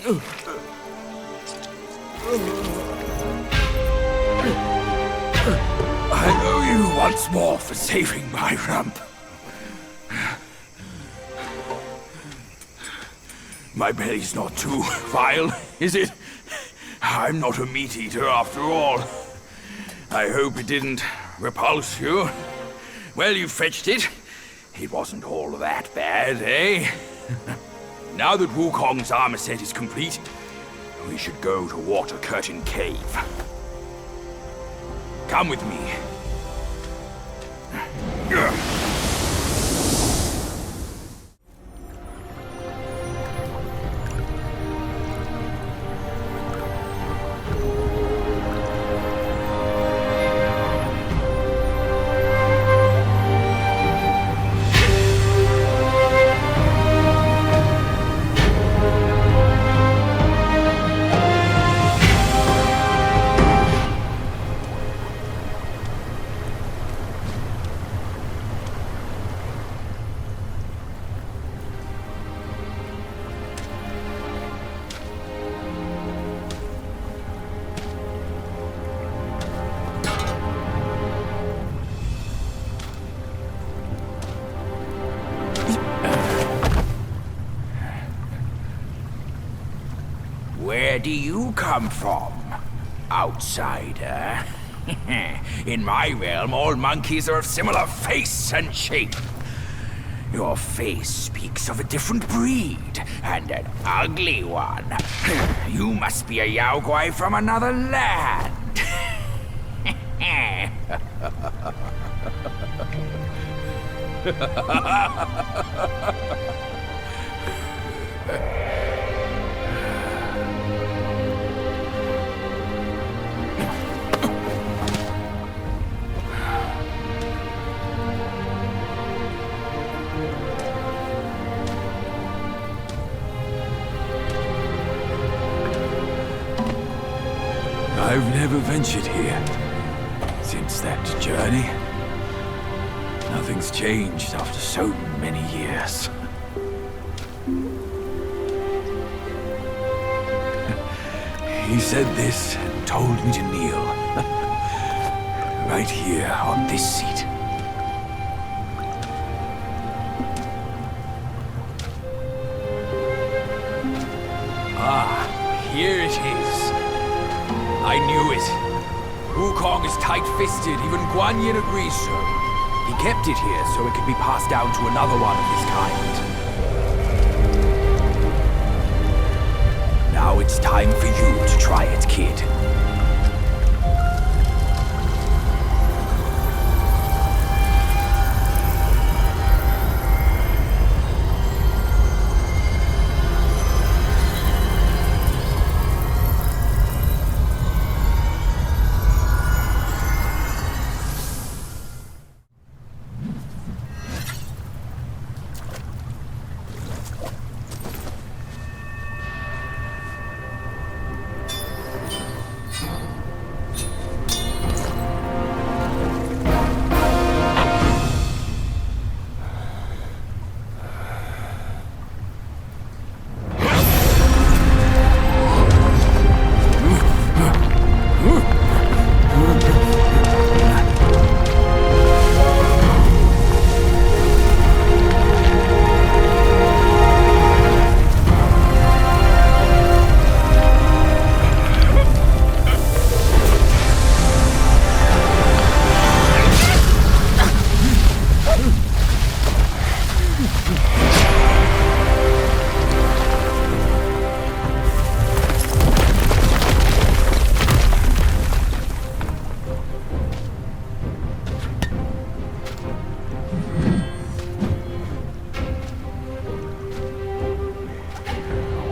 I owe you once more for saving my rump. My belly's not too vile, is it? I'm not a meat eater after all. I hope it didn't repulse you. Well, you fetched it. It wasn't all that bad, eh? Now that Wukong's armor set is complete, we should go to Water Curtain Cave. Come with me. Where do you come from, outsider? In my realm, all monkeys are of similar face and shape. Your face speaks of a different breed, and an ugly one. You must be a Yaoguai from another land. I've never ventured here since that journey. Nothing's changed after so many years. He said this and told me to kneel. Right here on this seat. Ah, here it is. I knew it. Wukong is tight-fisted, even Guan Yin agrees so. He kept it here so it could be passed down to another one of his kind. Now it's time for you to try it, kid.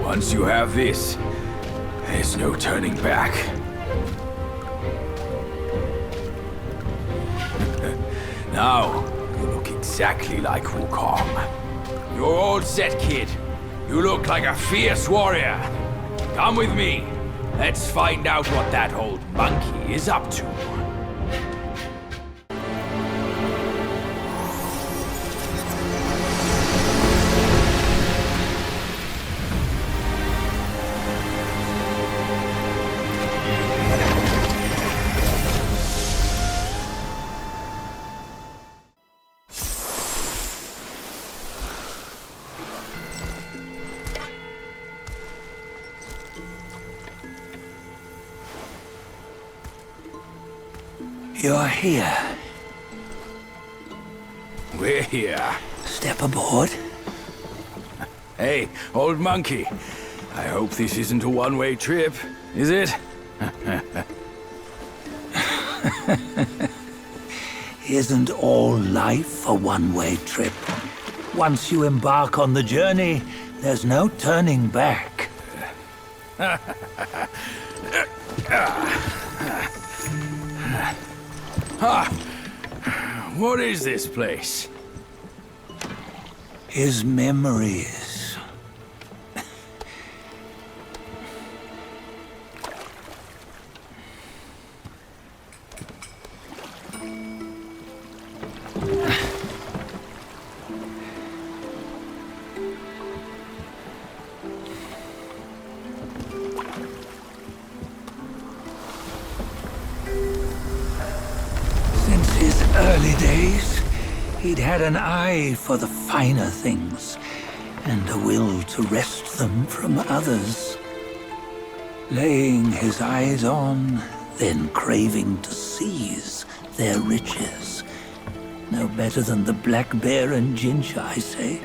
Once you have this, there's no turning back. Now, you look exactly like Wukong. You're all set, kid. You look like a fierce warrior. Come with me. Let's find out what that old monkey is up to. You're here. We're here. Step aboard. Hey, old monkey. I hope this isn't a one-way trip, is it? Isn't all life a one-way trip? Once you embark on the journey, there's no turning back. What is this place? His memories. Since his early days, he'd had an eye for the finer things, and a will to wrest them from others. Laying his eyes on, then craving to seize their riches. No better than the black bear and ginger, I say.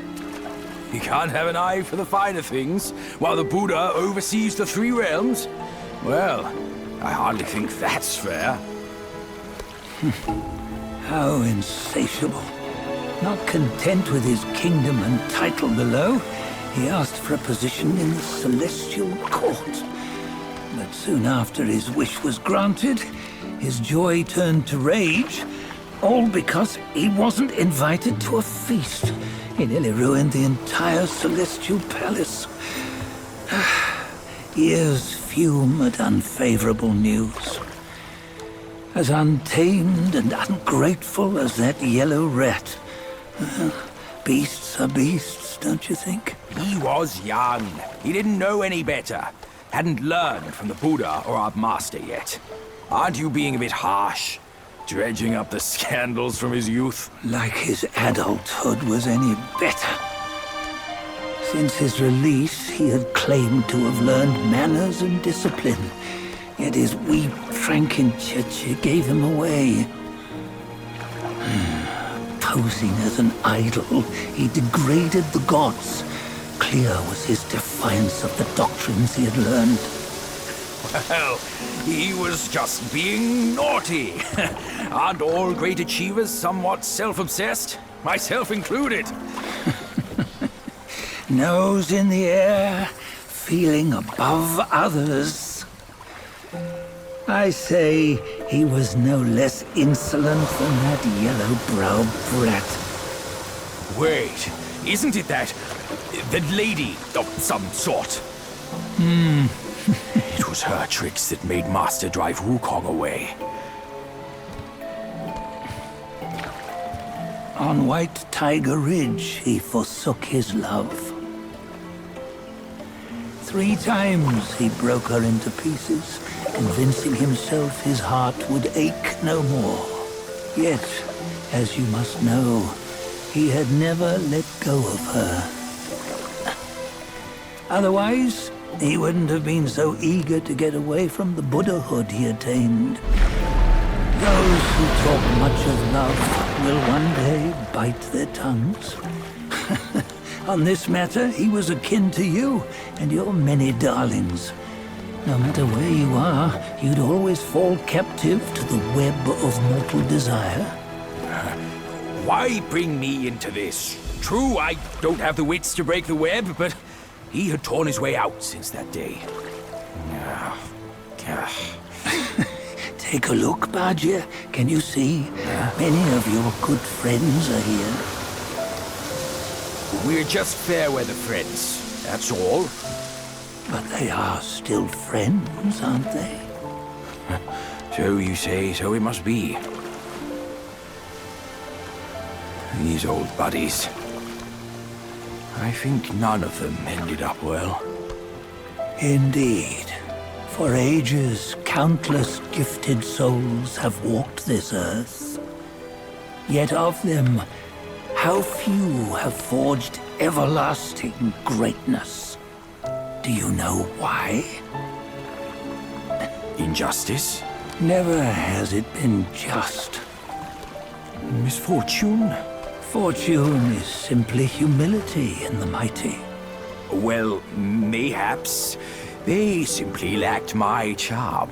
You can't have an eye for the finer things, while the Buddha oversees the three realms? Well, I hardly think that's fair. How insatiable. Not content with his kingdom and title below, he asked for a position in the celestial court. But soon after his wish was granted, his joy turned to rage, all because he wasn't invited to a feast. He nearly ruined the entire celestial palace. Ears fume at unfavorable news. As untamed and ungrateful as that yellow rat. Beasts are beasts, don't you think? He was young. He didn't know any better. Hadn't learned from the Buddha or our master yet. Aren't you being a bit harsh? Dredging up the scandals from his youth? Like his adulthood was any better. Since his release, he had claimed to have learned manners and discipline. Yet his weak Frankenchurch gave him away. Posing as an idol, he degraded the gods. Clear was his defiance of the doctrines he had learned. Well, he was just being naughty. Aren't all great achievers somewhat self-obsessed? Myself included. Nose in the air, feeling above others. I say he was no less insolent than that yellow-browed brat. Wait, isn't it that lady of some sort? It was her tricks that made Master drive Wukong away. On White Tiger Ridge, he forsook his love. 3 times he broke her into pieces, convincing himself his heart would ache no more. Yet, as you must know, he had never let go of her. Otherwise, he wouldn't have been so eager to get away from the Buddhahood he attained. Those who talk much of love will one day bite their tongues. On this matter, he was akin to you and your many darlings. No matter where you are, you'd always fall captive to the web of mortal desire. Why bring me into this? True, I don't have the wits to break the web, but he had torn his way out since that day. Take a look, Bajia. Can you see? Many of your good friends are here. We're just fair-weather friends, that's all. But they are still friends, aren't they? So you say, so it must be. These old buddies. I think none of them ended up well. Indeed. For ages, countless gifted souls have walked this earth. Yet of them, how few have forged everlasting greatness? Do you know why? Injustice? Never has it been just. Misfortune? Fortune is simply humility in the mighty. Well, mayhaps they simply lacked my charm.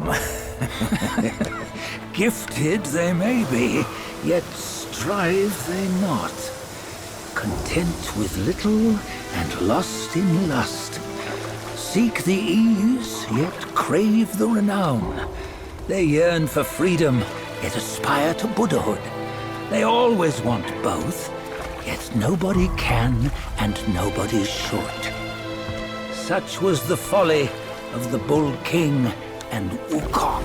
Gifted they may be, yet strive they not. Content with little and lost in lust. Seek the ease, yet crave the renown. They yearn for freedom, yet aspire to Buddhahood. They always want both, yet nobody can and nobody should. Such was the folly of the Bull King and Wukong.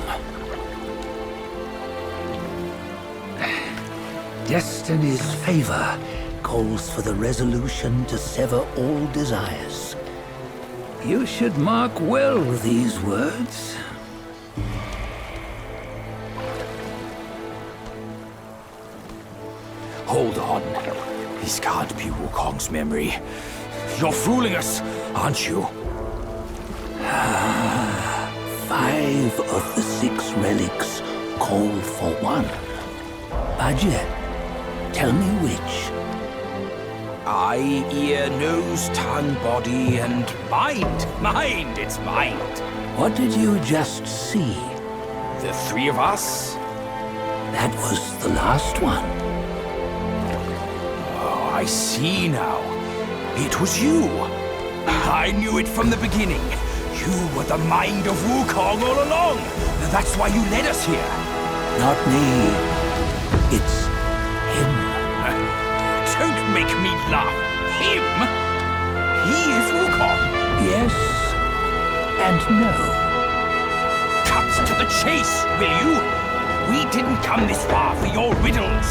Destiny's favor calls for the resolution to sever all desires. You should mark well these words. Hold on. This can't be Wukong's memory. You're fooling us, aren't you? 5 of the 6 relics call for one. Bajie, tell me which. Eye, ear, nose, tongue, body, and mind. Mind, it's mind. What did you just see? The 3 of us? That was the last one. Oh, I see now. It was you. I knew it from the beginning. You were the mind of Wukong all along. That's why you led us here. Not me. It's him. Don't make me laugh. Him? He is Wukong. Yes and no. Cut to the chase, will you? We didn't come this far for your riddles.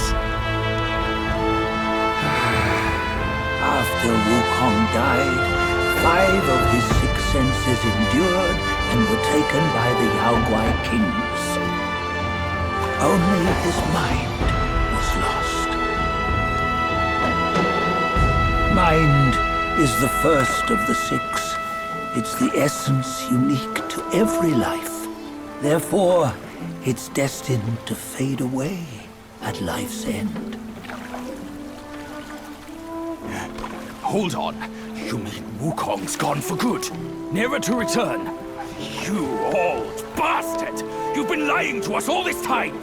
After Wukong died, 5 of his 6 senses endured and were taken by the Yaoguai kings. Only his mind was lost. Mind is the first of the 6. It's the essence unique to every life. Therefore, it's destined to fade away at life's end. Hold on. You mean Wukong's gone for good? Never to return? You old bastard! You've been lying to us all this time!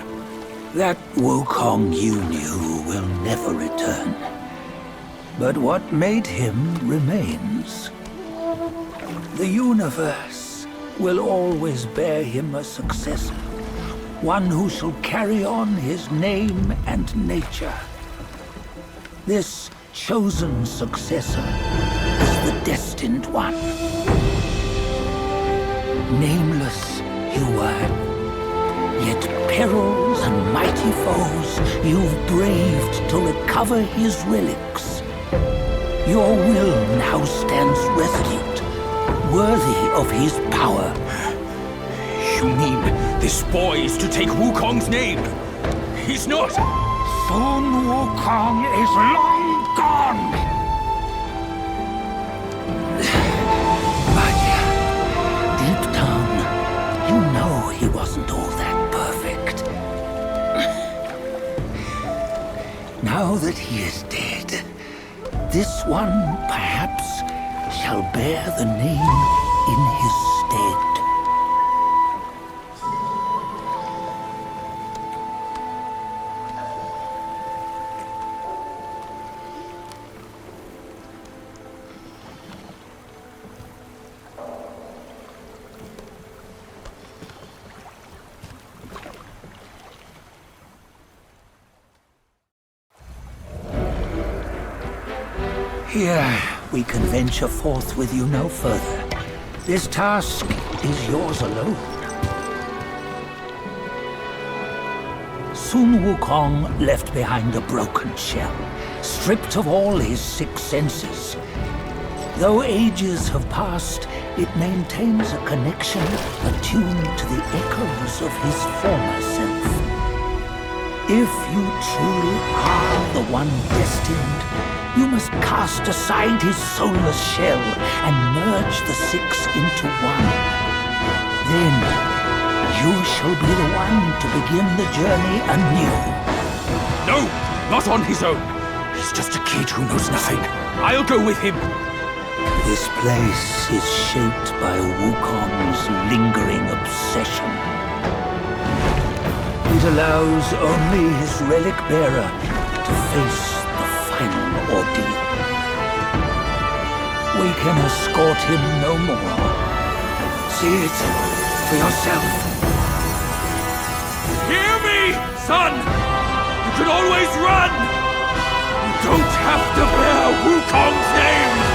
That Wukong you knew will never return. But what made him remains. The universe will always bear him a successor. One who shall carry on his name and nature. This chosen successor is the destined one. Nameless you were, yet perils and mighty foes you've braved to recover his relics. Your will now stands resolute, worthy of his power. You mean this boy is to take Wukong's name? He's not! Sun Wukong is long gone! Bajie, deep down, you know he wasn't all that perfect. Now that he is dead, this one, perhaps, shall bear the name in his stead. Here, we can venture forth with you no further. This task is yours alone. Sun Wukong left behind a broken shell, stripped of all his 6 senses. Though ages have passed, it maintains a connection attuned to the echoes of his former self. If you truly are the one destined, you must cast aside his soulless shell and merge the 6 into one. Then you shall be the one to begin the journey anew. No! Not on his own! He's just a kid who knows nothing. I'll go with him. This place is shaped by Wukong's lingering obsession. It allows only his relic bearer to face the final ordeal. We can escort him no more. See it for yourself. Hear me, son! You can always run! You don't have to bear Wukong's name!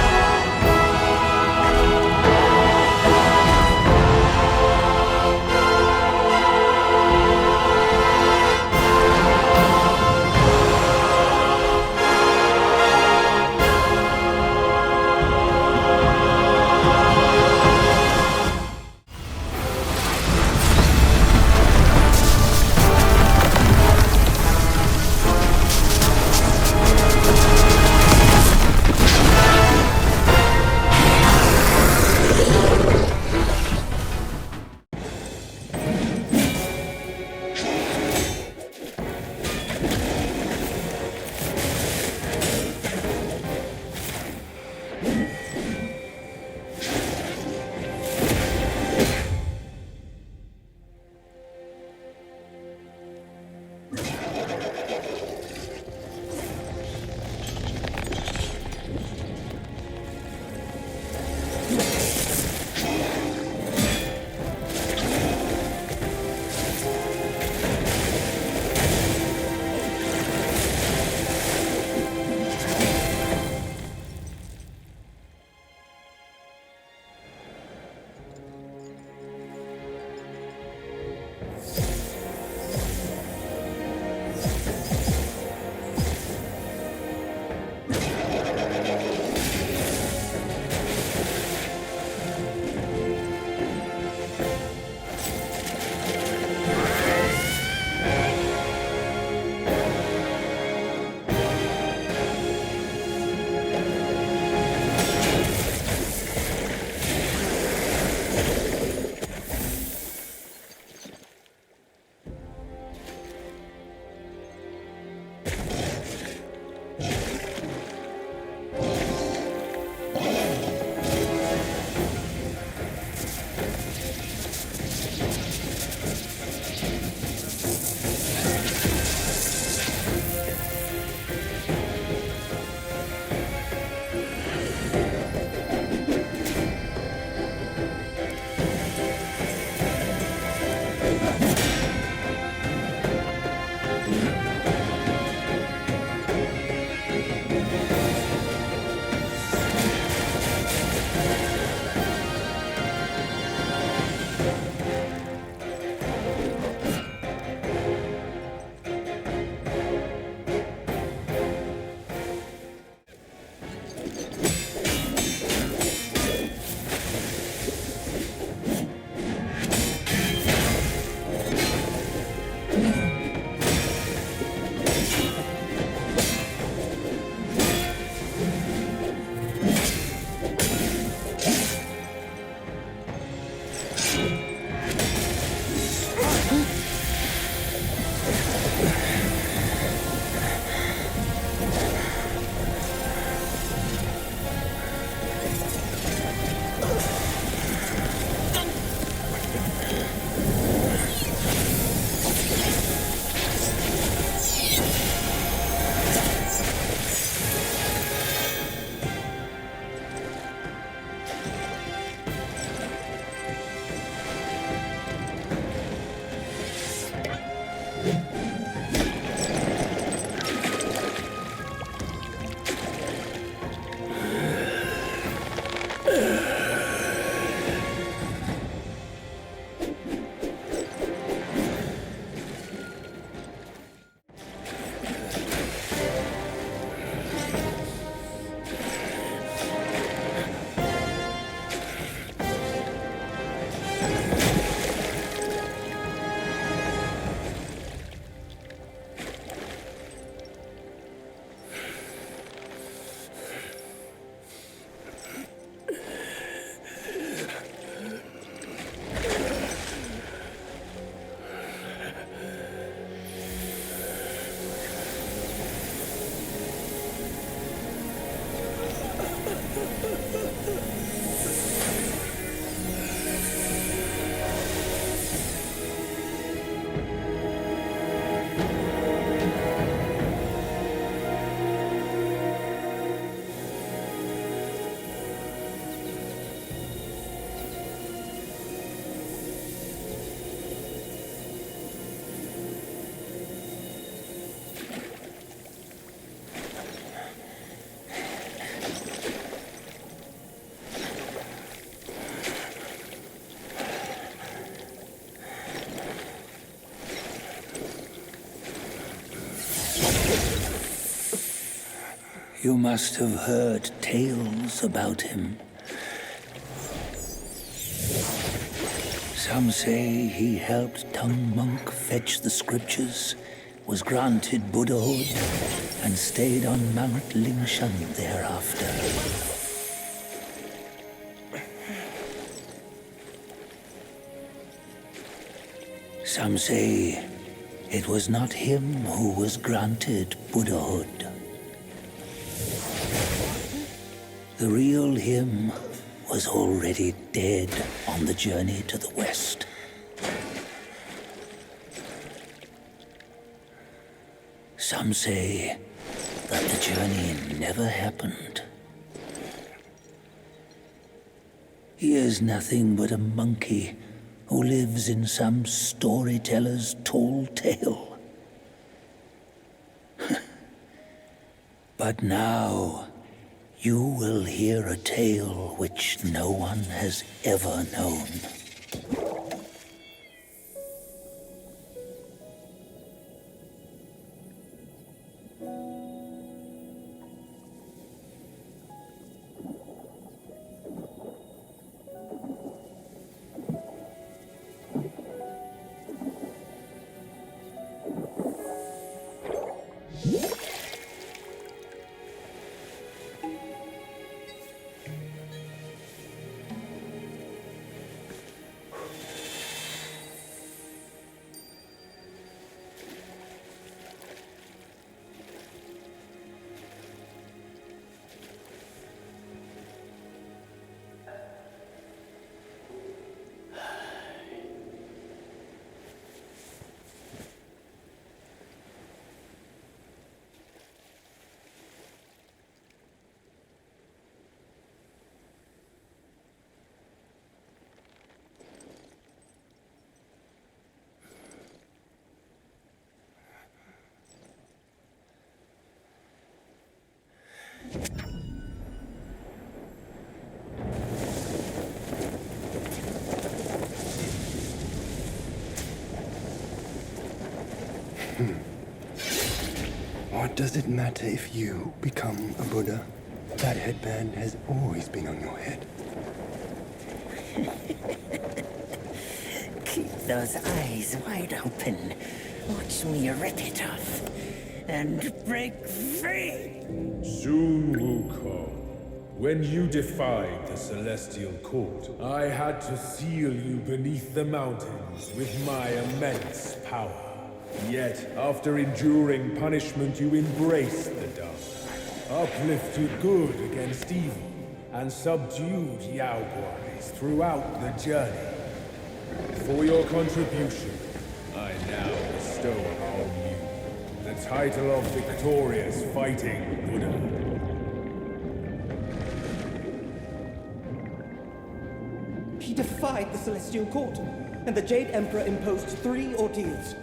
You must have heard tales about him. Some say he helped Tung Monk fetch the scriptures, was granted Buddhahood, and stayed on Mount Lingshan thereafter. Some say it was not him who was granted Buddhahood. The real him was already dead on the journey to the west. Some say that the journey never happened. He is nothing but a monkey who lives in some storyteller's tall tale. But now, you will hear a tale which no one has ever known. What does it matter if you become a Buddha? That headband has always been on your head. Keep those eyes wide open. Watch me rip it off and break free. Sun Wukong, when you defied the Celestial Court, I had to seal you beneath the mountains with my immense power. Yet, after enduring punishment, you embraced the dark, uplifted good against evil, and subdued Yaoguais throughout the journey. For your contribution, I now bestow upon you the title of Victorious Fighting Buddha. He defied the Celestial Court, and the Jade Emperor imposed 3 ordeals.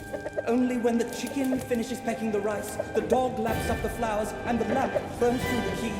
Only when the chicken finishes pecking the rice, the dog laps up the flowers, and the lamp burns through the key